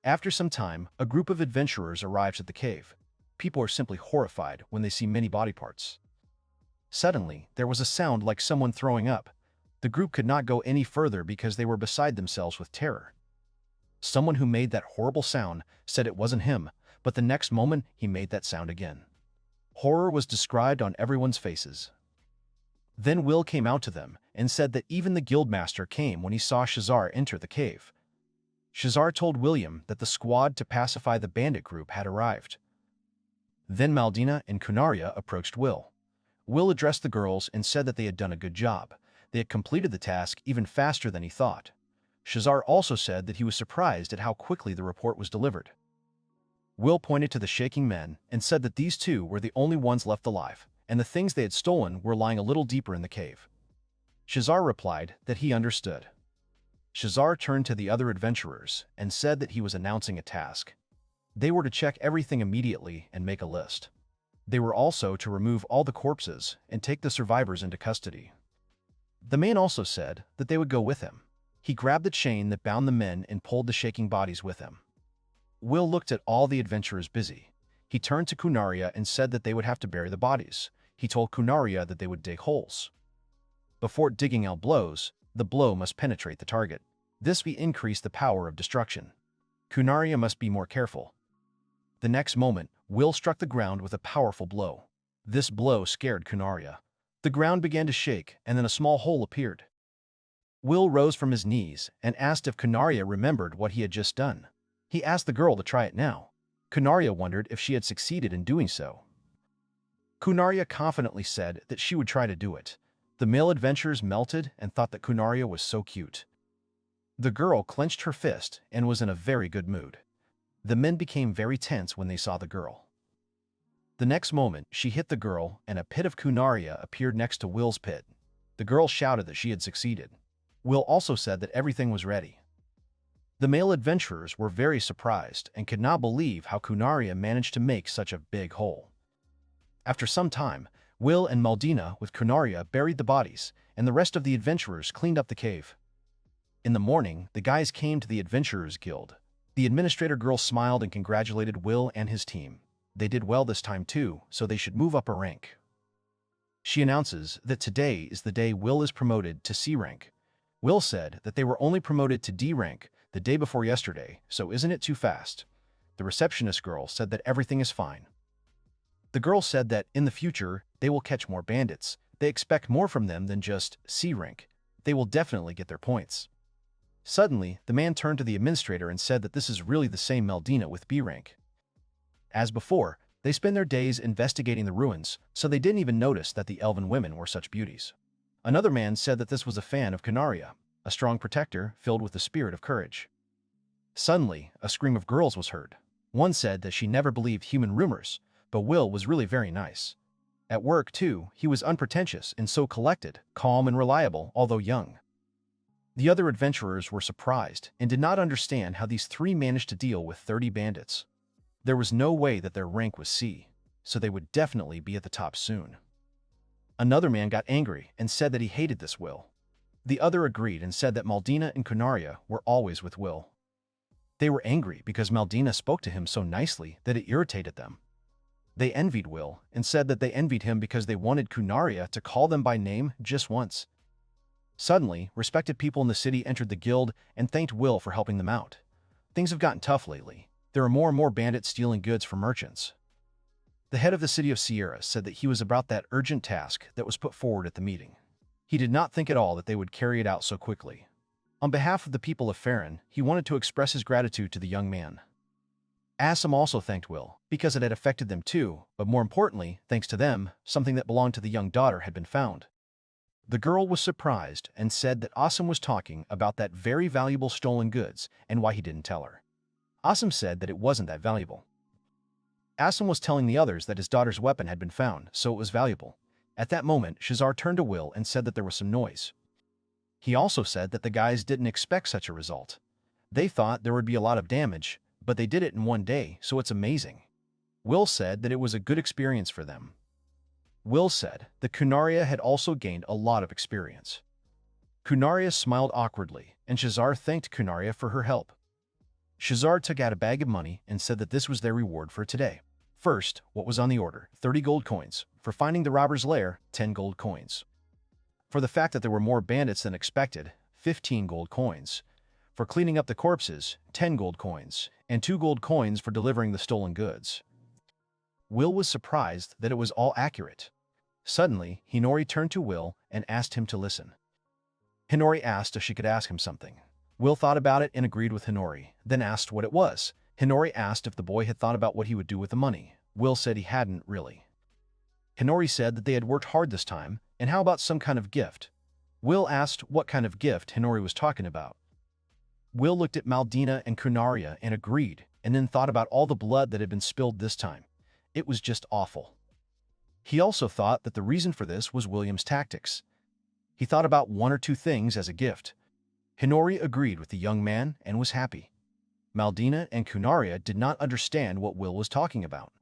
After some time, a group of adventurers arrives at the cave. People are simply horrified when they see many body parts. Suddenly, there was a sound like someone throwing up. The group could not go any further because they were beside themselves with terror. Someone who made that horrible sound said it wasn't him, but the next moment he made that sound again. Horror was described on everyone's faces. Then Will came out to them and said that even the guildmaster came when he saw Shazar enter the cave. Shazar told William that the squad to pacify the bandit group had arrived. Then Maldina and Kunaria approached Will. Will addressed the girls and said that they had done a good job. They had completed the task even faster than he thought. Shazar also said that he was surprised at how quickly the report was delivered. Will pointed to the shaking men and said that these 2 were the only ones left alive, and the things they had stolen were lying a little deeper in the cave. Shazar replied that he understood. Shazar turned to the other adventurers and said that he was announcing a task. They were to check everything immediately and make a list. They were also to remove all the corpses and take the survivors into custody. The man also said that they would go with him. He grabbed the chain that bound the men and pulled the shaking bodies with him. Will looked at all the adventurers busy. He turned to Kunaria and said that they would have to bury the bodies. He told Kunaria that they would dig holes. Before digging out blows, the blow must penetrate the target. This will increase the power of destruction. Kunaria must be more careful. The next moment, Will struck the ground with a powerful blow. This blow scared Kunaria. The ground began to shake, and then a small hole appeared. Will rose from his knees and asked if Kunaria remembered what he had just done. He asked the girl to try it now. Kunaria wondered if she had succeeded in doing so. Kunaria confidently said that she would try to do it. The male adventurers melted and thought that Kunaria was so cute. The girl clenched her fist and was in a very good mood. The men became very tense when they saw the girl. The next moment, she hit the girl, and a pit of Kunaria appeared next to Will's pit. The girl shouted that she had succeeded. Will also said that everything was ready. The male adventurers were very surprised and could not believe how Kunaria managed to make such a big hole. After some time, Will and Maldina with Kunaria buried the bodies, and the rest of the adventurers cleaned up the cave. In the morning, the guys came to the Adventurers Guild. The administrator girl smiled and congratulated Will and his team. They did well this time too, so they should move up a rank. She announces that today is the day Will is promoted to C rank. Will said that they were only promoted to D rank, the day before yesterday, so isn't it too fast? The receptionist girl said that everything is fine. The girl said that, in the future, they will catch more bandits. They expect more from them than just C rank. They will definitely get their points. Suddenly, the man turned to the administrator and said that this is really the same Meldina with B rank. As before, they spend their days investigating the ruins, so they didn't even notice that the elven women were such beauties. Another man said that this was a fan of Kunaria, a strong protector filled with the spirit of courage. Suddenly, a scream of girls was heard. One said that she never believed human rumors, but Will was really very nice. At work, too, he was unpretentious and so collected, calm and reliable, although young. The other adventurers were surprised and did not understand how these three managed to deal with 30 bandits. There was no way that their rank was C, so they would definitely be at the top soon. Another man got angry and said that he hated this Will. The other agreed and said that Meldina and Kunaria were always with Will. They were angry because Meldina spoke to him so nicely that it irritated them. They envied Will and said that they envied him because they wanted Kunaria to call them by name just once. Suddenly, respected people in the city entered the guild and thanked Will for helping them out. Things have gotten tough lately. There are more and more bandits stealing goods from merchants. The head of the city of Sierra said that he was about that urgent task that was put forward at the meeting. He did not think at all that they would carry it out so quickly. On behalf of the people of Farron, he wanted to express his gratitude to the young man. Assam also thanked Will, because it had affected them too, but more importantly, thanks to them, something that belonged to the young daughter had been found. The girl was surprised and said that Assam was talking about that very valuable stolen goods and why he didn't tell her. Assam said that it wasn't that valuable. Assam was telling the others that his daughter's weapon had been found, so it was valuable. At that moment, Shazar turned to Will and said that there was some noise. He also said that the guys didn't expect such a result. They thought there would be a lot of damage, but they did it in one day, so it's amazing. Will said that it was a good experience for them. Will said that Kunaria had also gained a lot of experience. Kunaria smiled awkwardly, and Shazar thanked Kunaria for her help. Shazar took out a bag of money and said that this was their reward for today. First, what was on the order? 30 gold coins. For finding the robber's lair, 10 gold coins. For the fact that there were more bandits than expected, 15 gold coins. For cleaning up the corpses, 10 gold coins, and 2 gold coins for delivering the stolen goods. Will was surprised that it was all accurate. Suddenly, Hinori turned to Will and asked him to listen. Hinori asked if she could ask him something. Will thought about it and agreed with Hinori, then asked what it was. Hinori asked if the boy had thought about what he would do with the money. Will said he hadn't really. Hinori said that they had worked hard this time, and how about some kind of gift? Will asked what kind of gift Hinori was talking about. Will looked at Meldina and Kunaria and agreed, and then thought about all the blood that had been spilled this time. It was just awful. He also thought that the reason for this was William's tactics. He thought about one or two things as a gift. Hinori agreed with the young man and was happy. Meldina and Kunaria did not understand what Will was talking about.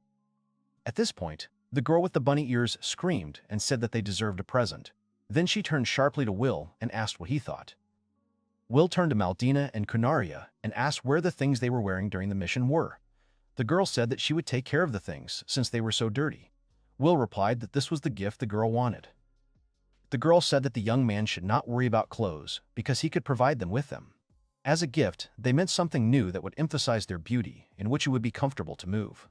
At this point, the girl with the bunny ears screamed and said that they deserved a present. Then she turned sharply to Will and asked what he thought. Will turned to Meldina and Kunaria and asked where the things they were wearing during the mission were. The girl said that she would take care of the things since they were so dirty. Will replied that this was the gift the girl wanted. The girl said that the young man should not worry about clothes because he could provide them with them. As a gift, they meant something new that would emphasize their beauty, in which it would be comfortable to move.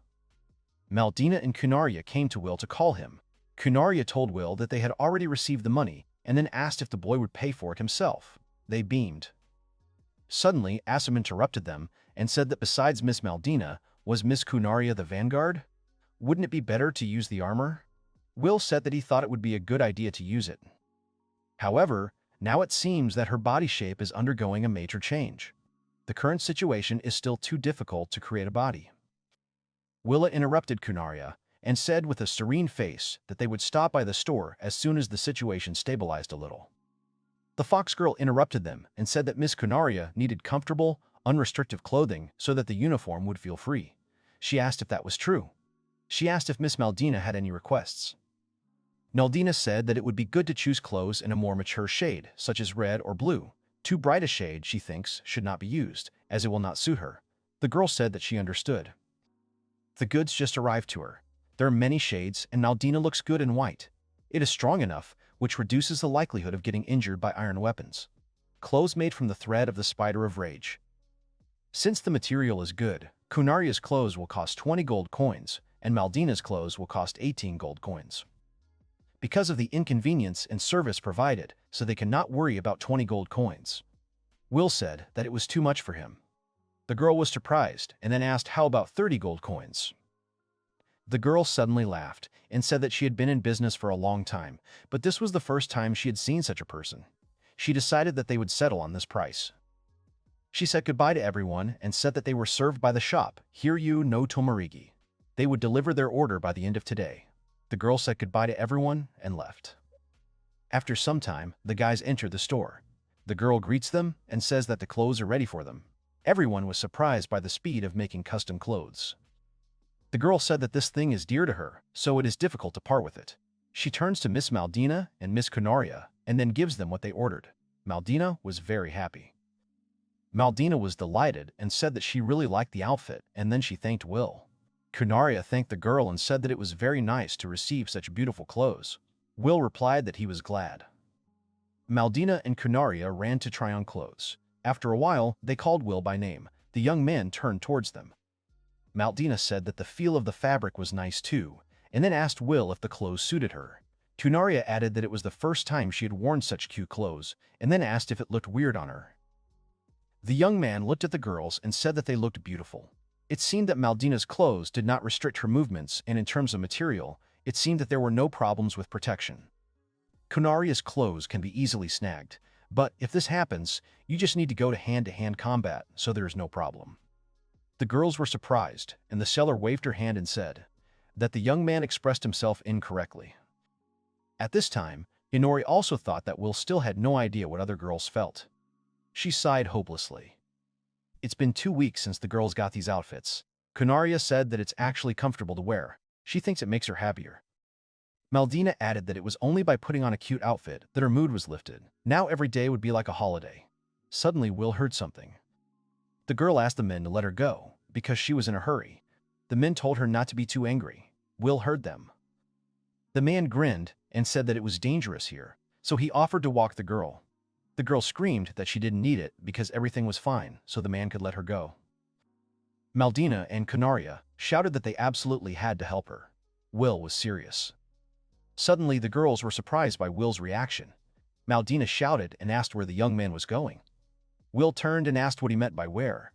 Meldina and Kunaria came to Will to call him. Kunaria told Will that they had already received the money and then asked if the boy would pay for it himself. They beamed. Suddenly, Assam interrupted them and said that besides Miss Meldina, was Miss Kunaria the vanguard? Wouldn't it be better to use the armor? Will said that he thought it would be a good idea to use it. However, now it seems that her body shape is undergoing a major change. The current situation is still too difficult to create a body. Willa interrupted Kunaria and said with a serene face that they would stop by the store as soon as the situation stabilized a little. The fox girl interrupted them and said that Miss Kunaria needed comfortable, unrestricted clothing so that the uniform would feel free. She asked if that was true. She asked if Miss Meldina had any requests. Meldina said that it would be good to choose clothes in a more mature shade, such as red or blue. Too bright a shade, she thinks, should not be used, as it will not suit her. The girl said that she understood. The goods just arrived to her. There are many shades, and Meldina looks good in white. It is strong enough, which reduces the likelihood of getting injured by iron weapons. Clothes made from the thread of the spider of rage. Since the material is good, Kunaria's clothes will cost 20 gold coins, and Maldina's clothes will cost 18 gold coins. Because of the inconvenience and service provided, so they cannot worry about 20 gold coins. Will said that it was too much for him. The girl was surprised and then asked how about 30 gold coins. The girl suddenly laughed and said that she had been in business for a long time, but this was the first time she had seen such a person. She decided that they would settle on this price. She said goodbye to everyone and said that they were served by the shop, Hiryu no Tomarigi. They would deliver their order by the end of today. The girl said goodbye to everyone and left. After some time, the guys enter the store. The girl greets them and says that the clothes are ready for them. Everyone was surprised by the speed of making custom clothes. The girl said that this thing is dear to her, so it is difficult to part with it. She turns to Miss Maldina and Miss Kunaria and then gives them what they ordered. Maldina was very happy. Maldina was delighted and said that she really liked the outfit, and then she thanked Will. Kunaria thanked the girl and said that it was very nice to receive such beautiful clothes. Will replied that he was glad. Maldina and Kunaria ran to try on clothes. After a while, they called Will by name. The young man turned towards them. Maldina said that the feel of the fabric was nice too, and then asked Will if the clothes suited her. Kunaria added that it was the first time she had worn such cute clothes, and then asked if it looked weird on her. The young man looked at the girls and said that they looked beautiful. It seemed that Maldina's clothes did not restrict her movements, and in terms of material, it seemed that there were no problems with protection. Kunaria's clothes can be easily snagged, but if this happens, you just need to go to hand-to-hand combat, so there is no problem. The girls were surprised, and the seller waved her hand and said that the young man expressed himself incorrectly. At this time, Inori also thought that Will still had no idea what other girls felt. She sighed hopelessly. It's been 2 weeks since the girls got these outfits. Kunaria said that it's actually comfortable to wear. She thinks it makes her happier. Maldina added that it was only by putting on a cute outfit that her mood was lifted. Now every day would be like a holiday. Suddenly, Will heard something. The girl asked the men to let her go, because she was in a hurry. The men told her not to be too angry. Will heard them. The man grinned and said that it was dangerous here, so he offered to walk the girl. The girl screamed that she didn't need it because everything was fine, so the man could let her go. Maldina and Kunaria shouted that they absolutely had to help her. Will was serious. Suddenly, the girls were surprised by Will's reaction. Maldina shouted and asked where the young man was going. Will turned and asked what he meant by where.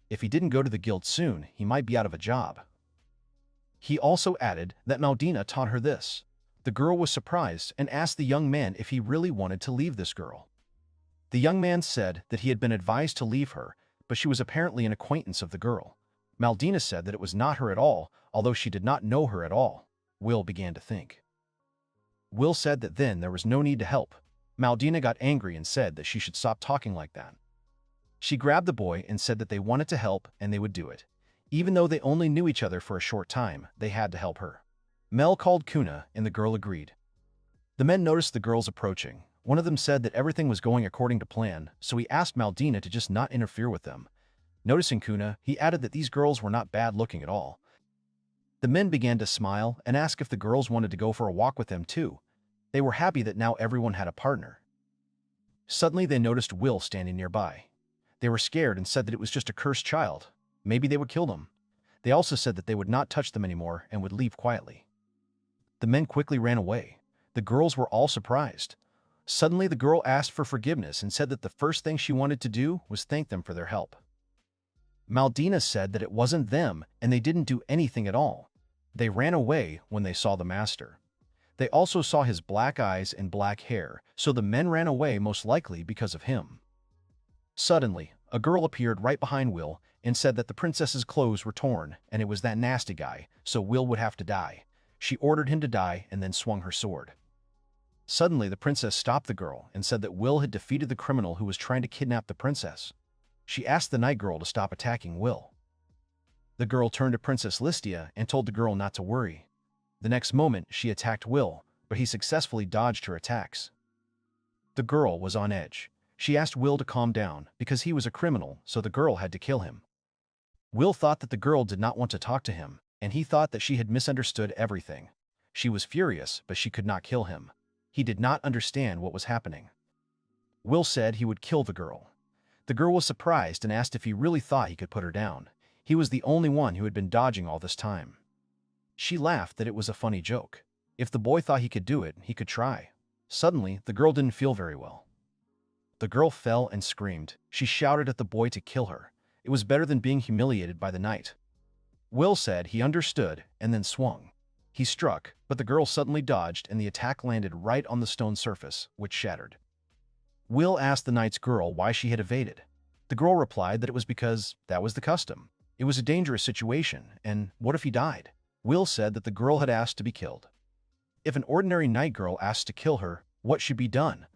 If he didn't go to the guild soon, he might be out of a job. He also added that Maldina taught her this. The girl was surprised and asked the young man if he really wanted to leave this girl. The young man said that he had been advised to leave her, but she was apparently an acquaintance of the girl. Maldina said that it was not her at all, although she did not know her at all. Will began to think. Will said that then there was no need to help. Maldina got angry and said that she should stop talking like that. She grabbed the boy and said that they wanted to help and they would do it. Even though they only knew each other for a short time, they had to help her. Mel called Kuna and the girl agreed. The men noticed the girls approaching. One of them said that everything was going according to plan, so he asked Maldina to just not interfere with them. Noticing Kuna, he added that these girls were not bad looking at all. The men began to smile and ask if the girls wanted to go for a walk with them too. They were happy that now everyone had a partner. Suddenly they noticed Will standing nearby. They were scared and said that it was just a cursed child. Maybe they would kill them. They also said that they would not touch them anymore and would leave quietly. The men quickly ran away. The girls were all surprised. Suddenly the girl asked for forgiveness and said that the first thing she wanted to do was thank them for their help. Maldina said that it wasn't them and they didn't do anything at all. They ran away when they saw the master. They also saw his black eyes and black hair, so the men ran away most likely because of him. Suddenly, a girl appeared right behind Will and said that the princess's clothes were torn and it was that nasty guy, so Will would have to die. She ordered him to die and then swung her sword. Suddenly, the princess stopped the girl and said that Will had defeated the criminal who was trying to kidnap the princess. She asked the night girl to stop attacking Will. The girl turned to Princess Listia and told the girl not to worry. The next moment, she attacked Will, but he successfully dodged her attacks. The girl was on edge. She asked Will to calm down because he was a criminal, so the girl had to kill him. Will thought that the girl did not want to talk to him, and he thought that she had misunderstood everything. She was furious, but she could not kill him. He did not understand what was happening. Will said he would kill the girl. The girl was surprised and asked if he really thought he could put her down. He was the only one who had been dodging all this time. She laughed that it was a funny joke. If the boy thought he could do it, he could try. Suddenly, the girl didn't feel very well. The girl fell and screamed. She shouted at the boy to kill her. It was better than being humiliated by the knight. Will said he understood and then swung. He struck, but the girl suddenly dodged and the attack landed right on the stone surface, which shattered. Will asked the knight's girl why she had evaded. The girl replied that it was because that was the custom. It was a dangerous situation, and what if he died? Will said that the girl had asked to be killed. If an ordinary knight girl asks to kill her, what should be done?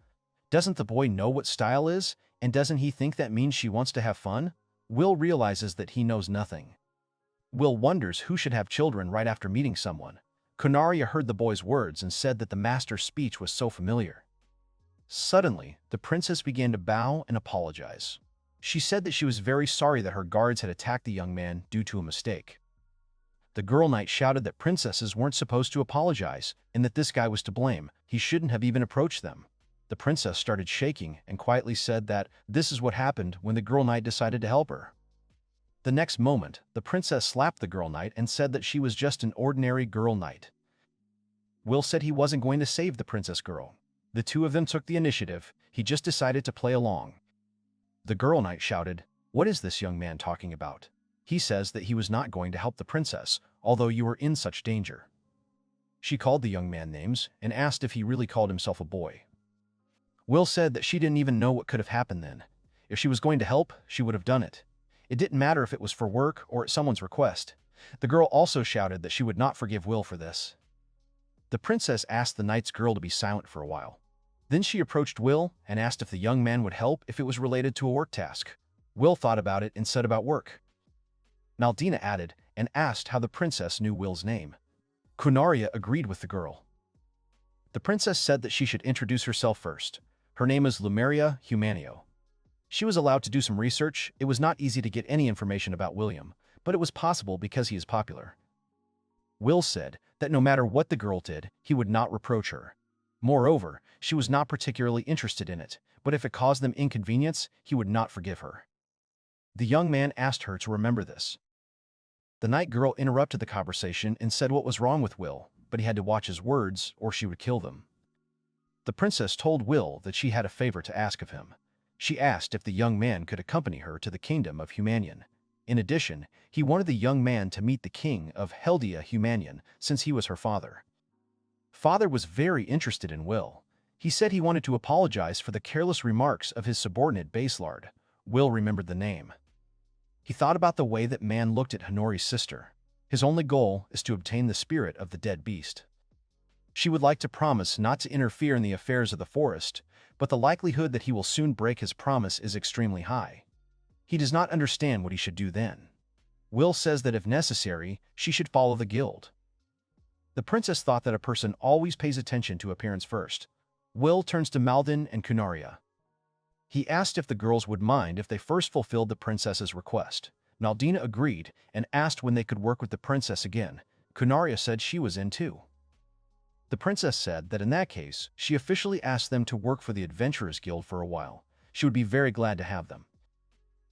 Doesn't the boy know what style is, and doesn't he think that means she wants to have fun? Will realizes that he knows nothing. Will wonders who should have children right after meeting someone. Kunaria heard the boy's words and said that the master's speech was so familiar. Suddenly, the princess began to bow and apologize. She said that she was very sorry that her guards had attacked the young man due to a mistake. The girl knight shouted that princesses weren't supposed to apologize and that this guy was to blame. He shouldn't have even approached them. The princess started shaking and quietly said that this is what happened when the girl knight decided to help her. The next moment, the princess slapped the girl knight and said that she was just an ordinary girl knight. Will said he wasn't going to save the princess girl. The two of them took the initiative. He just decided to play along. The girl knight shouted, "What is this young man talking about? He says that he was not going to help the princess, although you were in such danger." She called the young man names and asked if he really called himself a boy. Will said that she didn't even know what could have happened then. If she was going to help, she would have done it. It didn't matter if it was for work or at someone's request. The girl also shouted that she would not forgive Will for this. The princess asked the knight's girl to be silent for a while. Then she approached Will and asked if the young man would help if it was related to a work task. Will thought about it and said about work. Maldina added and asked how the princess knew Will's name. Kunaria agreed with the girl. The princess said that she should introduce herself first. Her name is Lumeria Humanio. She was allowed to do some research. It was not easy to get any information about William, but it was possible because he is popular. Will said that no matter what the girl did, he would not reproach her. Moreover, she was not particularly interested in it, but if it caused them inconvenience, he would not forgive her. The young man asked her to remember this. The night girl interrupted the conversation and said what was wrong with Will, but he had to watch his words or she would kill them. The princess told Will that she had a favor to ask of him. She asked if the young man could accompany her to the kingdom of Humanion. In addition, he wanted the young man to meet the king of Heldia Humanion since he was her father. Father was very interested in Will. He said he wanted to apologize for the careless remarks of his subordinate Baselard. Will remembered the name. He thought about the way that man looked at Honori's sister. His only goal is to obtain the spirit of the dead beast. She would like to promise not to interfere in the affairs of the forest, but the likelihood that he will soon break his promise is extremely high. He does not understand what he should do then. Will says that if necessary, she should follow the guild. The princess thought that a person always pays attention to appearance first. Will turns to Maldin and Kunaria. He asked if the girls would mind if they first fulfilled the princess's request. Maldina agreed and asked when they could work with the princess again. Kunaria said she was in too. The princess said that in that case, she officially asked them to work for the Adventurers Guild for a while. She would be very glad to have them.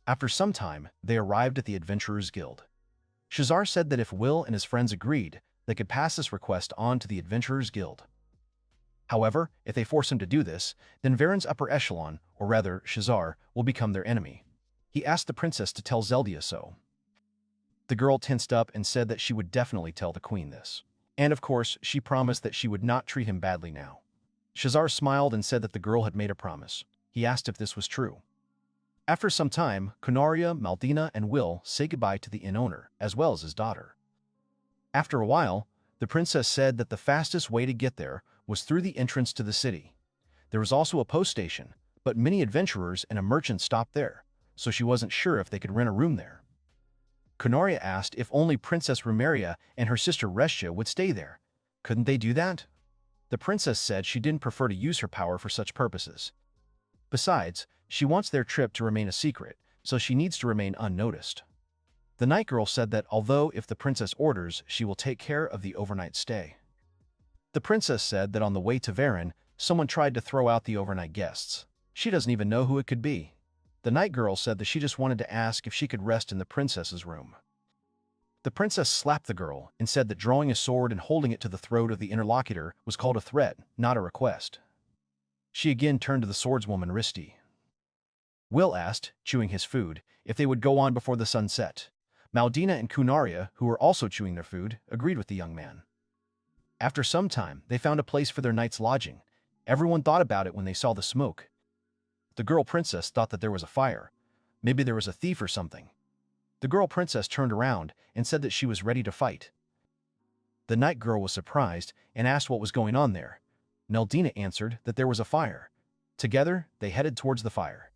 After some time, they arrived at the Adventurers Guild. Shazar said that if Will and his friends agreed, they could pass this request on to the Adventurers Guild. However, if they force him to do this, then Varen's upper echelon, or rather Shazar, will become their enemy. He asked the princess to tell Zeldia so. The girl tensed up and said that she would definitely tell the queen this. And of course, she promised that she would not treat him badly now. Shazar smiled and said that the girl had made a promise. He asked if this was true. After some time, Kunaria, Maldina, and Will say goodbye to the inn owner, as well as his daughter. After a while, the princess said that the fastest way to get there was through the entrance to the city. There was also a post station, but many adventurers and a merchant stopped there, so she wasn't sure if they could rent a room there. Kunaria asked if only Princess Rumeria and her sister Restia would stay there. Couldn't they do that? The princess said she didn't prefer to use her power for such purposes. Besides, she wants their trip to remain a secret, so she needs to remain unnoticed. The night girl said that although if the princess orders, she will take care of the overnight stay. The princess said that on the way to Varen, someone tried to throw out the overnight guests. She doesn't even know who it could be. The night girl said that she just wanted to ask if she could rest in the princess's room. The princess slapped the girl and said that drawing a sword and holding it to the throat of the interlocutor was called a threat, not a request. She again turned to the swordswoman Risti. Will asked, chewing his food, if they would go on before the sun set. Maldina and Kunaria, who were also chewing their food, agreed with the young man. After some time, they found a place for their night's lodging. Everyone thought about it when they saw the smoke. The girl princess thought that there was a fire. Maybe there was a thief or something. The girl princess turned around and said that she was ready to fight. The night girl was surprised and asked what was going on there. Maldina answered that there was a fire. Together, they headed towards the fire.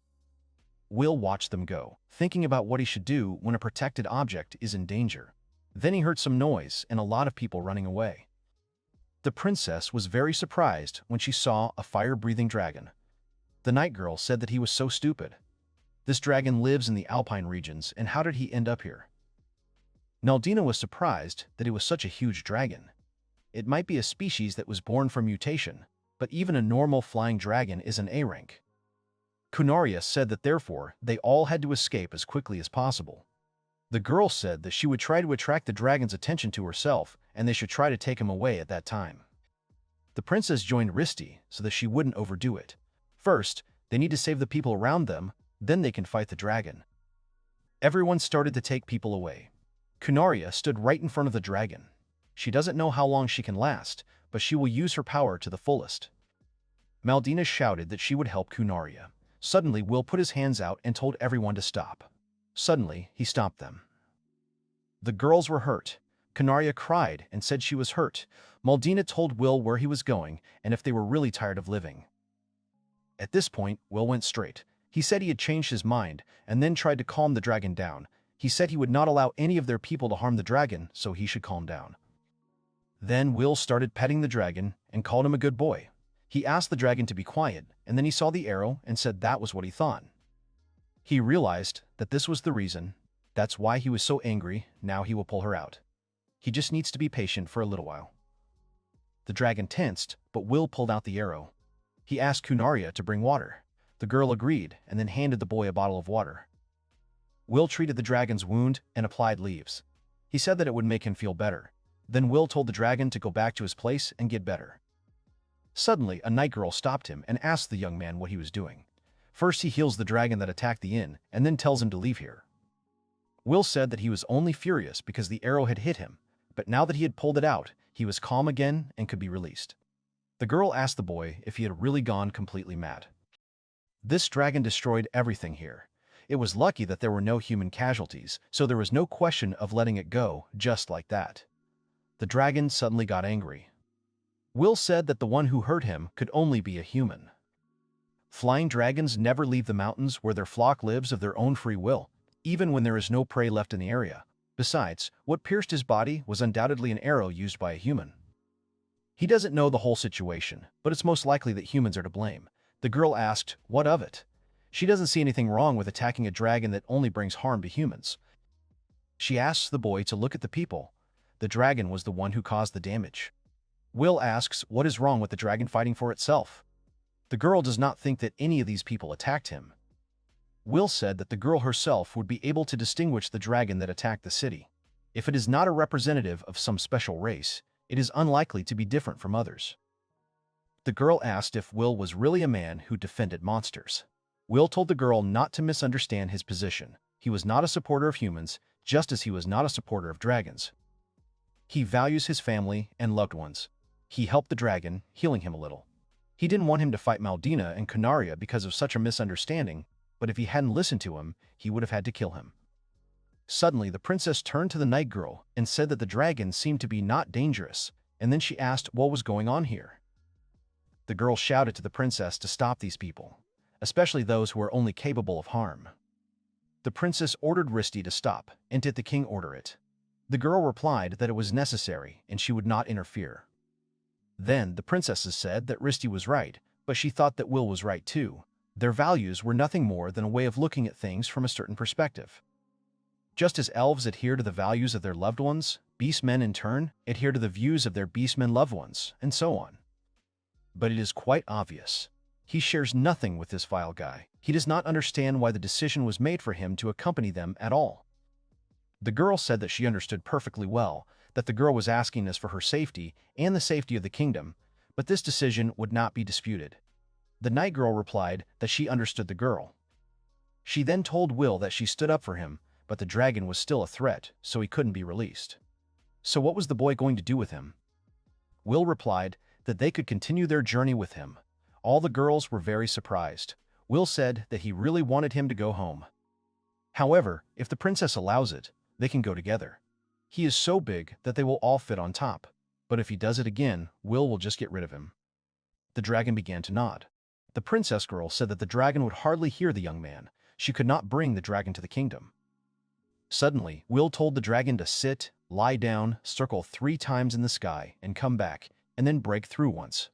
Will watched them go, thinking about what he should do when a protected object is in danger. Then he heard some noise and a lot of people running away. The princess was very surprised when she saw a fire-breathing dragon. The night girl said that he was so stupid. This dragon lives in the alpine regions, and how did he end up here? Maldina was surprised that it was such a huge dragon. It might be a species that was born from mutation, but even a normal flying dragon is an A rank. Kunaria said that therefore they all had to escape as quickly as possible. The girl said that she would try to attract the dragon's attention to herself and they should try to take him away at that time. The princess joined Risti so that she wouldn't overdo it. First, they need to save the people around them, then they can fight the dragon. Everyone started to take people away. Kunaria stood right in front of the dragon. She doesn't know how long she can last, but she will use her power to the fullest. Maldina shouted that she would help Kunaria. Suddenly, Will put his hands out and told everyone to stop. Suddenly, he stopped them. The girls were hurt. Kunaria cried and said she was hurt. Maldina told Will where he was going and if they were really tired of living. At this point, Will went straight. He said he had changed his mind and then tried to calm the dragon down. He said he would not allow any of their people to harm the dragon, so he should calm down. Then Will started petting the dragon and called him a good boy. He asked the dragon to be quiet, and then he saw the arrow and said that was what he thought. He realized that this was the reason. That's why he was so angry. Now he will pull her out. He just needs to be patient for a little while. The dragon tensed, but Will pulled out the arrow. He asked Kunaria to bring water. The girl agreed and then handed the boy a bottle of water. Will treated the dragon's wound and applied leaves. He said that it would make him feel better. Then Will told the dragon to go back to his place and get better. Suddenly, a night girl stopped him and asked the young man what he was doing. First, he heals the dragon that attacked the inn and then tells him to leave here. Will said that he was only furious because the arrow had hit him, but now that he had pulled it out, he was calm again and could be released. The girl asked the boy if he had really gone completely mad. This dragon destroyed everything here. It was lucky that there were no human casualties, so there was no question of letting it go just like that. The dragon suddenly got angry. Will said that the one who hurt him could only be a human. Flying dragons never leave the mountains where their flock lives of their own free will, even when there is no prey left in the area. Besides, what pierced his body was undoubtedly an arrow used by a human. He doesn't know the whole situation, but it's most likely that humans are to blame. The girl asked, what of it? She doesn't see anything wrong with attacking a dragon that only brings harm to humans. She asks the boy to look at the people. The dragon was the one who caused the damage. Will asks what is wrong with the dragon fighting for itself. The girl does not think that any of these people attacked him. Will said that the girl herself would be able to distinguish the dragon that attacked the city. If it is not a representative of some special race, it is unlikely to be different from others. The girl asked if Will was really a man who defended monsters. Will told the girl not to misunderstand his position. He was not a supporter of humans, just as he was not a supporter of dragons. He values his family and loved ones. He helped the dragon, healing him a little. He didn't want him to fight Maldina and Kunaria because of such a misunderstanding, but if he hadn't listened to him, he would have had to kill him. Suddenly, the princess turned to the night girl and said that the dragon seemed to be not dangerous, and then she asked what was going on here. The girl shouted to the princess to stop these people, especially those who are only capable of harm. The princess ordered Risti to stop, and did the king order it? The girl replied that it was necessary and she would not interfere. Then the princesses said that Risti was right, but she thought that Will was right too. Their values were nothing more than a way of looking at things from a certain perspective. Just as elves adhere to the values of their loved ones, beastmen in turn adhere to the views of their beastmen loved ones, and so on. But it is quite obvious. He shares nothing with this vile guy. He does not understand why the decision was made for him to accompany them at all. The girl said that she understood perfectly well that the girl was asking this for her safety and the safety of the kingdom, but this decision would not be disputed. The night girl replied that she understood the girl. She then told Will that she stood up for him, but the dragon was still a threat, so he couldn't be released. So what was the boy going to do with him? Will replied that they could continue their journey with him. All the girls were very surprised. Will said that he really wanted him to go home. However, if the princess allows it, they can go together. He is so big that they will all fit on top, but if he does it again, will just get rid of him. The dragon began to nod. The princess girl said that the dragon would hardly hear the young man. She could not bring the dragon to the kingdom. Suddenly, Will told the dragon to sit, lie down, circle 3 times in the sky, and come back, and then break through once.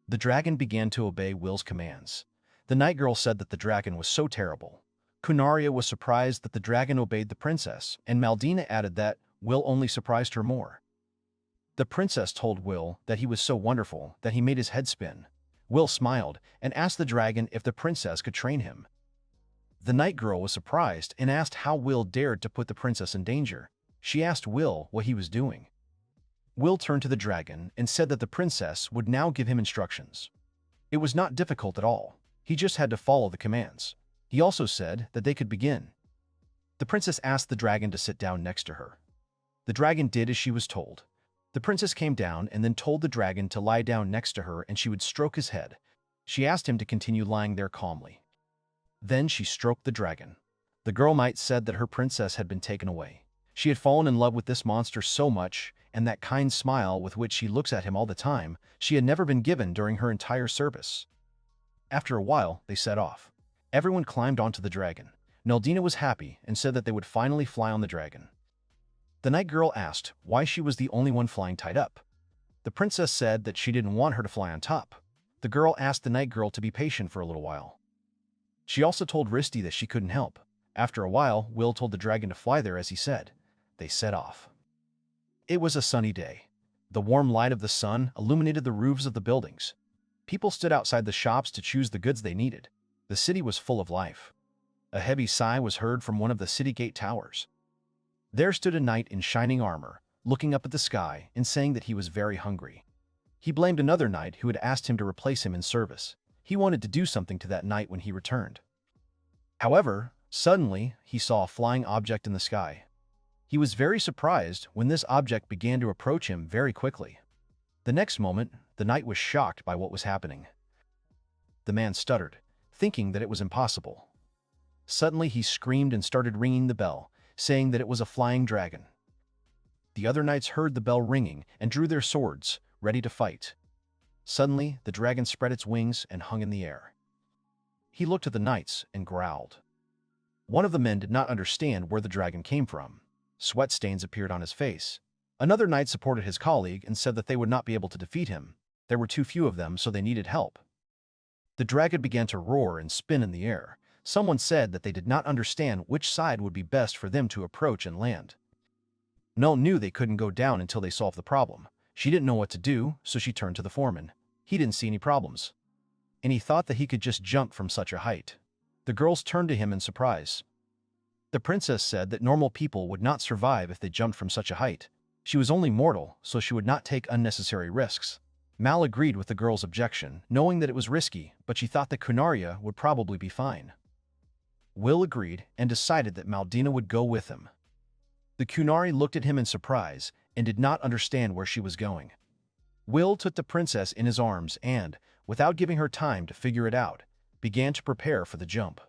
The dragon began to obey Will's commands. The night girl said that the dragon was so terrible. Kunaria was surprised that the dragon obeyed the princess, and Maldina added that Will only surprised her more. The princess told Will that he was so wonderful that he made his head spin. Will smiled and asked the dragon if the princess could train him. The night girl was surprised and asked how Will dared to put the princess in danger. She asked Will what he was doing. Will turned to the dragon and said that the princess would now give him instructions. It was not difficult at all. He just had to follow the commands. He also said that they could begin. The princess asked the dragon to sit down next to her. The dragon did as she was told. The princess came down and then told the dragon to lie down next to her and she would stroke his head. She asked him to continue lying there calmly. Then she stroked the dragon. The girl might said that her princess had been taken away. She had fallen in love with this monster so much, and that kind smile with which she looks at him all the time, she had never been given during her entire service. After a while, they set off. Everyone climbed onto the dragon. Maldina was happy and said that they would finally fly on the dragon. The night girl asked why she was the only one flying tied up. The princess said that she didn't want her to fly on top. The girl asked the night girl to be patient for a little while. She also told Risty that she couldn't help. After a while, Will told the dragon to fly there as he said. They set off. It was a sunny day. The warm light of the sun illuminated the roofs of the buildings. People stood outside the shops to choose the goods they needed. The city was full of life. A heavy sigh was heard from one of the city gate towers. There stood a knight in shining armor, looking up at the sky and saying that he was very hungry. He blamed another knight who had asked him to replace him in service. He wanted to do something to that knight when he returned. However, suddenly, he saw a flying object in the sky. He was very surprised when this object began to approach him very quickly. The next moment, the knight was shocked by what was happening. The man stuttered, thinking that it was impossible. Suddenly, he screamed and started ringing the bell, saying that it was a flying dragon. The other knights heard the bell ringing and drew their swords, ready to fight. Suddenly, the dragon spread its wings and hung in the air. He looked at the knights and growled. One of the men did not understand where the dragon came from. Sweat stains appeared on his face. Another knight supported his colleague and said that they would not be able to defeat him. There were too few of them, so they needed help. The dragon began to roar and spin in the air. Someone said that they did not understand which side would be best for them to approach and land. Null knew they couldn't go down until they solved the problem. She didn't know what to do, so she turned to the foreman. He didn't see any problems, and he thought that he could just jump from such a height. The girls turned to him in surprise. The princess said that normal people would not survive if they jumped from such a height. She was only mortal, so she would not take unnecessary risks. Mal agreed with the girl's objection, knowing that it was risky, but she thought that Kunaria would probably be fine. Will agreed and decided that Maldina would go with him. The Kunari looked at him in surprise and did not understand where she was going. Will took the princess in his arms and, without giving her time to figure it out, began to prepare for the jump.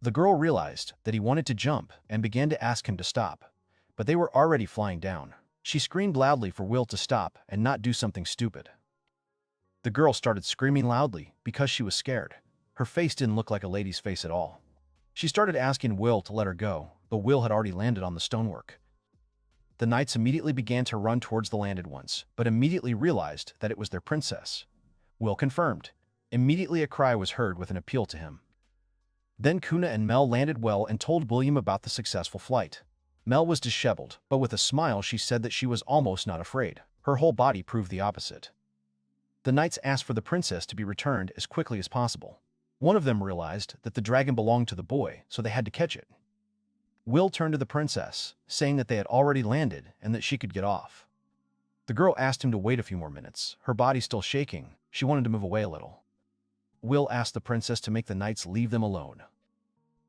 The girl realized that he wanted to jump and began to ask him to stop, but they were already flying down. She screamed loudly for Will to stop and not do something stupid. The girl started screaming loudly because she was scared. Her face didn't look like a lady's face at all. She started asking Will to let her go, but Will had already landed on the stonework. The knights immediately began to run towards the landed ones, but immediately realized that it was their princess. Will confirmed. Immediately a cry was heard with an appeal to him. Then Kuna and Mel landed well and told William about the successful flight. Mel was disheveled, but with a smile she said that she was almost not afraid. Her whole body proved the opposite. The knights asked for the princess to be returned as quickly as possible. One of them realized that the dragon belonged to the boy, so they had to catch it. Will turned to the princess, saying that they had already landed and that she could get off. The girl asked him to wait a few more minutes, her body still shaking. She wanted to move away a little. Will asked the princess to make the knights leave them alone.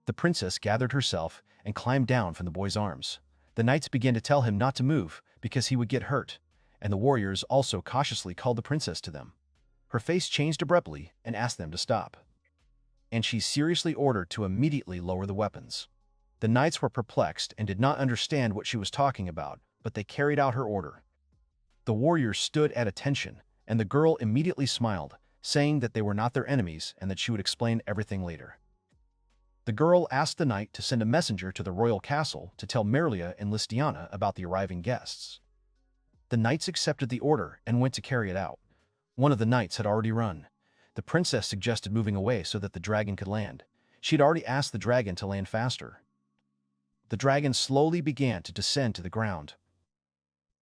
The princess gathered herself and climbed down from the boy's arms. The knights began to tell him not to move because he would get hurt, and the warriors also cautiously called the princess to them. Her face changed abruptly and asked them to stop. And she seriously ordered to immediately lower the weapons. The knights were perplexed and did not understand what she was talking about, but they carried out her order. The warriors stood at attention, and the girl immediately smiled, saying that they were not their enemies and that she would explain everything later. The girl asked the knight to send a messenger to the royal castle to tell Merlia and Listiana about the arriving guests. The knights accepted the order and went to carry it out. One of the knights had already run. The princess suggested moving away so that the dragon could land. She had already asked the dragon to land faster. The dragon slowly began to descend to the ground.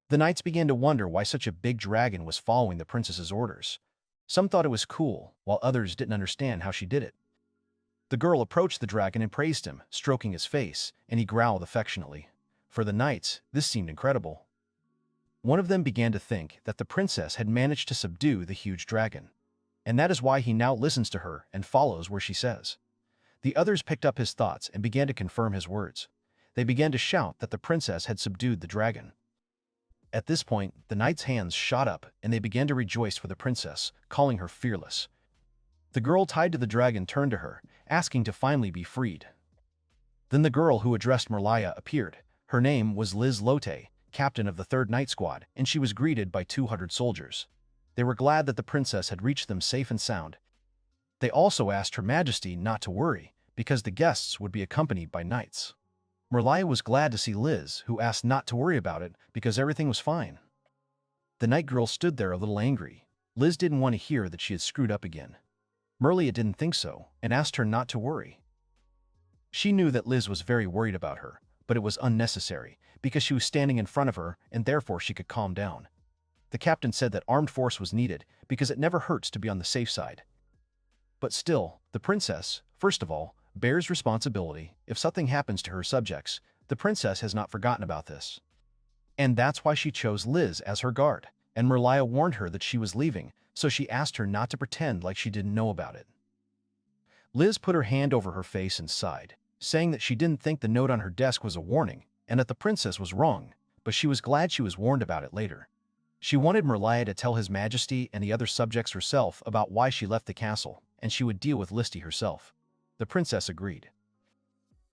The knights began to wonder why such a big dragon was following the princess's orders. Some thought it was cool, while others didn't understand how she did it. The girl approached the dragon and praised him, stroking his face, and he growled affectionately. For the knights, this seemed incredible. One of them began to think that the princess had managed to subdue the huge dragon, and that is why he now listens to her and follows where she says. The others picked up his thoughts and began to confirm his words. They began to shout that the princess had subdued the dragon. At this point, the knights' hands shot up and they began to rejoice for the princess, calling her fearless. The girl tied to the dragon turned to her, asking to finally be freed. Then the girl who addressed Merlia appeared. Her name was Liz Lotte, captain of the 3rd Night Squad, and she was greeted by 200 soldiers. They were glad that the princess had reached them safe and sound. They also asked Her Majesty not to worry, because the guests would be accompanied by knights. Merlia was glad to see Liz, who asked not to worry about it because everything was fine. The night girl stood there a little angry. Liz didn't want to hear that she had screwed up again. Merlia didn't think so and asked her not to worry. She knew that Liz was very worried about her, but it was unnecessary because she was standing in front of her and therefore she could calm down. The captain said that armed force was needed because it never hurts to be on the safe side. But still, the princess, first of all, bears responsibility. If something happens to her subjects, the princess has not forgotten about this. And that's why she chose Liz as her guard, and Merlia warned her that she was leaving, so she asked her not to pretend like she didn't know about it. Liz put her hand over her face and sighed, saying that she didn't think the note on her desk was a warning and that the princess was wrong, but she was glad she was warned about it later. She wanted Merlia to tell His Majesty and the other subjects herself about why she left the castle, and she would deal with Listy herself. The princess agreed.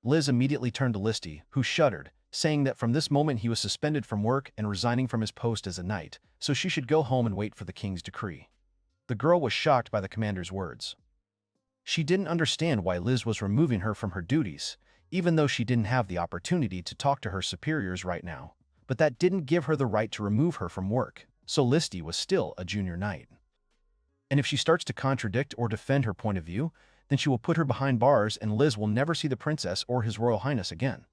Liz immediately turned to Listy, who shuddered, saying that from this moment he was suspended from work and resigning from his post as a knight, so she should go home and wait for the king's decree. The girl was shocked by the commander's words. She didn't understand why Liz was removing her from her duties, even though she didn't have the opportunity to talk to her superiors right now. But that didn't give her the right to remove her from work, so Listy was still a junior knight. And if she starts to contradict or defend her point of view, then she will put her behind bars and Liz will never see the princess or His Royal Highness again.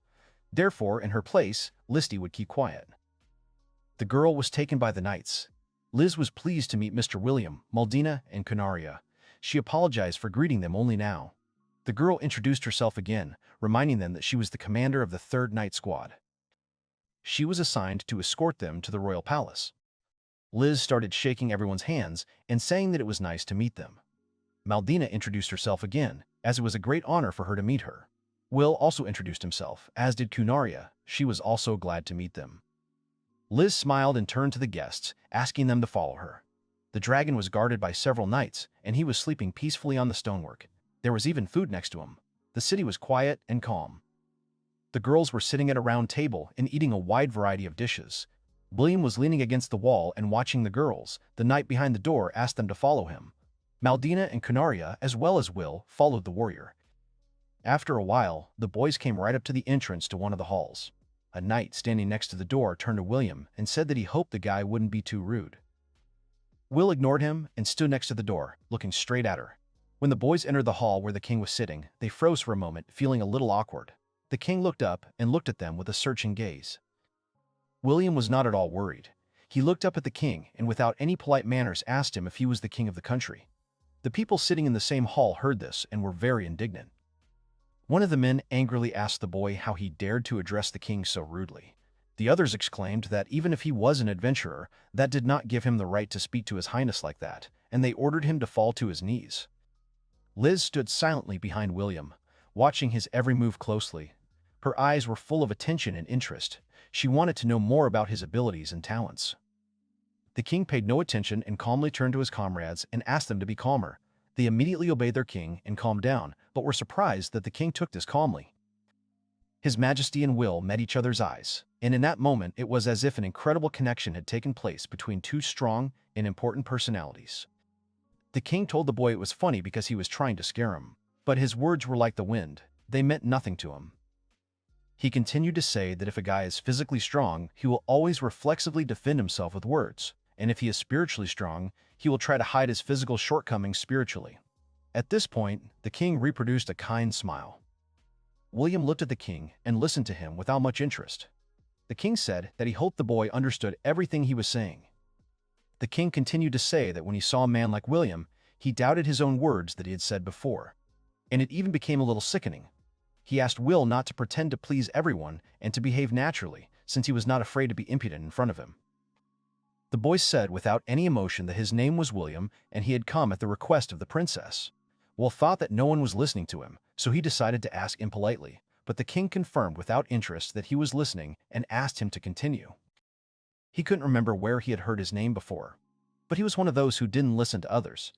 Therefore, in her place, Listy would keep quiet. The girl was taken by the knights. Liz was pleased to meet Mr. William, Maldina, and Kunaria. She apologized for greeting them only now. The girl introduced herself again, reminding them that she was the commander of the 3rd Night Squad. She was assigned to escort them to the royal palace. Liz started shaking everyone's hands and saying that it was nice to meet them. Maldina introduced herself again, as it was a great honor for her to meet her. Will also introduced himself, as did Kunaria. She was also glad to meet them. Liz smiled and turned to the guests, asking them to follow her. The dragon was guarded by several knights, and he was sleeping peacefully on the stonework. There was even food next to him. The city was quiet and calm. The girls were sitting at a round table and eating a wide variety of dishes. William was leaning against the wall and watching the girls. The knight behind the door asked them to follow him. Maldina and Kunaria, as well as Will, followed the warrior. After a while, the boys came right up to the entrance to one of the halls. A knight standing next to the door turned to William and said that he hoped the guy wouldn't be too rude. Will ignored him and stood next to the door, looking straight at her. When the boys entered the hall where the king was sitting, they froze for a moment, feeling a little awkward. The king looked up and looked at them with a searching gaze. William was not at all worried. He looked up at the king and without any polite manners asked him if he was the king of the country. The people sitting in the same hall heard this and were very indignant. One of the men angrily asked the boy how he dared to address the king so rudely. The others exclaimed that even if he was an adventurer, that did not give him the right to speak to his highness like that, and they ordered him to fall to his knees. Liz stood silently behind William, watching his every move closely. Her eyes were full of attention and interest. She wanted to know more about his abilities and talents. The king paid no attention and calmly turned to his comrades and asked them to be calmer. They immediately obeyed their king and calmed down, but were surprised that the king took this calmly. His Majesty and Will met each other's eyes, and in that moment it was as if an incredible connection had taken place between two strong and important personalities. The king told the boy it was funny because he was trying to scare him, but his words were like the wind. They meant nothing to him. He continued to say that if a guy is physically strong, he will always reflexively defend himself with words, and if he is spiritually strong, he will try to hide his physical shortcomings spiritually. At this point, the king reproduced a kind smile. William looked at the king and listened to him without much interest. The king said that he hoped the boy understood everything he was saying. The king continued to say that when he saw a man like William, he doubted his own words that he had said before, and it even became a little sickening. He asked Will not to pretend to please everyone and to behave naturally, since he was not afraid to be impudent in front of him. The boy said without any emotion that his name was William and he had come at the request of the princess. Will thought that no one was listening to him, so he decided to ask impolitely, but the king confirmed without interest that he was listening and asked him to continue. He couldn't remember where he had heard his name before, but he was one of those who didn't listen to others.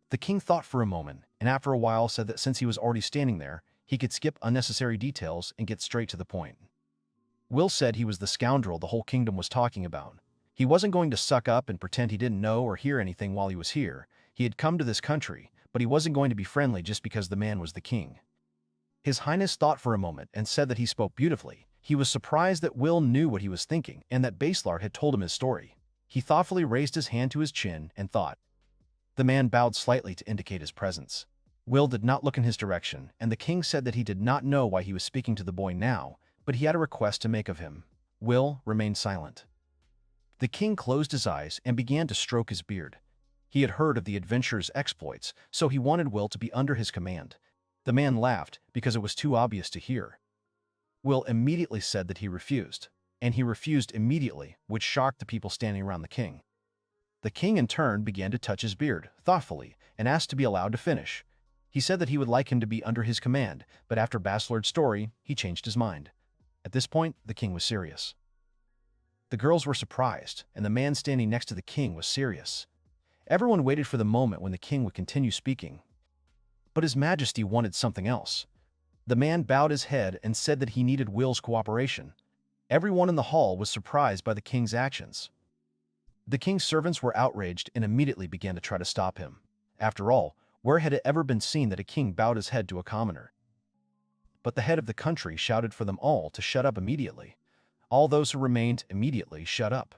The king thought for a moment, and after a while said that since he was already standing there, he could skip unnecessary details and get straight to the point. Will said he was the scoundrel the whole kingdom was talking about. He wasn't going to suck up and pretend he didn't know or hear anything while he was here. He had come to this country, but he wasn't going to be friendly just because the man was the king. His Highness thought for a moment and said that he spoke beautifully. He was surprised that Will knew what he was thinking and that Baselard had told him his story. He thoughtfully raised his hand to his chin and thought. The man bowed slightly to indicate his presence. Will did not look in his direction, and the king said that he did not know why he was speaking to the boy now, but he had a request to make of him. Will remained silent. The king closed his eyes and began to stroke his beard. He had heard of the adventurer's exploits, so he wanted Will to be under his command. The man laughed because it was too obvious to hear. Will immediately said that he refused, and he refused immediately, which shocked the people standing around the king. The king in turn began to touch his beard, thoughtfully, and asked to be allowed to finish. He said that he would like him to be under his command, but after Baselord's story, he changed his mind. At this point, the king was serious. The girls were surprised, and the man standing next to the king was serious. Everyone waited for the moment when the king would continue speaking. But His Majesty wanted something else. The man bowed his head and said that he needed Will's cooperation. Everyone in the hall was surprised by the king's actions. The king's servants were outraged and immediately began to try to stop him. After all, where had it ever been seen that a king bowed his head to a commoner? But the head of the country shouted for them all to shut up immediately. All those who remained immediately shut up.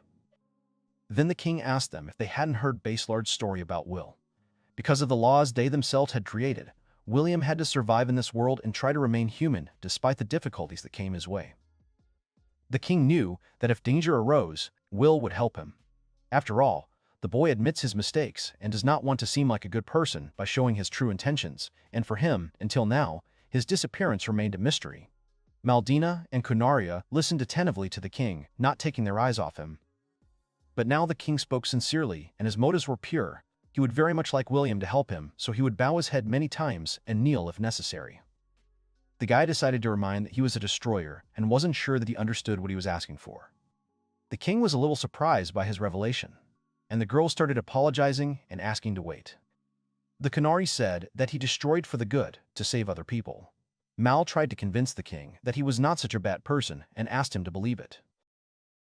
Then the king asked them if they hadn't heard Baselard's story about Will. Because of the laws they themselves had created, William had to survive in this world and try to remain human despite the difficulties that came his way. The king knew that if danger arose, Will would help him. After all, the boy admits his mistakes and does not want to seem like a good person by showing his true intentions, and for him, until now, his disappearance remained a mystery. Maldina and Kunaria listened attentively to the king, not taking their eyes off him. But now the king spoke sincerely, and his motives were pure. He would very much like William to help him, so he would bow his head many times and kneel if necessary. The guy decided to remind that he was a destroyer and wasn't sure that he understood what he was asking for. The king was a little surprised by his revelation, and the girl started apologizing and asking to wait. The Kunari said that he destroyed for the good, to save other people. Mal tried to convince the king that he was not such a bad person and asked him to believe it.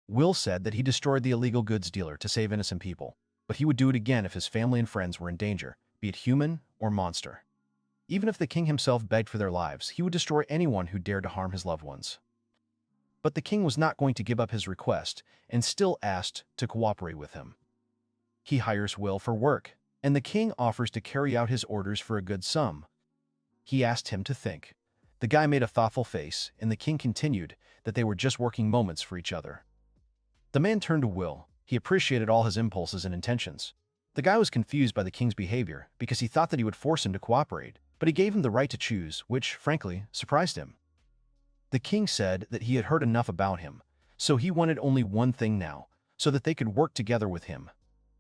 Will said that he destroyed the illegal goods dealer to save innocent people, but he would do it again if his family and friends were in danger, be it human or monster. Even if the king himself begged for their lives, he would destroy anyone who dared to harm his loved ones. But the king was not going to give up his request and still asked to cooperate with him. He hires Will for work, and the king offers to carry out his orders for a good sum. He asked him to think. The guy made a thoughtful face, and the king continued that they were just working moments for each other. The man turned to Will. He appreciated all his impulses and intentions. The The guy was confused by the king's behavior because he thought that he would force him to cooperate, but he gave him the right to choose, which, frankly, surprised him. The king said that he had heard enough about him, so he wanted only one thing now, so that they could work together with him.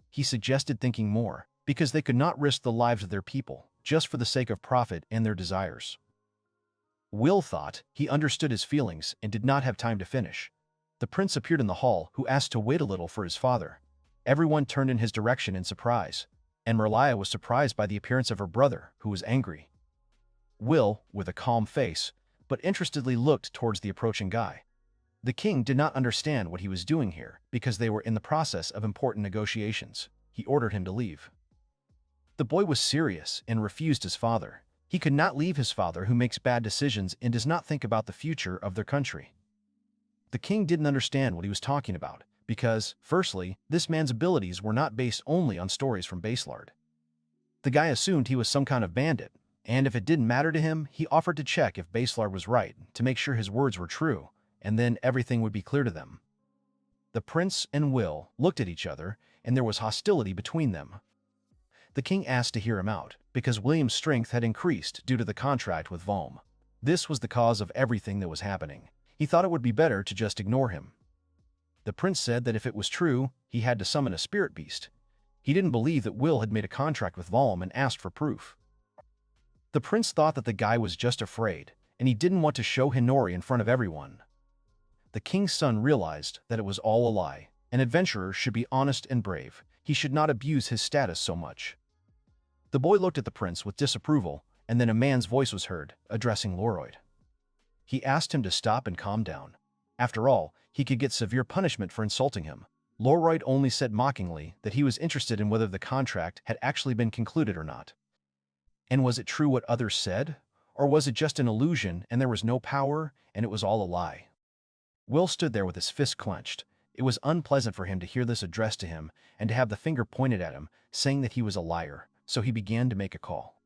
He suggested thinking more, because they could not risk the lives of their people, just for the sake of profit and their desires. Will thought he understood his feelings and did not have time to finish. The prince appeared in the hall, who asked to wait a little for his father. Everyone turned in his direction in surprise, and Merlia was surprised by the appearance of her brother, who was angry. Will, with a calm face, but interestedly looked towards the approaching guy. The king did not understand what he was doing here because they were in the process of important negotiations. He ordered him to leave. The boy was serious and refused his father. He could not leave his father, who makes bad decisions and does not think about the future of their country. The king didn't understand what he was talking about because, firstly, this man's abilities were not based only on stories from Baselard. The guy assumed he was some kind of bandit, and if it didn't matter to him, he offered to check if Baselard was right to make sure his words were true, and then everything would be clear to them. The prince and Will looked at each other, and there was hostility between them. The king asked to hear him out, because William's strength had increased due to the contract with Wilm. This was the cause of everything that was happening. He thought it would be better to just ignore him. The prince said that if it was true, he had to summon a spirit beast. He didn't believe that Will had made a contract with Wilm and asked for proof. The prince thought that the guy was just afraid, and he didn't want to show Hinori in front of everyone. The king's son realized that it was all a lie. An adventurer should be honest and brave. He should not abuse his status so much. The boy looked at the prince with disapproval, and then a man's voice was heard, addressing Loroyd. He asked him to stop and calm down. After all, he could get severe punishment for insulting him. Loroyd only said mockingly that he was interested in whether the contract had actually been concluded or not. And was it true what others said? Or was it just an illusion and there was no power and it was all a lie? Will stood there with his fist clenched. It was unpleasant for him to hear this addressed to him and to have the finger pointed at him, saying that he was a liar, so he began to make a call.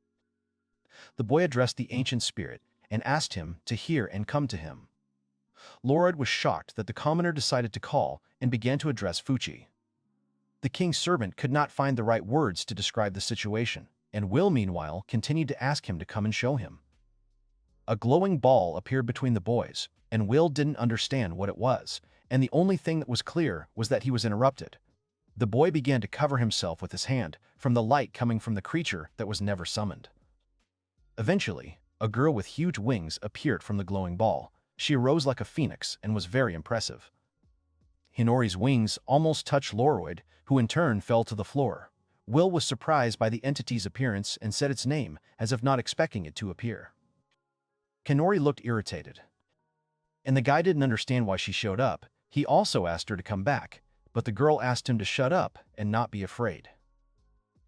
The boy addressed the ancient spirit and asked him to hear and come to him. Loroyd was shocked that the commoner decided to call and began to address Fuchi. The king's servant could not find the right words to describe the situation, and Will, meanwhile, continued to ask him to come and show him. A glowing ball appeared between the boys, and Will didn't understand what it was, and the only thing that was clear was that he was interrupted. The boy began to cover himself with his hand from the light coming from the creature that was never summoned. Eventually, a girl with huge wings appeared from the glowing ball. She arose like a phoenix and was very impressive. Hinori's wings almost touched Loroyd, who in turn fell to the floor. Will was surprised by the entity's appearance and said its name, as if not expecting it to appear. Hinori looked irritated. And the guy didn't understand why she showed up. He also asked her to come back, but the girl asked him to shut up and not be afraid.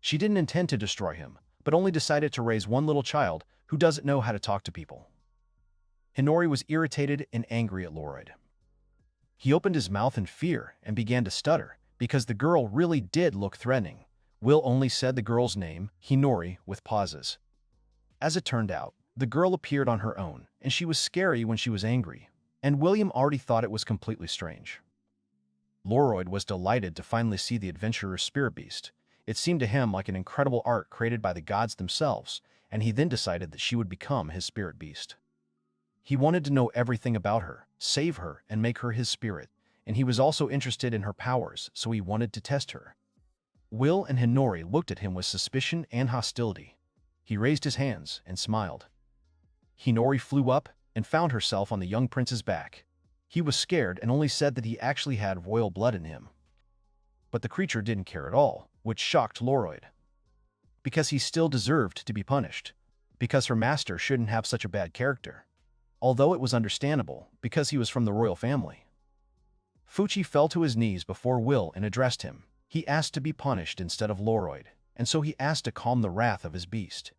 She didn't intend to destroy him, but only decided to raise one little child who doesn't know how to talk to people. Hinori was irritated and angry at Loroyd. He opened his mouth in fear and began to stutter, because the girl really did look threatening. Will only said the girl's name, Hinori, with pauses. As it turned out, the girl appeared on her own, and she was scary when she was angry, and William already thought it was completely strange. Loroyd was delighted to finally see the adventurer's spirit beast. It seemed to him like an incredible art created by the gods themselves, and he then decided that she would become his spirit beast. He wanted to know everything about her, save her, and make her his spirit, and he was also interested in her powers, so he wanted to test her. Will and Hinori looked at him with suspicion and hostility. He raised his hands and smiled. Hinori flew up and found herself on the young prince's back. He was scared and only said that he actually had royal blood in him. But the creature didn't care at all, which shocked Loroyd. Because he still deserved to be punished. Because her master shouldn't have such a bad character. Although it was understandable, because he was from the royal family. Fuchi fell to his knees before Will and addressed him. He asked to be punished instead of Loroyd, and so he asked to calm the wrath of his beast.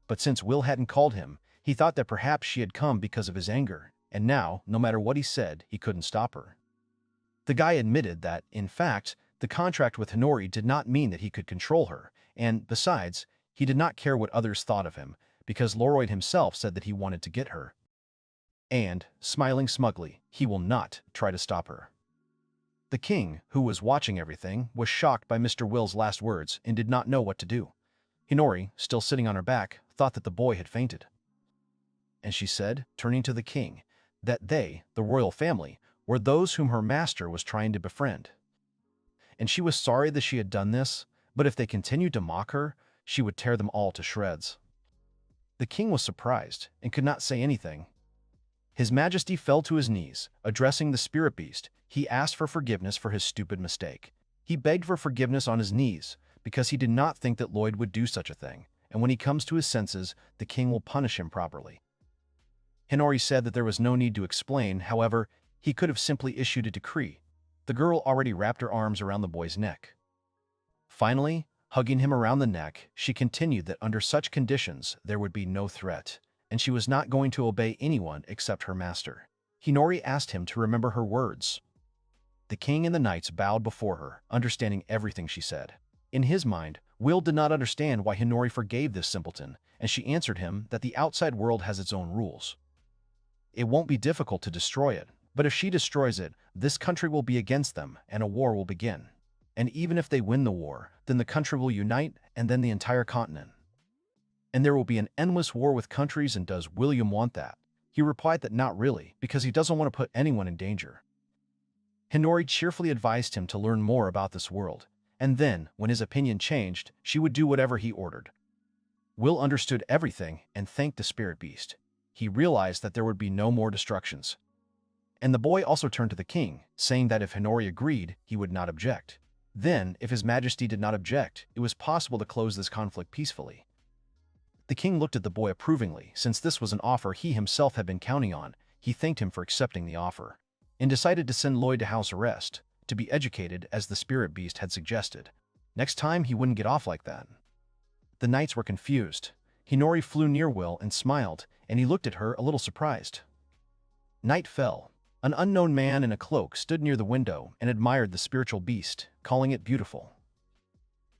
But since Will hadn't called him, he thought that perhaps she had come because of his anger, and now, no matter what he said, he couldn't stop her. The guy admitted that, in fact, the contract with Hinori did not mean that he could control her, and, besides, he did not care what others thought of him, because Loroyd himself said that he wanted to get her. And, smiling smugly, he will not try to stop her. The king, who was watching everything, was shocked by Mr. Will's last words and did not know what to do. Hinori, still sitting on her back, thought that the boy had fainted. And she said, turning to the king, that they, the royal family, were those whom her master was trying to befriend. And she was sorry that she had done this, but if they continued to mock her, she would tear them all to shreds. The king was surprised and could not say anything. His Majesty fell to his knees, addressing the spirit beast. He asked for forgiveness for his stupid mistake. He begged for forgiveness on his knees, because he did not think that Lloyd would do such a thing, and when he comes to his senses, the king will punish him properly. Hinori said that there was no need to explain, however, he could have simply issued a decree. The girl already wrapped her arms around the boy's neck. Finally, hugging him around the neck, she continued that under such conditions there would be no threat, and she was not going to obey anyone except her master. Hinori asked him to remember her words. The king and the knights bowed before her, understanding everything she said. In his mind, Will did not understand why Hinori forgave this simpleton, and she answered him that the outside world has its own rules. It won't be difficult to destroy it, but if she destroys it, this country will be against them, and a war will begin. And even if they win the war, then the country will unite, and then the entire continent. And there will be an endless war with countries, and does William want that? He replied that not really, because he doesn't want to put anyone in danger. Hinori cheerfully advised him to learn more about this world, and then, when his opinion changed, she would do whatever he ordered. Will understood everything and thanked the spirit beast. He realized that there would be no more destructions. And the boy also turned to the king, saying that if Hinori agreed, he would not object. Then, if his majesty did not object, it was possible to close this conflict peacefully. The king looked at the boy approvingly, since this was an offer he himself had been counting on. He thanked him for accepting the offer, and decided to send Lloyd to house arrest, to be educated as the spirit beast had suggested. Next time he wouldn't get off like that. The knights were confused. Hinori flew near Will and smiled, and he looked at her a little surprised. Night fell. An unknown man in a cloak stood near the window and admired the spiritual beast, calling it beautiful.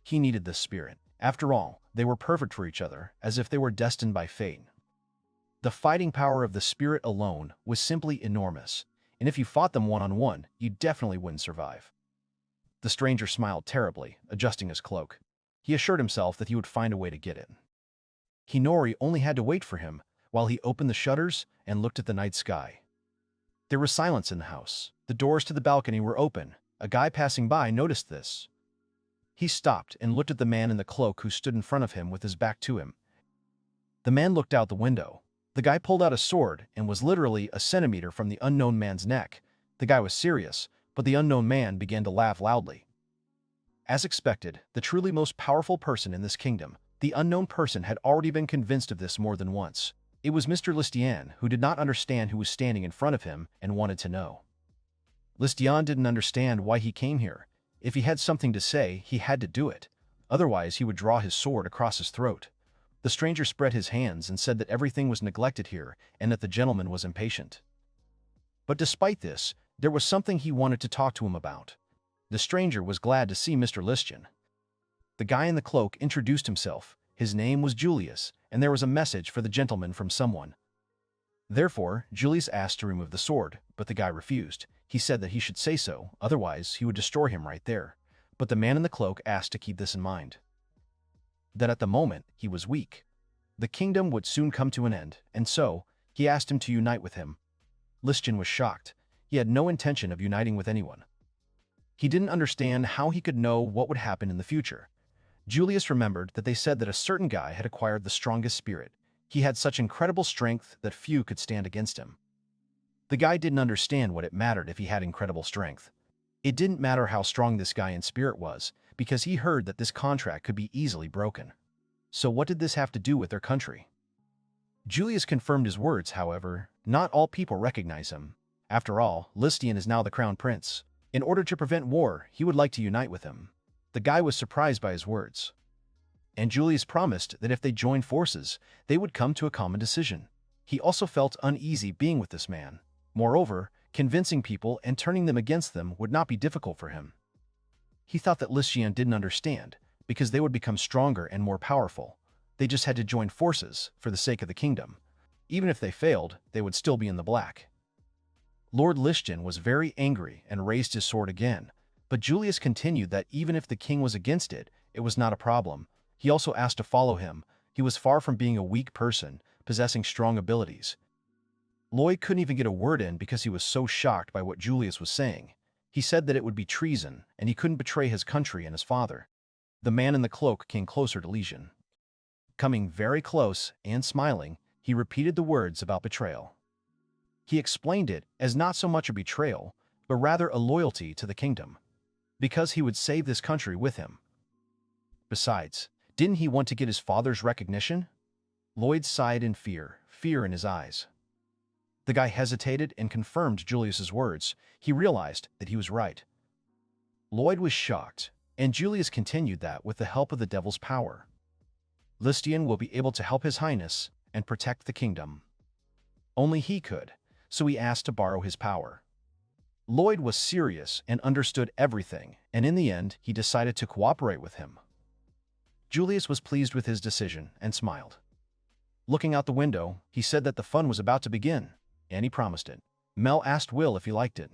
He needed this spirit. After all, they were perfect for each other, as if they were destined by fate. The fighting power of the spirit alone was simply enormous, and if you fought them one-on-one, you definitely wouldn't survive. The stranger smiled terribly, adjusting his cloak. He assured himself that he would find a way to get it. Hinori only had to wait for him, while he opened the shutters and looked at the night sky. There was silence in the house. The doors to the balcony were open. A guy passing by noticed this. He stopped and looked at the man in the cloak who stood in front of him with his back to him. The man looked out the window. The guy pulled out a sword and was literally a centimeter from the unknown man's neck. The guy was serious, but the unknown man began to laugh loudly. As expected, the truly most powerful person in this kingdom, the unknown person had already been convinced of this more than once. It was Mr. Listian, who did not understand who was standing in front of him and wanted to know. Listian didn't understand why he came here. If he had something to say, he had to do it. Otherwise, he would draw his sword across his throat. The stranger spread his hands and said that everything was neglected here and that the gentleman was impatient. But despite this, there was something he wanted to talk to him about. The stranger was glad to see Mr. Listian. The guy in the cloak introduced himself. His name was Julius, and there was a message for the gentleman from someone. Therefore, Julius asked to remove the sword, but the guy refused. He said that he should say so, otherwise he would destroy him right there. But the man in the cloak asked to keep this in mind. That at the moment, he was weak. The kingdom would soon come to an end, and so, he asked him to unite with him. Listian was shocked. He had no intention of uniting with anyone. He didn't understand how he could know what would happen in the future. Julius remembered that they said that a certain guy had acquired the strongest spirit. He had such incredible strength that few could stand against him. The guy didn't understand what it mattered if he had incredible strength. It didn't matter how strong this guy in spirit was, because he heard that this contract could be easily broken. So what did this have to do with their country? Julius confirmed his words, however. Not all people recognize him. After all, Listian is now the crown prince. In order to prevent war, he would like to unite with him. The guy was surprised by his words. And Julius promised that if they joined forces, they would come to a common decision. He also felt uneasy being with this man. Moreover, convincing people and turning them against them would not be difficult for him. He thought that Listian didn't understand, because they would become stronger and more powerful. They just had to join forces for the sake of the kingdom. Even if they failed, they would still be in the black. Lord Lichten was very angry and raised his sword again, but Julius continued that even if the king was against it, it was not a problem. He also asked to follow him. He was far from being a weak person, possessing strong abilities. Lloyd couldn't even get a word in because he was so shocked by what Julius was saying. He said that it would be treason, and he couldn't betray his country and his father. The man in the cloak came closer to Legion. Coming very close and smiling, he repeated the words about betrayal. He explained it as not so much a betrayal, but rather a loyalty to the kingdom, because he would save this country with him. Besides, didn't he want to get his father's recognition? Lloyd sighed in fear in his eyes. The guy hesitated and confirmed Julius's words. He realized that he was right. Lloyd was shocked, and Julius continued that with the help of the devil's power, Listian will be able to help His Highness and protect the kingdom. Only he could, so he asked to borrow his power. Lloyd was serious and understood everything, and in the end, he decided to cooperate with him. Julius was pleased with his decision and smiled. Looking out the window, he said that the fun was about to begin, and he promised it. Mel asked Will if he liked it.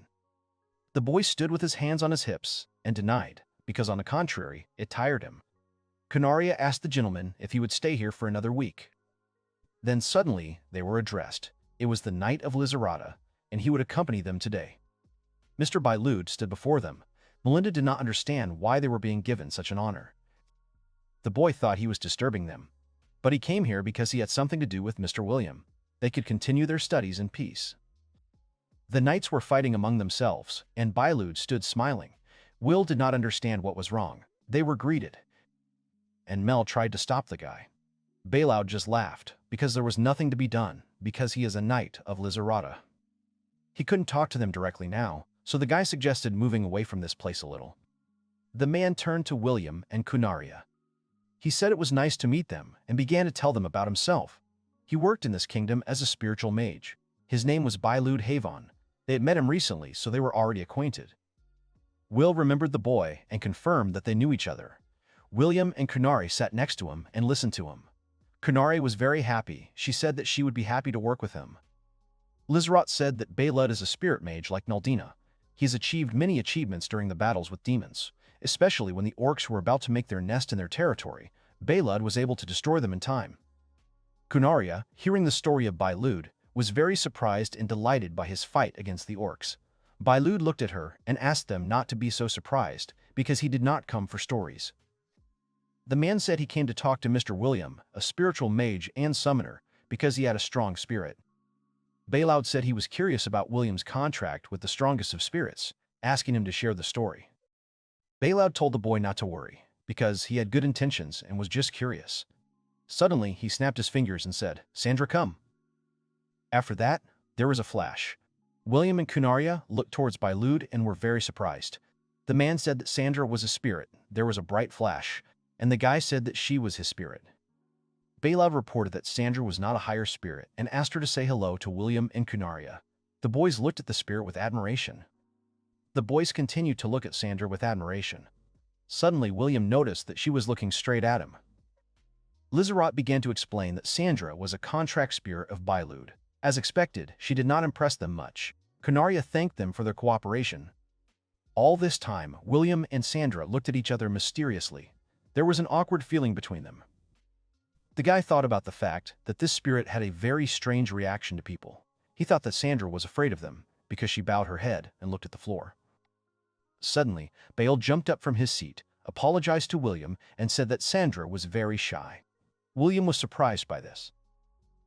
The boy stood with his hands on his hips and denied, because on the contrary, it tired him. Kunaria asked the gentleman if he would stay here for another week. Then suddenly, they were addressed. It was the Knight of Lizarata, and he would accompany them today. Mr. Bailude stood before them. Melinda did not understand why they were being given such an honor. The boy thought he was disturbing them, but he came here because he had something to do with Mr. William. They could continue their studies in peace. The knights were fighting among themselves, and Bailude stood smiling. Will did not understand what was wrong. They were greeted, and Mel tried to stop the guy. Bailoud just laughed, because there was nothing to be done, because he is a knight of Lizarata. He couldn't talk to them directly now, so the guy suggested moving away from this place a little. The man turned to William and Kunaria. He said it was nice to meet them and began to tell them about himself. He worked in this kingdom as a spiritual mage. His name was Bailude Havon. They had met him recently, so they were already acquainted. Will remembered the boy and confirmed that they knew each other. William and Kunari sat next to him and listened to him. Kunari was very happy. She said that she would be happy to work with him. Lizarat said that Baylud is a spirit mage like Naldina. He has achieved many achievements during the battles with demons, especially when the orcs were about to make their nest in their territory. Baylud was able to destroy them in time. Kunaria, hearing the story of Bailude, was very surprised and delighted by his fight against the orcs. Bailude looked at her and asked them not to be so surprised, because he did not come for stories. The man said he came to talk to Mr. William, a spiritual mage and summoner, because he had a strong spirit. Bailoud said he was curious about William's contract with the strongest of spirits, asking him to share the story. Bailoud told the boy not to worry, because he had good intentions and was just curious. Suddenly, he snapped his fingers and said, "Sandra, come." After that, there was a flash. William and Kunaria looked towards Bailude and were very surprised. The man said that Sandra was a spirit. There was a bright flash, and the guy said that she was his spirit. Bailoud reported that Sandra was not a higher spirit and asked her to say hello to William and Kunaria. The boys looked at the spirit with admiration. The boys continued to look at Sandra with admiration. Suddenly, William noticed that she was looking straight at him. Lizarat began to explain that Sandra was a contract spirit of Bailude. As expected, she did not impress them much. Kunaria thanked them for their cooperation. All this time, William and Sandra looked at each other mysteriously. There was an awkward feeling between them. The guy thought about the fact that this spirit had a very strange reaction to people. He thought that Sandra was afraid of them, because she bowed her head and looked at the floor. Suddenly, Bale jumped up from his seat, apologized to William, and said that Sandra was very shy. William was surprised by this.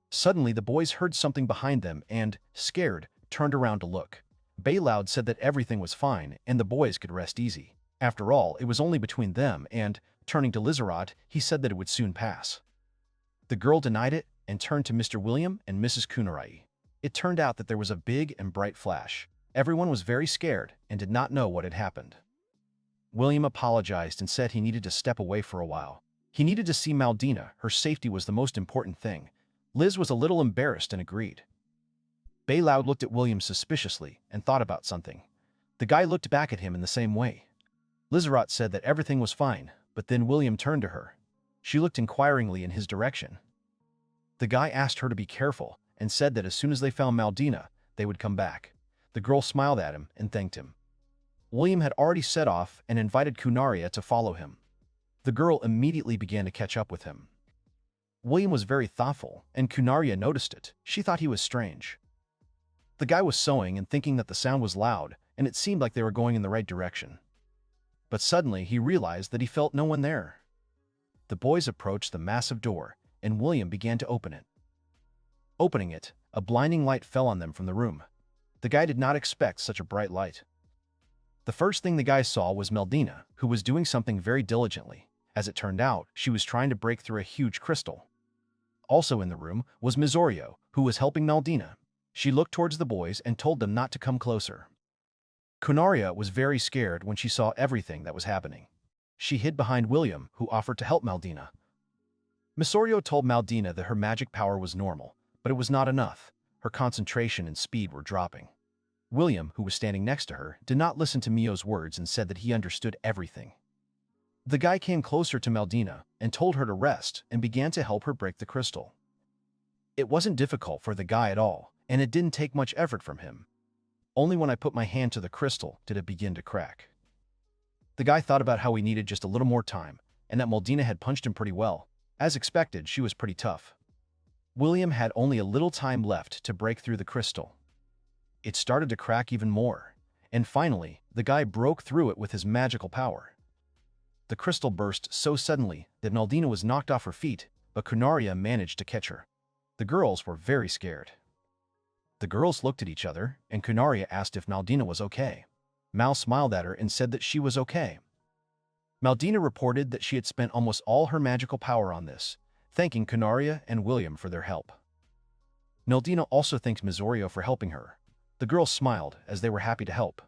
Suddenly, the boys heard something behind them and, scared, turned around to look. Bailoud said that everything was fine and the boys could rest easy. After all, it was only between them and, turning to Lizarat, he said that it would soon pass. The girl denied it and turned to Mr. William and Mrs. Kunarai. It turned out that there was a big and bright flash. Everyone was very scared and did not know what had happened. William apologized and said he needed to step away for a while. He needed to see Maldina. Her safety was the most important thing. Liz was a little embarrassed and agreed. Bailoud looked at William suspiciously and thought about something. The guy looked back at him in the same way. Lizarat said that everything was fine, but then William turned to her. She looked inquiringly in his direction. The guy asked her to be careful and said that as soon as they found Maldina, they would come back. The girl smiled at him and thanked him. Wilm had already set off and invited Kunaria to follow him. The girl immediately began to catch up with him. Wilm was very thoughtful, and Kunaria noticed it. She thought he was strange. The guy was sewing and thinking that the sound was loud, and it seemed like they were going in the right direction. But suddenly he realized that he felt no one there. The boys approached the massive door, and Wilm began to open it. Opening it, a blinding light fell on them from the room. The guy did not expect such a bright light. The first thing the guy saw was Meldina, who was doing something very diligently. As it turned out, she was trying to break through a huge crystal. Also in the room was Mizorio, who was helping Meldina. She looked towards the boys and told them not to come closer. Kunaria was very scared when she saw everything that was happening. She hid behind Wilm, who offered to help Meldina. Mizorio told Meldina that her magic power was normal, but it was not enough. Her concentration and speed were dropping. Wilm, who was standing next to her, did not listen to Mio's words and said that he understood everything. The guy came closer to Meldina and told her to rest and began to help her break the crystal. It wasn't difficult for the guy at all, and it didn't take much effort from him. Only when I put my hand to the crystal did it begin to crack. The guy thought about how he needed just a little more time, and that Meldina had punched him pretty well. As expected, she was pretty tough. Wilm had only a little time left to break through the crystal. It started to crack even more, and finally, the guy broke through it with his magical power. The crystal burst so suddenly that Meldina was knocked off her feet, but Kunaria managed to catch her. The girls were very scared. The girls looked at each other, and Kunaria asked if Meldina was okay. Mal smiled at her and said that she was okay. Meldina reported that she had spent almost all her magical power on this, thanking Kunaria and Wilm for their help. Meldina also thanked Mizorio for helping her. The girls smiled as they were happy to help.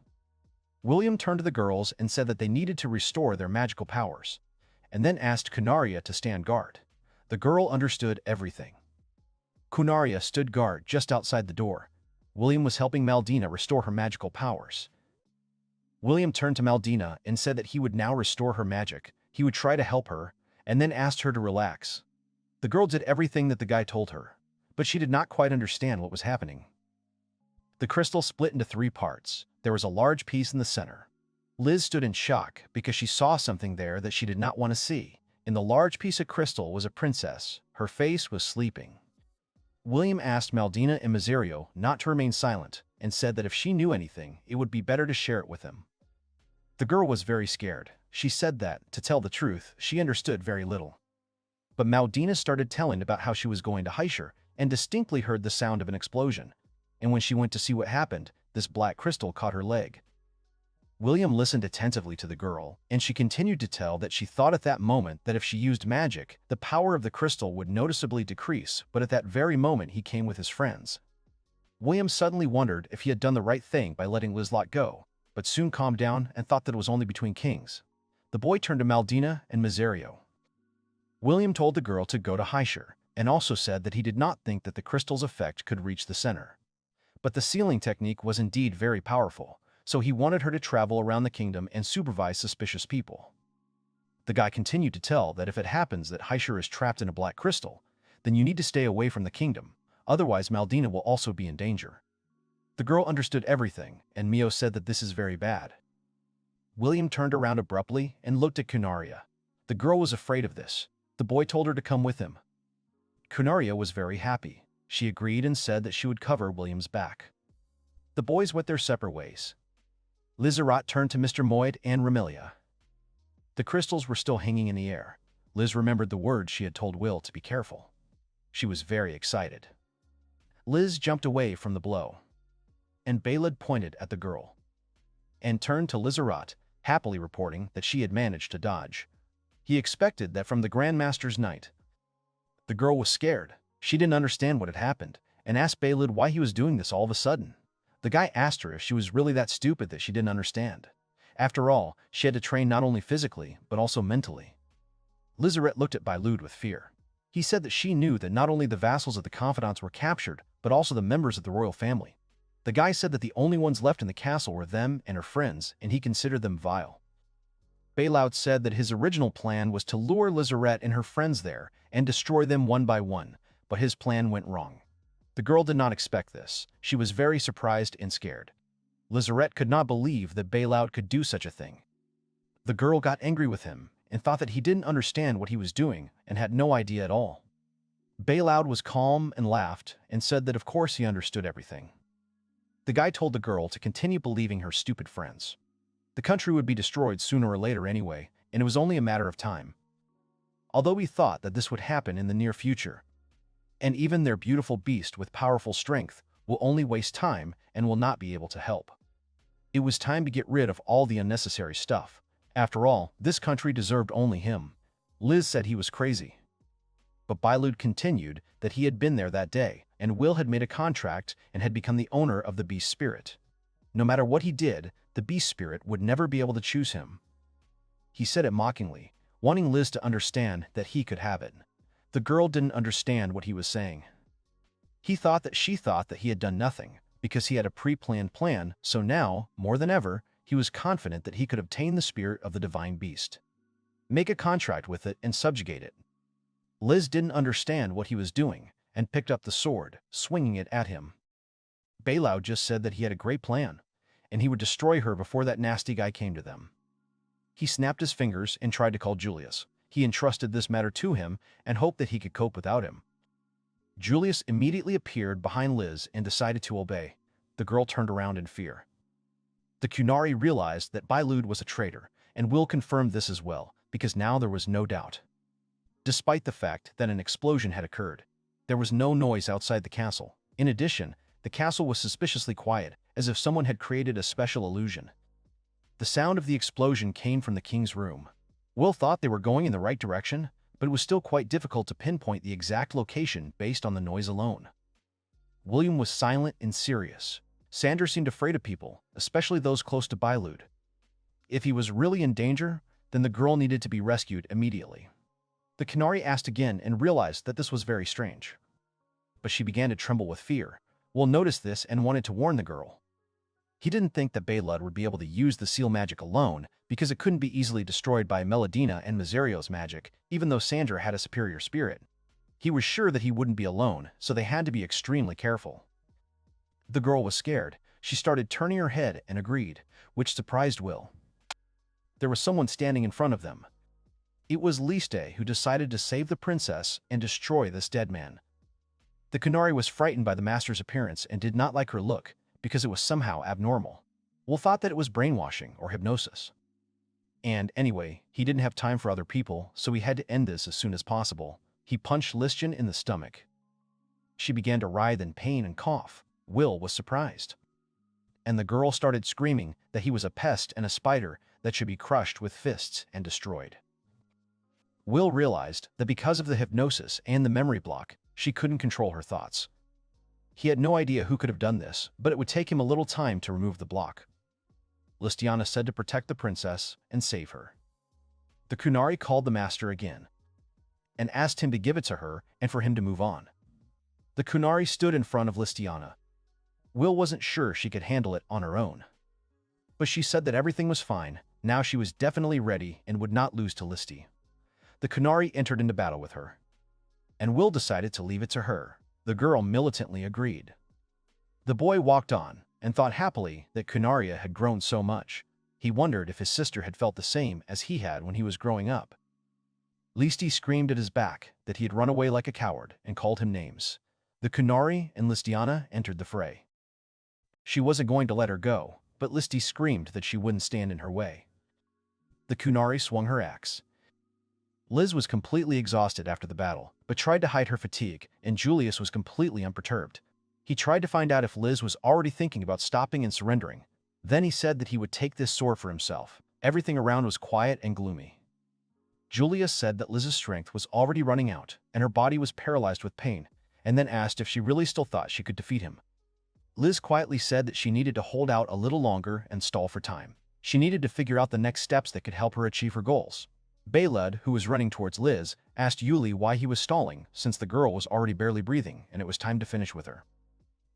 Wilm turned to the girls and said that they needed to restore their magical powers, and then asked Kunaria to stand guard. The girl understood everything. Kunaria stood guard just outside the door. Wilm was helping Meldina restore her magical powers. Wilm turned to Meldina and said that he would now restore her magic. He would try to help her, and then asked her to relax. The girl did everything that the guy told her, but she did not quite understand what was happening. The crystal split into 3 parts. There was a large piece in the center. Liz stood in shock because she saw something there that she did not want to see. In the large piece of crystal was a princess. Her face was sleeping. Wilm asked Meldina and Mizorio not to remain silent and said that if she knew anything, it would be better to share it with him. The girl was very scared. She said that, to tell the truth, she understood very little. But Meldina started telling about how she was going to Heisher and distinctly heard the sound of an explosion. And when she went to see what happened, this black crystal caught her leg. Wilm listened attentively to the girl, and she continued to tell that she thought at that moment that if she used magic, the power of the crystal would noticeably decrease, but at that very moment he came with his friends. Wilm suddenly wondered if he had done the right thing by letting Lizlot go, but soon calmed down and thought that it was only between kings. The boy turned to Meldina and Mizorio. Wilm told the girl to go to Heisher, and also said that he did not think that the crystal's effect could reach the center. But the sealing technique was indeed very powerful, so he wanted her to travel around the kingdom and supervise suspicious people. The guy continued to tell that if it happens that Heisher is trapped in a black crystal, then you need to stay away from the kingdom, otherwise Meldina will also be in danger. The girl understood everything, and Mio said that this is very bad. Wilm turned around abruptly and looked at Kunaria. The girl was afraid of this. The boy told her to come with him. Kunaria was very happy. She agreed and said that she would cover Wilm's back. The boys went their separate ways. Lizorat turned to Mr. Moyd and Remilia. The crystals were still hanging in the air. Liz remembered the words she had told Will to be careful. She was very excited. Liz jumped away from the blow, and Baled pointed at the girl, and turned to Lizorat, happily reporting that she had managed to dodge. He expected that from the Grandmaster's knight. The girl was scared. She didn't understand what had happened, and asked Baled why he was doing this all of a sudden. The guy asked her if she was really that stupid that she didn't understand. After all, she had to train not only physically, but also mentally. Lizoret looked at Baled with fear. He said that she knew that not only the vassals of the confidants were captured, but also the members of the royal family. The guy said that the only ones left in the castle were them and her friends, and he considered them vile. Bailout said that his original plan was to lure Lizoret and her friends there and destroy them one by one, but his plan went wrong. The girl did not expect this. She was very surprised and scared. Lizarette could not believe that Bailout could do such a thing. The girl got angry with him and thought that he didn't understand what he was doing and had no idea at all. Bailout was calm and laughed and said that of course he understood everything. The guy told the girl to continue believing her stupid friends. The country would be destroyed sooner or later anyway, and it was only a matter of time. Although he thought that this would happen in the near future, and even their beautiful beast with powerful strength will only waste time and will not be able to help. It was time to get rid of all the unnecessary stuff. After all, this country deserved only him. Liz said he was crazy. But Bailout continued that he had been there that day, and Will had made a contract and had become the owner of the beast spirit. No matter what he did, the beast spirit would never be able to choose him. He said it mockingly, wanting Liz to understand that he could have it. The girl didn't understand what he was saying. He thought that she thought that he had done nothing, because he had a pre-planned plan, so now, more than ever, he was confident that he could obtain the spirit of the divine beast. Make a contract with it and subjugate it. Liz didn't understand what he was doing, and picked up the sword, swinging it at him. Bailout just said that he had a great plan, and he would destroy her before that nasty guy came to them. He snapped his fingers and tried to call Julius. He entrusted this matter to him and hoped that he could cope without him. Julius immediately appeared behind Liz and decided to obey. The girl turned around in fear. The Kunaria realized that Bailout was a traitor, and Will confirmed this as well, because now there was no doubt. Despite the fact that an explosion had occurred, there was no noise outside the castle. In addition, the castle was suspiciously quiet, as if someone had created a special illusion. The sound of the explosion came from the king's room. Will thought they were going in the right direction, but it was still quite difficult to pinpoint the exact location based on the noise alone. William was silent and serious. Sandra seemed afraid of people, especially those close to Bailout. If he was really in danger, then the girl needed to be rescued immediately. The Kunaria asked again and realized that this was very strange. But she began to tremble with fear. Will noticed this and wanted to warn the girl. He didn't think that Bailout would be able to use the seal magic alone, because it couldn't be easily destroyed by Melodina and Miserio's magic, even though Sandra had a superior spirit. He was sure that he wouldn't be alone, so they had to be extremely careful. The girl was scared. She started turning her head and agreed, which surprised Will. There was someone standing in front of them. It was Liste, who decided to save the princess and destroy this dead man. The Kunaria was frightened by the master's appearance and did not like her look, because it was somehow abnormal. Will thought that it was brainwashing or hypnosis. And anyway, he didn't have time for other people, so he had to end this as soon as possible. He punched Listjan in the stomach. She began to writhe in pain and cough. Will was surprised. And the girl started screaming that he was a pest and a spider that should be crushed with fists and destroyed. Will realized that because of the hypnosis and the memory block, she couldn't control her thoughts. He had no idea who could have done this, but it would take him a little time to remove the block. Listiana said to protect the princess and save her. The Kunaria called the master again and asked him to give it to her and for him to move on. The Kunaria stood in front of Listiana. Will wasn't sure she could handle it on her own. But she said that everything was fine. Now she was definitely ready and would not lose to Listi. The Kunaria entered into battle with her, and Will decided to leave it to her. The girl militantly agreed. The boy walked on and thought happily that Kunaria had grown so much. He wondered if his sister had felt the same as he had when he was growing up. Listi screamed at his back that he had run away like a coward and called him names. The Kunaria and Listiana entered the fray. She wasn't going to let her go, but Listi screamed that she wouldn't stand in her way. The Kunaria swung her axe. Liz was completely exhausted after the battle, but tried to hide her fatigue, and Julius was completely unperturbed. He tried to find out if Liz was already thinking about stopping and surrendering. Then he said that he would take this sword for himself. Everything around was quiet and gloomy. Julius said that Liz's strength was already running out, and her body was paralyzed with pain, and then asked if she really still thought she could defeat him. Liz quietly said that she needed to hold out a little longer and stall for time. She needed to figure out the next steps that could help her achieve her goals. Bailout, who was running towards Liz, asked Yuli why he was stalling, since the girl was already barely breathing and it was time to finish with her.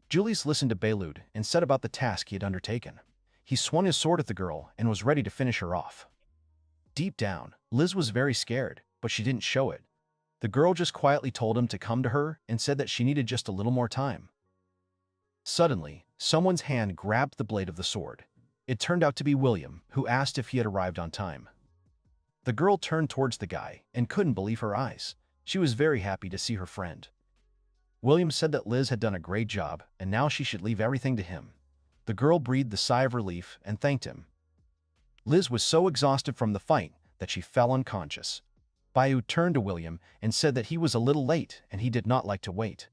Julius listened to Bailout and said about the task he had undertaken. He swung his sword at the girl and was ready to finish her off. Deep down, Liz was very scared, but she didn't show it. The girl just quietly told him to come to her and said that she needed just a little more time. Suddenly, someone's hand grabbed the blade of the sword. It turned out to be William, who asked if he had arrived on time. The girl turned towards the guy and couldn't believe her eyes. She was very happy to see her friend. William said that Liz had done a great job and now she should leave everything to him. The girl breathed a sigh of relief and thanked him. Liz was so exhausted from the fight that she fell unconscious. Bayou turned to William and said that he was a little late and he did not like to wait.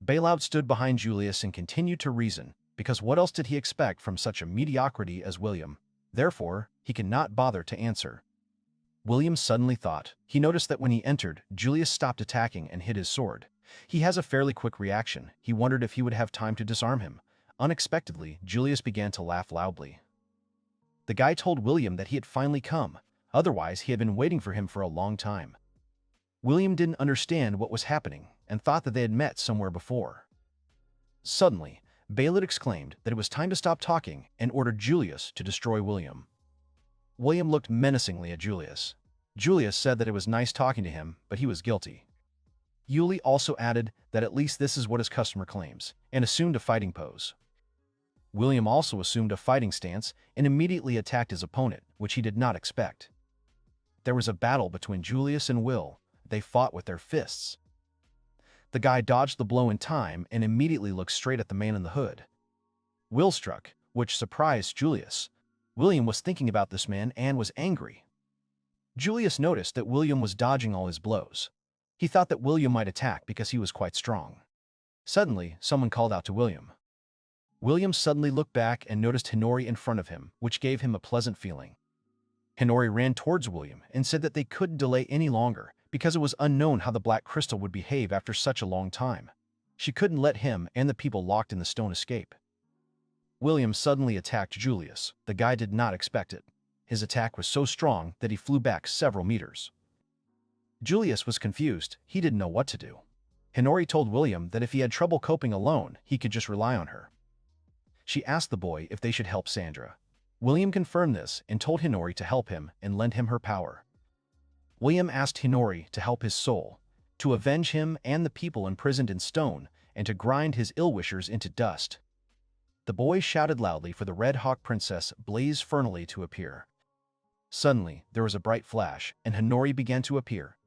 Bailout stood behind Julius and continued to reason, because what else did he expect from such a mediocrity as William? Therefore, he could not bother to answer. William suddenly thought. He noticed that when he entered, Julius stopped attacking and hid his sword. He has a fairly quick reaction. He wondered if he would have time to disarm him. Unexpectedly, Julius began to laugh loudly. The guy told William that he had finally come. Otherwise, he had been waiting for him for a long time. William didn't understand what was happening and thought that they had met somewhere before. Suddenly, Bailout exclaimed that it was time to stop talking and ordered Julius to destroy William. William looked menacingly at Julius. Julius said that it was nice talking to him, but he was guilty. Yuli also added that at least this is what his customer claims, and assumed a fighting pose. William also assumed a fighting stance and immediately attacked his opponent, which he did not expect. There was a battle between Julius and Will. They fought with their fists. The guy dodged the blow in time and immediately looked straight at the man in the hood. Will struck, which surprised Julius. William was thinking about this man and was angry. Julius noticed that William was dodging all his blows. He thought that William might attack because he was quite strong. Suddenly, someone called out to William. William suddenly looked back and noticed Hinori in front of him, which gave him a pleasant feeling. Hinori ran towards William and said that they couldn't delay any longer because it was unknown how the black crystal would behave after such a long time. She couldn't let him and the people locked in the stone escape. William suddenly attacked Julius. The guy did not expect it. His attack was so strong that he flew back several meters. Julius was confused. He didn't know what to do. Hinori told William that if he had trouble coping alone, he could just rely on her. She asked the boy if they should help Sandra. William confirmed this and told Hinori to help him and lend him her power. William asked Hinori to help his soul, to avenge him and the people imprisoned in stone, and to grind his ill-wishers into dust. The boy shouted loudly for the Red Hawk Princess Blaze Fernally to appear. Suddenly, there was a bright flash, and Hinori began to appear.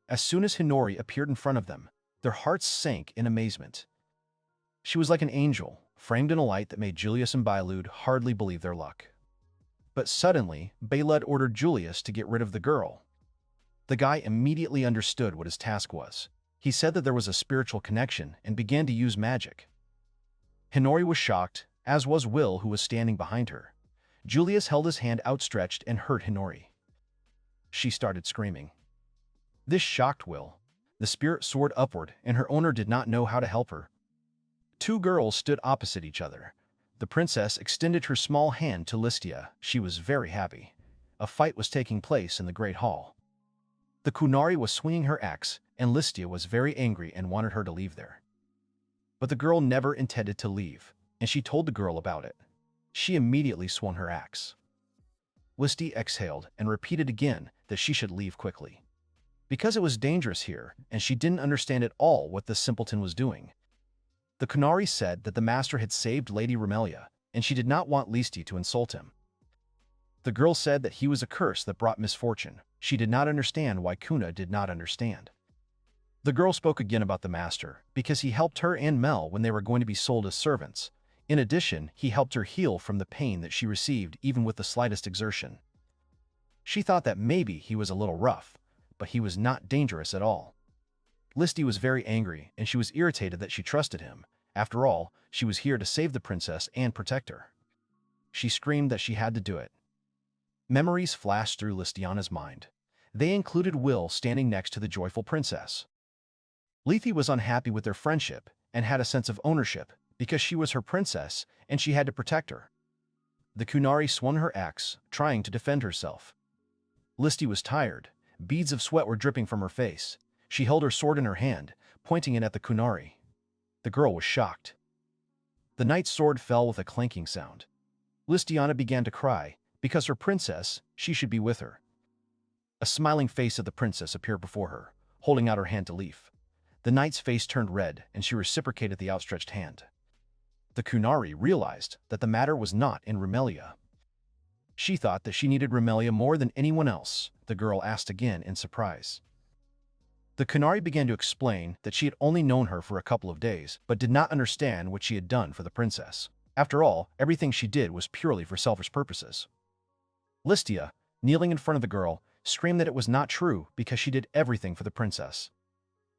As soon as Hinori appeared in front of them, their hearts sank in amazement. She was like an angel, framed in a light that made Julius and Bailud hardly believe their luck. But suddenly, Bailud ordered Julius to get rid of the girl. The guy immediately understood what his task was. He said that there was a spiritual connection and began to use magic. Hinori was shocked, as was Will, who was standing behind her. Julius held his hand outstretched and hurt Hinori. She started screaming. This shocked Will. The spirit soared upward, and her owner did not know how to help her. Two girls stood opposite each other. The princess extended her small hand to Listia. She was very happy. A fight was taking place in the Great Hall. The Kunaria was swinging her axe, and Listia was very angry and wanted her to leave there. But the girl never intended to leave, and she told the girl about it. She immediately swung her axe. Listia exhaled and repeated again that she should leave quickly. Because it was dangerous here, and she didn't understand at all what the simpleton was doing. The Kunari said that the master had saved Lady Remelia, and she did not want Listia to insult him. The girl said that he was a curse that brought misfortune. She did not understand why Kuna did not understand. The girl spoke again about the master, because he helped her and Mel when they were going to be sold as servants. In addition, he helped her heal from the pain that she received even with the slightest exertion. She thought that maybe he was a little rough, but he was not dangerous at all. Listia was very angry, and she was irritated that she trusted him. After all, she was here to save the princess and protect her. She screamed that she had to do it. Memories flashed through Listiana's mind. They included Will standing next to the joyful princess. Lethe was unhappy with their friendship and had a sense of ownership because she was her princess and she had to protect her. The Kunari swung her axe, trying to defend herself. Listia was tired. Beads of sweat were dripping from her face. She held her sword in her hand, pointing it at the Kunari. The girl was shocked. The knight's sword fell with a clanking sound. Listiana began to cry. Because her princess, she should be with her. A smiling face of the princess appeared before her, holding out her hand to Leaf. The knight's face turned red, and she reciprocated the outstretched hand. the Kunari realized that the matter was not in Remelia. She thought that she needed Remelia more than anyone else, the girl asked again in surprise. The Kunari began to explain that she had only known her for a couple of days, but did not understand what she had done for the princess. After all, everything she did was purely for selfish purposes. Listia, kneeling in front of the girl, screamed that it was not true because she did everything for the princess.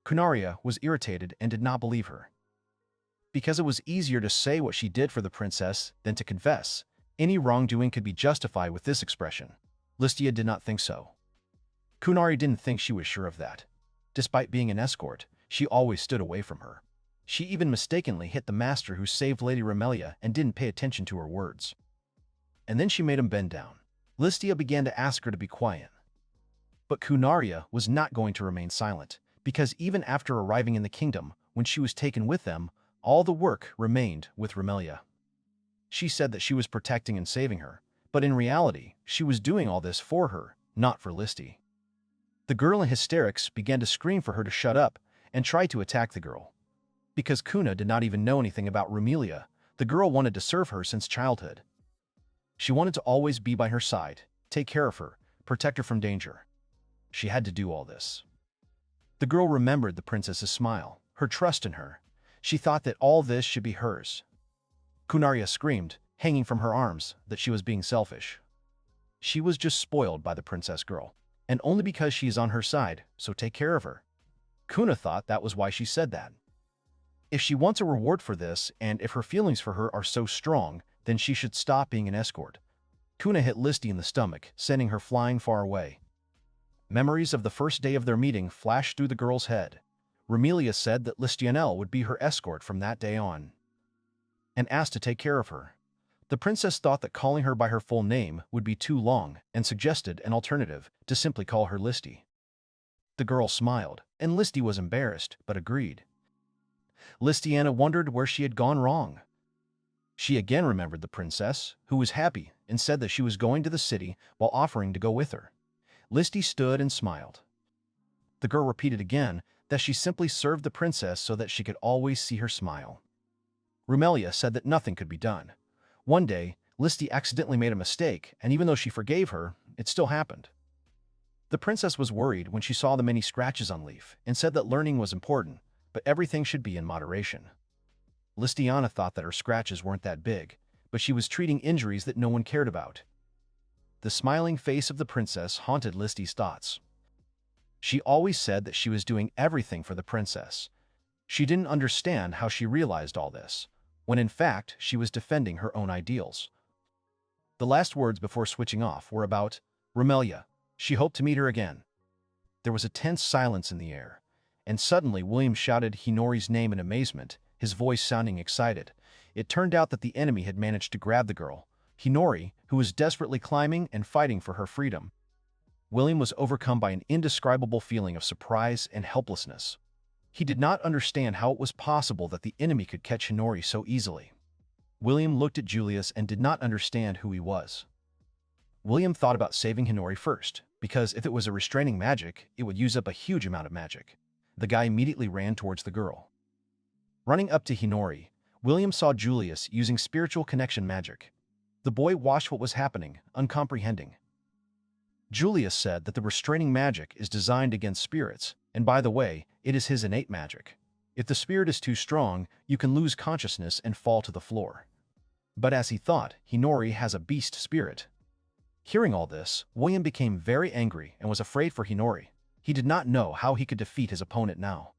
Kunaria was irritated and did not believe her. Because it was easier to say what she did for the princess than to confess, any wrongdoing could be justified with this expression. Listia did not think so. Kunari didn't think she was sure of that. Despite being an escort, she always stood away from her. She even mistakenly hit the master who saved Lady Remelia and didn't pay attention to her words. And then she made him bend down. Listia began to ask her to be quiet. But Kunaria was not going to remain silent, because even after arriving in the kingdom, when she was taken with them, all the work remained with Remelia. She said that she was protecting and saving her, but in reality, she was doing all this for her, not for Listy. The girl in hysterics began to scream for her to shut up and tried to attack the girl. Because Kuna did not even know anything about Remelia, the girl wanted to serve her since childhood. She wanted to always be by her side, take care of her, protect her from danger. She had to do all this. The girl remembered the princess's smile, her trust in her. She thought that all this should be hers. Kunaria screamed, hanging from her arms, that she was being selfish. She was just spoiled by the princess girl, and only because she is on her side, so take care of her. Kuna thought that was why she said that. If she wants a reward for this, and if her feelings for her are so strong, then she should stop being an escort. Kuna hit Listy in the stomach, sending her flying far away. Memories of the first day of their meeting flashed through the girl's head. Remelia said that Listianelle would be her escort from that day on, and asked to take care of her. The princess thought that calling her by her full name would be too long and suggested an alternative, to simply call her Listy. The girl smiled, and Listy was embarrassed, but agreed. Listiana wondered where she had gone wrong. She again remembered the princess, who was happy and said that she was going to the city while offering to go with her. Listy stood and smiled. The girl repeated again that she simply served the princess so that she could always see her smile. Remelia said that nothing could be done. One day, Listy accidentally made a mistake, and even though she forgave her, it still happened. The princess was worried when she saw the many scratches on Leaf and said that learning was important, but everything should be in moderation. Listiana thought that her scratches weren't that big, but she was treating injuries that no one cared about. The smiling face of the princess haunted Listy's thoughts. She always said that she was doing everything for the princess. She didn't understand how she realized all this, when in fact she was defending her own ideals. The last words before switching off were about Remelia. She hoped to meet her again. There was a tense silence in the air, and suddenly William shouted Hinori's name in amazement, his voice sounding excited. It turned out that the enemy had managed to grab the girl, Hinori, who was desperately climbing and fighting for her freedom. William was overcome by an indescribable feeling of surprise and helplessness. He did not understand how it was possible that the enemy could catch Hinori so easily. William looked at Julius and did not understand who he was. William thought about saving Hinori first, because if it was a restraining magic, it would use up a huge amount of magic. The guy immediately ran towards the girl. Running up to Hinori, William saw Julius using spiritual connection magic. The boy watched what was happening, uncomprehending. Julius said that the restraining magic is designed against spirits, and by the way, it is his innate magic. If the spirit is too strong, you can lose consciousness and fall to the floor. But as he thought, Hinori has a beast spirit. Hearing all this, William became very angry and was afraid for Hinori. He did not know how he could defeat his opponent now.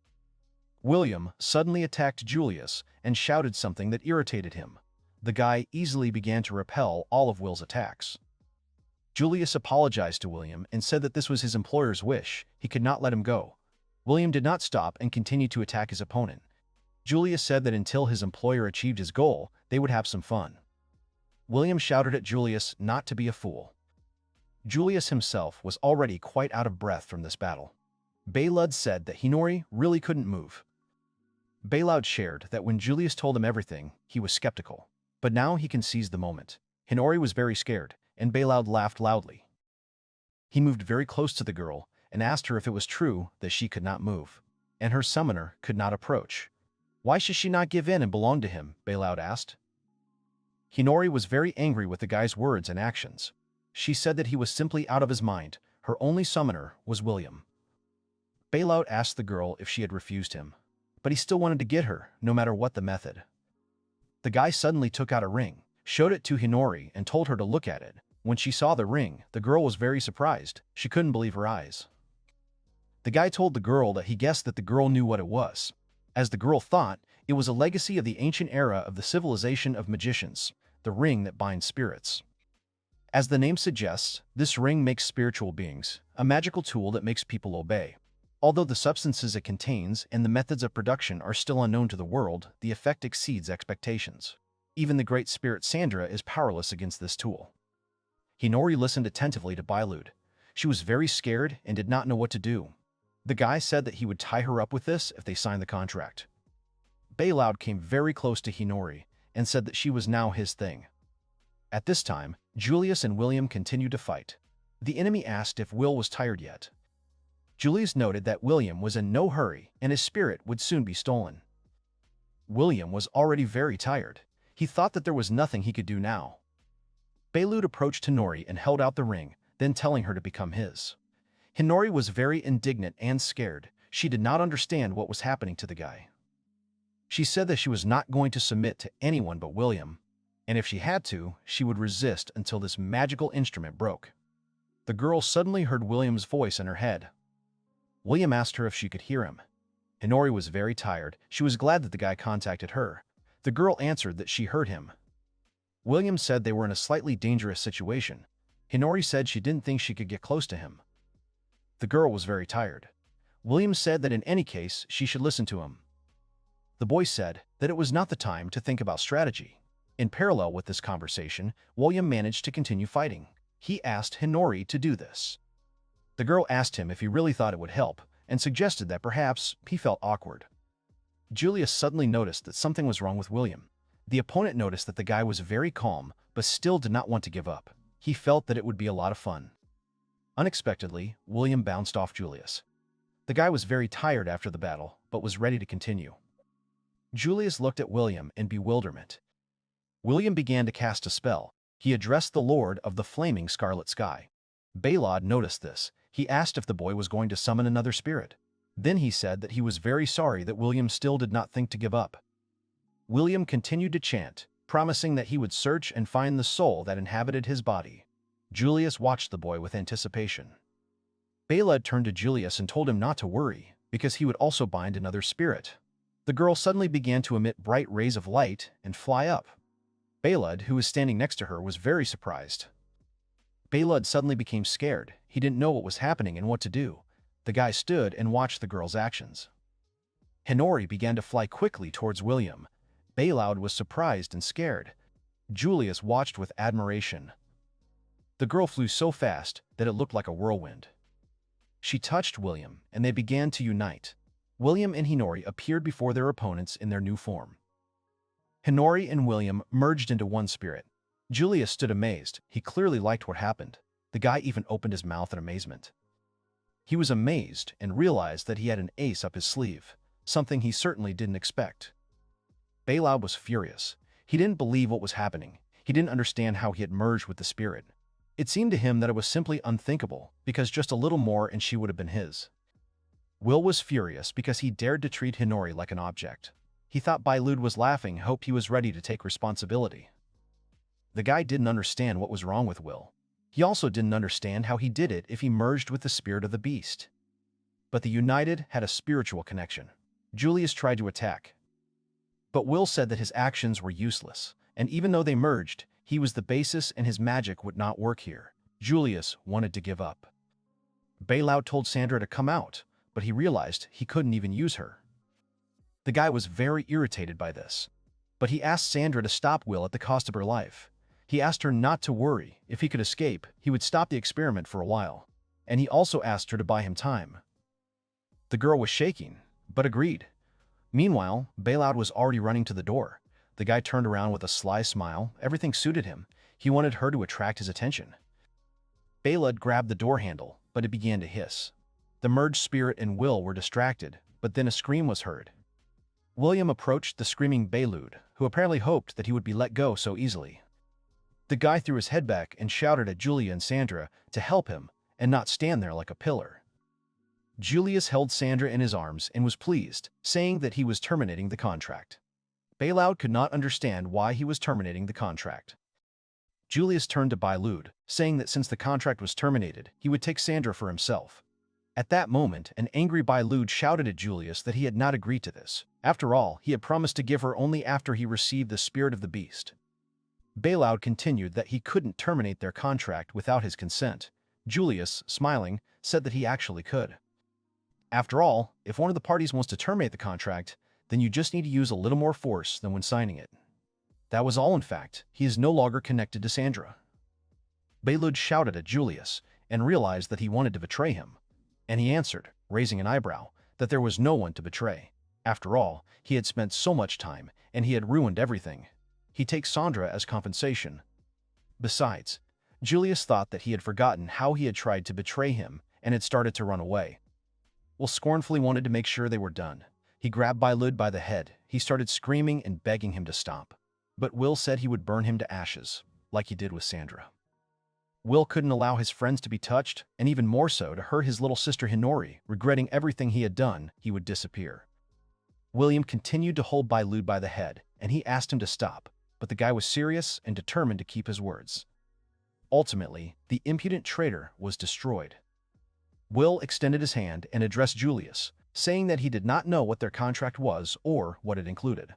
William suddenly attacked Julius and shouted something that irritated him. The guy easily began to repel all of Will's attacks. Julius apologized to William and said that this was his employer's wish. He could not let him go. William did not stop and continued to attack his opponent. Julius said that until his employer achieved his goal, they would have some fun. William shouted at Julius not to be a fool. Julius himself was already quite out of breath from this battle. Baylud said that Hinori really couldn't move. Baylud shared that when Julius told him everything, he was skeptical. But now he can seize the moment. Hinori was very scared, and Baylud laughed loudly. He moved very close to the girl and asked her if it was true that she could not move, and her summoner could not approach. Why should she not give in and belong to him? Bailout asked. Hinori was very angry with the guy's words and actions. She said that he was simply out of his mind. Her only summoner was Wilm. Bailout asked the girl if she had refused him, but he still wanted to get her, no matter what the method. The guy suddenly took out a ring, showed it to Hinori, and told her to look at it. When she saw the ring, the girl was very surprised. She couldn't believe her eyes. The guy told the girl that he guessed that the girl knew what it was. As the girl thought, it was a legacy of the ancient era of the civilization of magicians, the ring that binds spirits. As the name suggests, this ring makes spiritual beings, a magical tool that makes people obey. Although the substances it contains and the methods of production are still unknown to the world, the effect exceeds expectations. Even the great spirit Sandra is powerless against this tool. Hinori listened attentively to Bailout. She was very scared and did not know what to do. The guy said that he would tie her up with this if they signed the contract. Bailout came very close to Hinori and said that she was now his thing. At this time, Julius and William continued to fight. The enemy asked if Will was tired yet. Julius noted that William was in no hurry and his spirit would soon be stolen. William was already very tired. He thought that there was nothing he could do now. Bailout approached Hinori and held out the ring, then telling her to become his. Hinori was very indignant and scared. She did not understand what was happening to the guy. She said that she was not going to submit to anyone but William, and if she had to, she would resist until this magical instrument broke. The girl suddenly heard William's voice in her head. William asked her if she could hear him. Hinori was very tired. She was glad that the guy contacted her. The girl answered that she heard him. William said they were in a slightly dangerous situation. Hinori said she didn't think she could get close to him. The girl was very tired. William said that in any case, she should listen to him. The boy said that it was not the time to think about strategy. In parallel with this conversation, William managed to continue fighting. He asked Hinori to do this. The girl asked him if he really thought it would help, and suggested that perhaps he felt awkward. Julius suddenly noticed that something was wrong with William. The opponent noticed that the guy was very calm, but still did not want to give up. He felt that it would be a lot of fun. Unexpectedly, William bounced off Julius. The guy was very tired after the battle, but was ready to continue. Julius looked at William in bewilderment. William began to cast a spell. He addressed the Lord of the Flaming Scarlet Sky. Bailout noticed this. He asked if the boy was going to summon another spirit. Then he said that he was very sorry that William still did not think to give up. William continued to chant, promising that he would search and find the soul that inhabited his body. Julius watched the boy with anticipation. Bailout turned to Julius and told him not to worry, because he would also bind another spirit. The girl suddenly began to emit bright rays of light and fly up. Bailout, who was standing next to her, was very surprised. Bailout suddenly became scared. He didn't know what was happening and what to do. The guy stood and watched the girl's actions. Hinori began to fly quickly towards William. Bailout was surprised and scared. Julius watched with admiration. The girl flew so fast that it looked like a whirlwind. She touched William, and they began to unite. William and Hinori appeared before their opponents in their new form. Hinori and William merged into one spirit. Julius stood amazed. He clearly liked what happened. The guy even opened his mouth in amazement. He was amazed and realized that he had an ace up his sleeve, something he certainly didn't expect. Bailout was furious. He didn't believe what was happening. He didn't understand how he had merged with the spirit. It seemed to him that it was simply unthinkable, because just a little more and she would have been his. Will was furious because he dared to treat Hinori like an object. He thought Bailout was laughing, hoped he was ready to take responsibility. The guy didn't understand what was wrong with Will. He also didn't understand how he did it if he merged with the spirit of the beast. But the united had a spiritual connection. Julius tried to attack. But Will said that his actions were useless, and even though they merged, he was the basis and his magic would not work here. Julius wanted to give up. Bailout told Sandra to come out, but he realized he couldn't even use her. The guy was very irritated by this, but he asked Sandra to stop Will at the cost of her life. He asked her not to worry. If he could escape, he would stop the experiment for a while, and he also asked her to buy him time. The girl was shaking, but agreed. Meanwhile, Bailout was already running to the door. The guy turned around with a sly smile. Everything suited him. He wanted her to attract his attention. Bailout grabbed the door handle, but it began to hiss. The merged spirit and Will were distracted, but then a scream was heard. William approached the screaming Beylud, who apparently hoped that he would be let go so easily. The guy threw his head back and shouted at Julia and Sandra to help him and not stand there like a pillar. Julius held Sandra in his arms and was pleased, saying that he was terminating the contract. Beylud could not understand why he was terminating the contract. Julius turned to Beylud, saying that since the contract was terminated, he would take Sandra for himself. At that moment, an angry Beylud shouted at Julius that he had not agreed to this. After all, he had promised to give her only after he received the spirit of the beast. Beylud continued that he couldn't terminate their contract without his consent. Julius, smiling, said that he actually could. After all, if one of the parties wants to terminate the contract, then you just need to use a little more force than when signing it. That was all in fact. He is no longer connected to Sandra. Beylud shouted at Julius and realized that he wanted to betray him. And he answered, raising an eyebrow, that there was no one to betray. After all, he had spent so much time, and he had ruined everything. He takes Sandra as compensation. Besides, Julius thought that he had forgotten how he had tried to betray him and had started to run away. Will scornfully wanted to make sure they were done. He grabbed Beylud by the head. He started screaming and begging him to stop. But Will said he would burn him to ashes, like he did with Sandra. Will couldn't allow his friends to be touched, and even more so to hurt his little sister Hinori. Regretting everything he had done, he would disappear. William continued to hold Beylud by the head, and he asked him to stop, but the guy was serious and determined to keep his words. Ultimately, the impudent traitor was destroyed. Will extended his hand and addressed Julius, saying that he did not know what their contract was or what it included.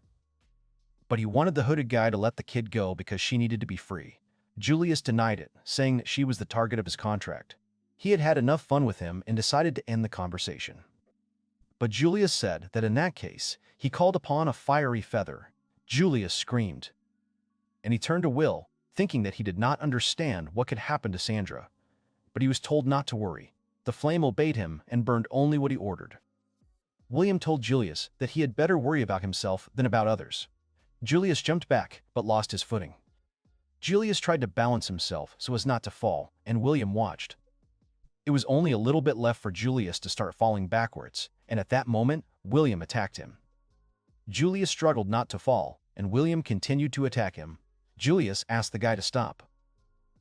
But he wanted the hooded guy to let the kid go because she needed to be free. Julius denied it, saying that she was the target of his contract. He had had enough fun with him and decided to end the conversation. But Julius said that in that case, he called upon a fiery feather. Julius screamed. And he turned to Will, thinking that he did not understand what could happen to Sandra. But he was told not to worry. The flame obeyed him and burned only what he ordered. William told Julius that he had better worry about himself than about others. Julius jumped back, but lost his footing. Julius tried to balance himself so as not to fall, and William watched. It was only a little bit left for Julius to start falling backwards, and at that moment, William attacked him. Julius struggled not to fall, and William continued to attack him. Julius asked the guy to stop.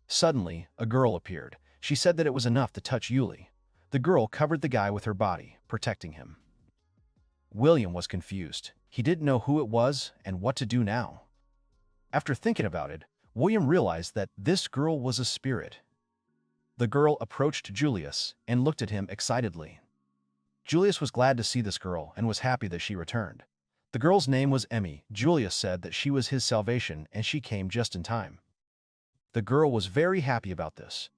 Suddenly, a girl appeared. She said that it was enough to touch Yuli. The girl covered the guy with her body, protecting him. William was confused. He didn't know who it was and what to do now. After thinking about it, William realized that this girl was a spirit. The girl approached Julius and looked at him excitedly. Julius was glad to see this girl and was happy that she returned. The girl's name was Emmy. Julius said that she was his salvation and she came just in time. The girl was very happy about this.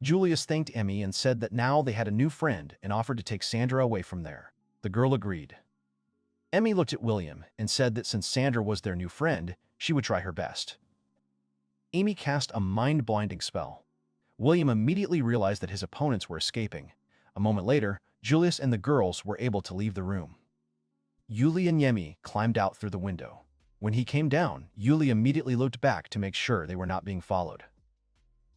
Julius thanked Emmy and said that now they had a new friend and offered to take Sandra away from there. The girl agreed. Emmy looked at William and said that since Sandra was their new friend, she would try her best. Amy cast a mind-blinding spell. William immediately realized that his opponents were escaping. A moment later, Julius and the girls were able to leave the room. Yuli and Yemi climbed out through the window. When he came down, Yuli immediately looked back to make sure they were not being followed.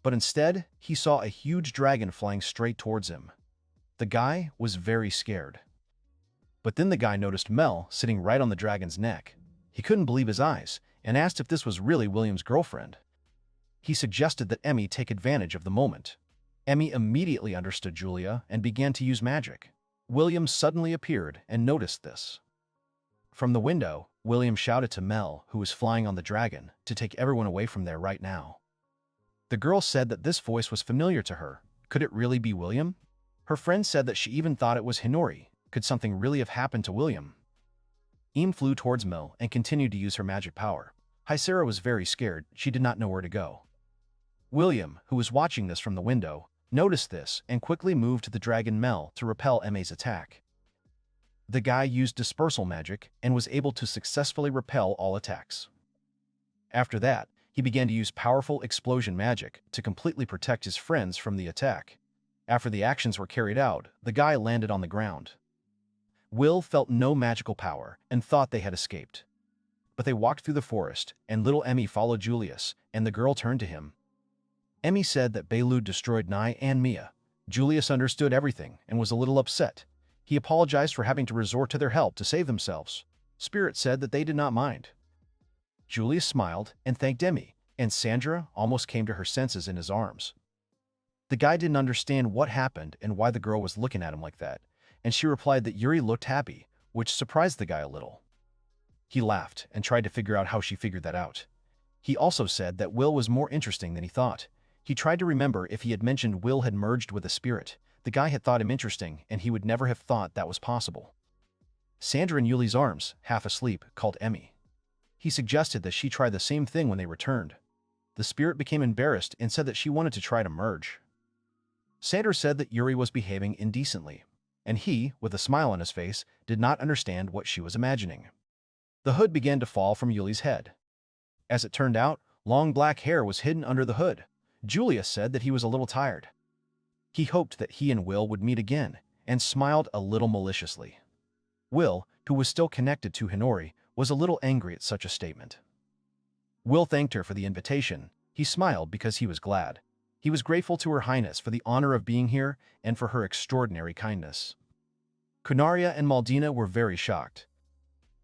But instead, he saw a huge dragon flying straight towards him. The guy was very scared. But then the guy noticed Mel sitting right on the dragon's neck. He couldn't believe his eyes and asked if this was really William's girlfriend. He suggested that Emmy take advantage of the moment. Emmy immediately understood Julia and began to use magic. William suddenly appeared and noticed this. From the window, William shouted to Mel, who was flying on the dragon, to take everyone away from there right now. The girl said that this voice was familiar to her. Could it really be William? Her friend said that she even thought it was Hinori. Could something really have happened to William? Im flew towards Mel and continued to use her magic power. Hisera was very scared. She did not know where to go. William, who was watching this from the window, noticed this and quickly moved to the dragon Mel to repel Emmy's attack. The guy used dispersal magic and was able to successfully repel all attacks. After that, he began to use powerful explosion magic to completely protect his friends from the attack. After the actions were carried out, the guy landed on the ground. Will felt no magical power and thought they had escaped. But they walked through the forest, and little Emmy followed Julius, and the girl turned to him. Emmy said that Beylud destroyed Nai and Mia. Julius understood everything and was a little upset. He apologized for having to resort to their help to save themselves. Spirit said that they did not mind. Julius smiled and thanked Emmy, and Sandra almost came to her senses in his arms. The guy didn't understand what happened and why the girl was looking at him like that, and she replied that Yuri looked happy, which surprised the guy a little. He laughed and tried to figure out how she figured that out. He also said that Will was more interesting than he thought. He tried to remember if he had mentioned Will had merged with a spirit. The guy had thought him interesting, and he would never have thought that was possible. Sandra in Yuli's arms, half asleep, called Emmy. He suggested that she try the same thing when they returned. The spirit became embarrassed and said that she wanted to try to merge. Sandra said that Yuri was behaving indecently, and he, with a smile on his face, did not understand what she was imagining. The hood began to fall from Yuli's head. As it turned out, long black hair was hidden under the hood. Julius said that he was a little tired. He hoped that he and Will would meet again, and smiled a little maliciously. Will, who was still connected to Hinori, was a little angry at such a statement. Will thanked her for the invitation. He smiled because he was glad. He was grateful to Her Highness for the honor of being here and for her extraordinary kindness. Kunaria and Maldina were very shocked.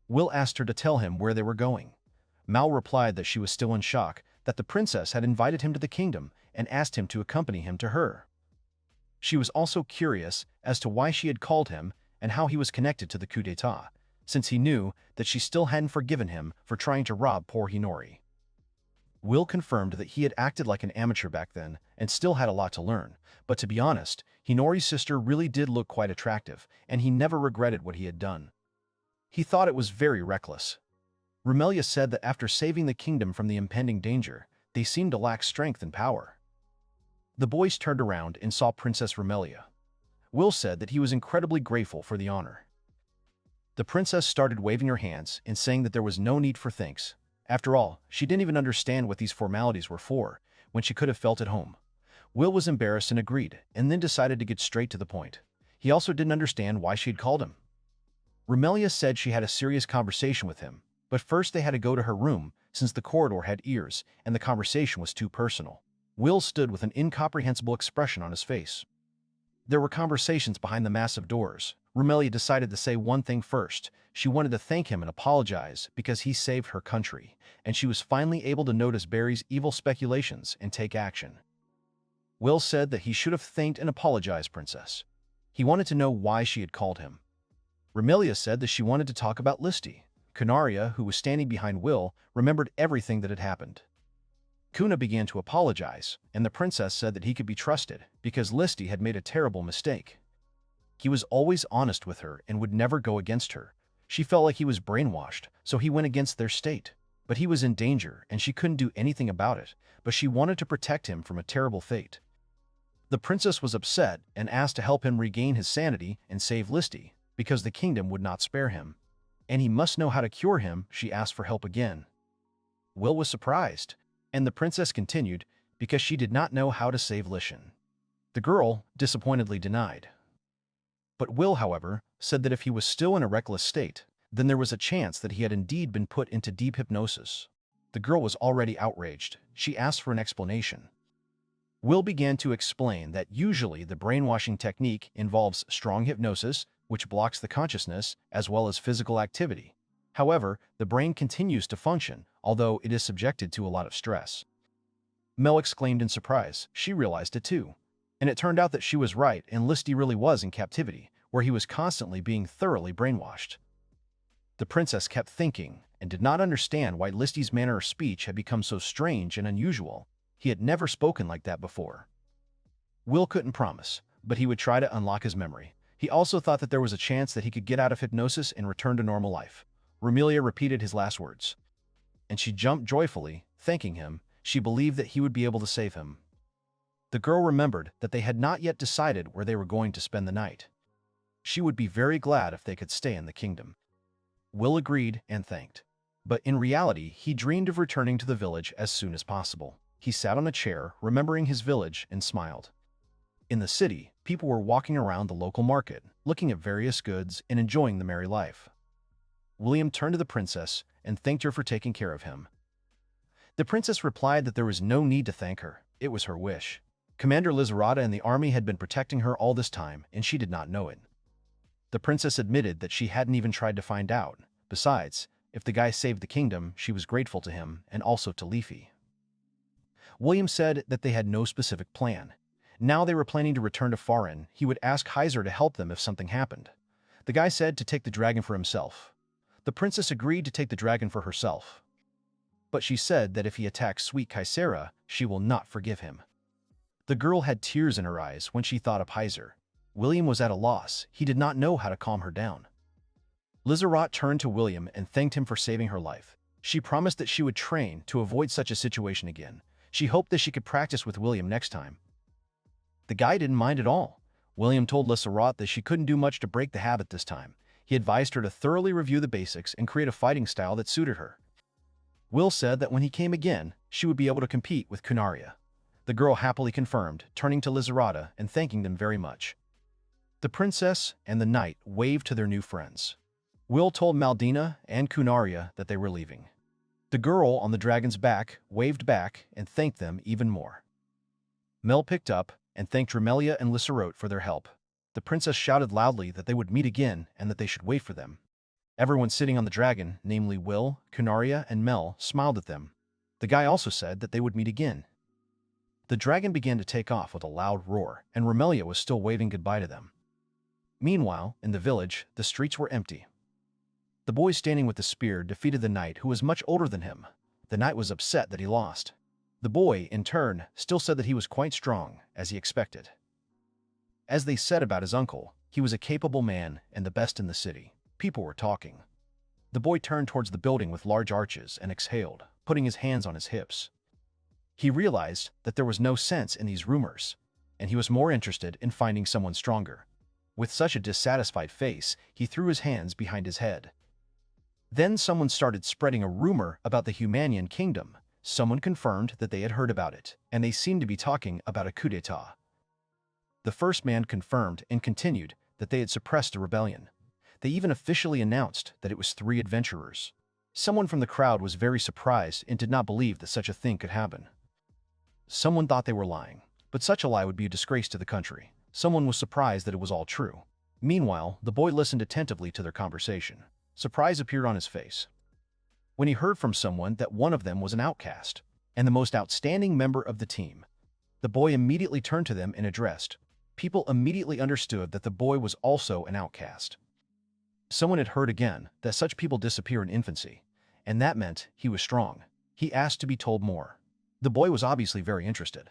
Will asked her to tell him where they were going. Mal replied that she was still in shock, that the princess had invited him to the kingdom and asked him to accompany him to her. She was also curious as to why she had called him and how he was connected to the coup d'etat, since he knew that she still hadn't forgiven him for trying to rob poor Hinori. Will confirmed that he had acted like an amateur back then and still had a lot to learn, but to be honest, Hinori's sister really did look quite attractive, and he never regretted what he had done. He thought it was very reckless. Rumelia said that after saving the kingdom from the impending danger, they seemed to lack strength and power. The boys turned around and saw Princess Rumelia. Will said that he was incredibly grateful for the honor. The princess started waving her hands and saying that there was no need for thanks. After all, she didn't even understand what these formalities were for, when she could have felt at home. Will was embarrassed and agreed, and then decided to get straight to the point. He also didn't understand why she had called him. Rumelia said she had a serious conversation with him, but first they had to go to her room, since the corridor had ears, and the conversation was too personal. Will stood with an incomprehensible expression on his face. There were conversations behind the massive doors. Rumelia decided to say one thing first. She wanted to thank him and apologize because he saved her country, and she was finally able to notice Barry's evil speculations and take action. Will said that he should have thanked and apologized Princess. He wanted to know why she had called him. Rumelia said that she wanted to talk about Listy. Kunaria, who was standing behind Will, remembered everything that had happened. Kuna began to apologize, and the princess said that he could be trusted because Listy had made a terrible mistake. He was always honest with her and would never go against her. She felt like he was brainwashed, so he went against their state. But he was in danger, and she couldn't do anything about it, but she wanted to protect him from a terrible fate. The princess was upset and asked to help him regain his sanity and save Listy, because the kingdom would not spare him. And he must know how to cure him. She asked for help again. Will was surprised, and the princess continued because she did not know how to save Lishan. The girl disappointedly denied. But Will, however, said that if he was still in a reckless state, then there was a chance that he had indeed been put into deep hypnosis. The girl was already outraged. She asked for an explanation. Will began to explain that usually the brainwashing technique involves strong hypnosis, which blocks the consciousness, as well as physical activity. However, the brain continues to function, although it is subjected to a lot of stress. Mel exclaimed in surprise. She realized it too. And it turned out that she was right, and Listy really was in captivity, where he was constantly being thoroughly brainwashed. The princess kept thinking, and did not understand why Listy's manner of speech had become so strange and unusual. He had never spoken like that before. Will couldn't promise, but he would try to unlock his memory. He also thought that there was a chance that he could get out of hypnosis and return to normal life. Rumelia repeated his last words, and she jumped joyfully, thanking him. She believed that he would be able to save him. The girl remembered that they had not yet decided where they were going to spend the night. She would be very glad if they could stay in the kingdom. Will agreed and thanked. But in reality, he dreamed of returning to the village as soon as possible. He sat on a chair, remembering his village, and smiled. In the city, people were walking around the local market, looking at various goods and enjoying the merry life. William turned to the princess and thanked her for taking care of him. The princess replied that there was no need to thank her. It was her wish. Commander Lizarada and the army had been protecting her all this time, and she did not know it. The princess admitted that she hadn't even tried to find out, Besides, if the guy saved the kingdom, she was grateful to him and also to Leafy. William said that they had no specific plan. Now they were planning to return to Farin. He would ask Heiser to help them if something happened. The guy said to take the dragon for himself. The princess agreed to take the dragon for herself. But she said that if he attacks sweet Kaisera, she will not forgive him. The girl had tears in her eyes when she thought of Heiser. William was at a loss. He did not know how to calm her down. Lizarat turned to William and thanked him for saving her life. She promised that she would train to avoid such a situation again. She hoped that she could practice with William next time. The guy didn't mind at all. William told Lizarat that she couldn't do much to break the habit this time. He advised her to thoroughly review the basics and create a fighting style that suited her. Will said that when he came again, she would be able to compete with Kunaria. The girl happily confirmed, turning to Lizarata and thanking them very much. The princess and the knight waved to their new friends. Will told Maldina and Kunaria that they were leaving. The girl on the dragon's back waved back and thanked them even more. Mel picked up and thanked Dramelia and Lisserot for their help. The princess shouted loudly that they would meet again and that they should wait for them. Everyone sitting on the dragon, namely Will, Kunaria, and Mel, smiled at them. The guy also said that they would meet again. The dragon began to take off with a loud roar, and Ramelia was still waving goodbye to them. Meanwhile, in the village, the streets were empty. The boy standing with the spear defeated the knight who was much older than him. The knight was upset that he lost. The boy, in turn, still said that he was quite strong, as he expected. As they said about his uncle, he was a capable man and the best in the city. People were talking. The boy turned towards the building with large arches and exhaled, putting his hands on his hips. He realized that there was no sense in these rumors, and he was more interested in finding someone stronger. With such a dissatisfied face, he threw his hands behind his head. Then someone started spreading a rumor about the Humanian kingdom. Someone confirmed that they had heard about it, and they seemed to be talking about a coup d'etat. The first man confirmed and continued that they had suppressed the rebellion. They even officially announced that it was 3 adventurers. Someone from the crowd was very surprised and did not believe that such a thing could happen. Someone thought they were lying, but such a lie would be a disgrace to the country. Someone was surprised that it was all true. Meanwhile, the boy listened attentively to their conversation. Surprise appeared on his face when he heard from someone that one of them was an outcast and the most outstanding member of the team. The boy immediately turned to them and addressed. People immediately understood that the boy was also an outcast. Someone had heard again that such people disappear in infancy, and that meant he was strong. He asked to be told more. The boy was obviously very interested.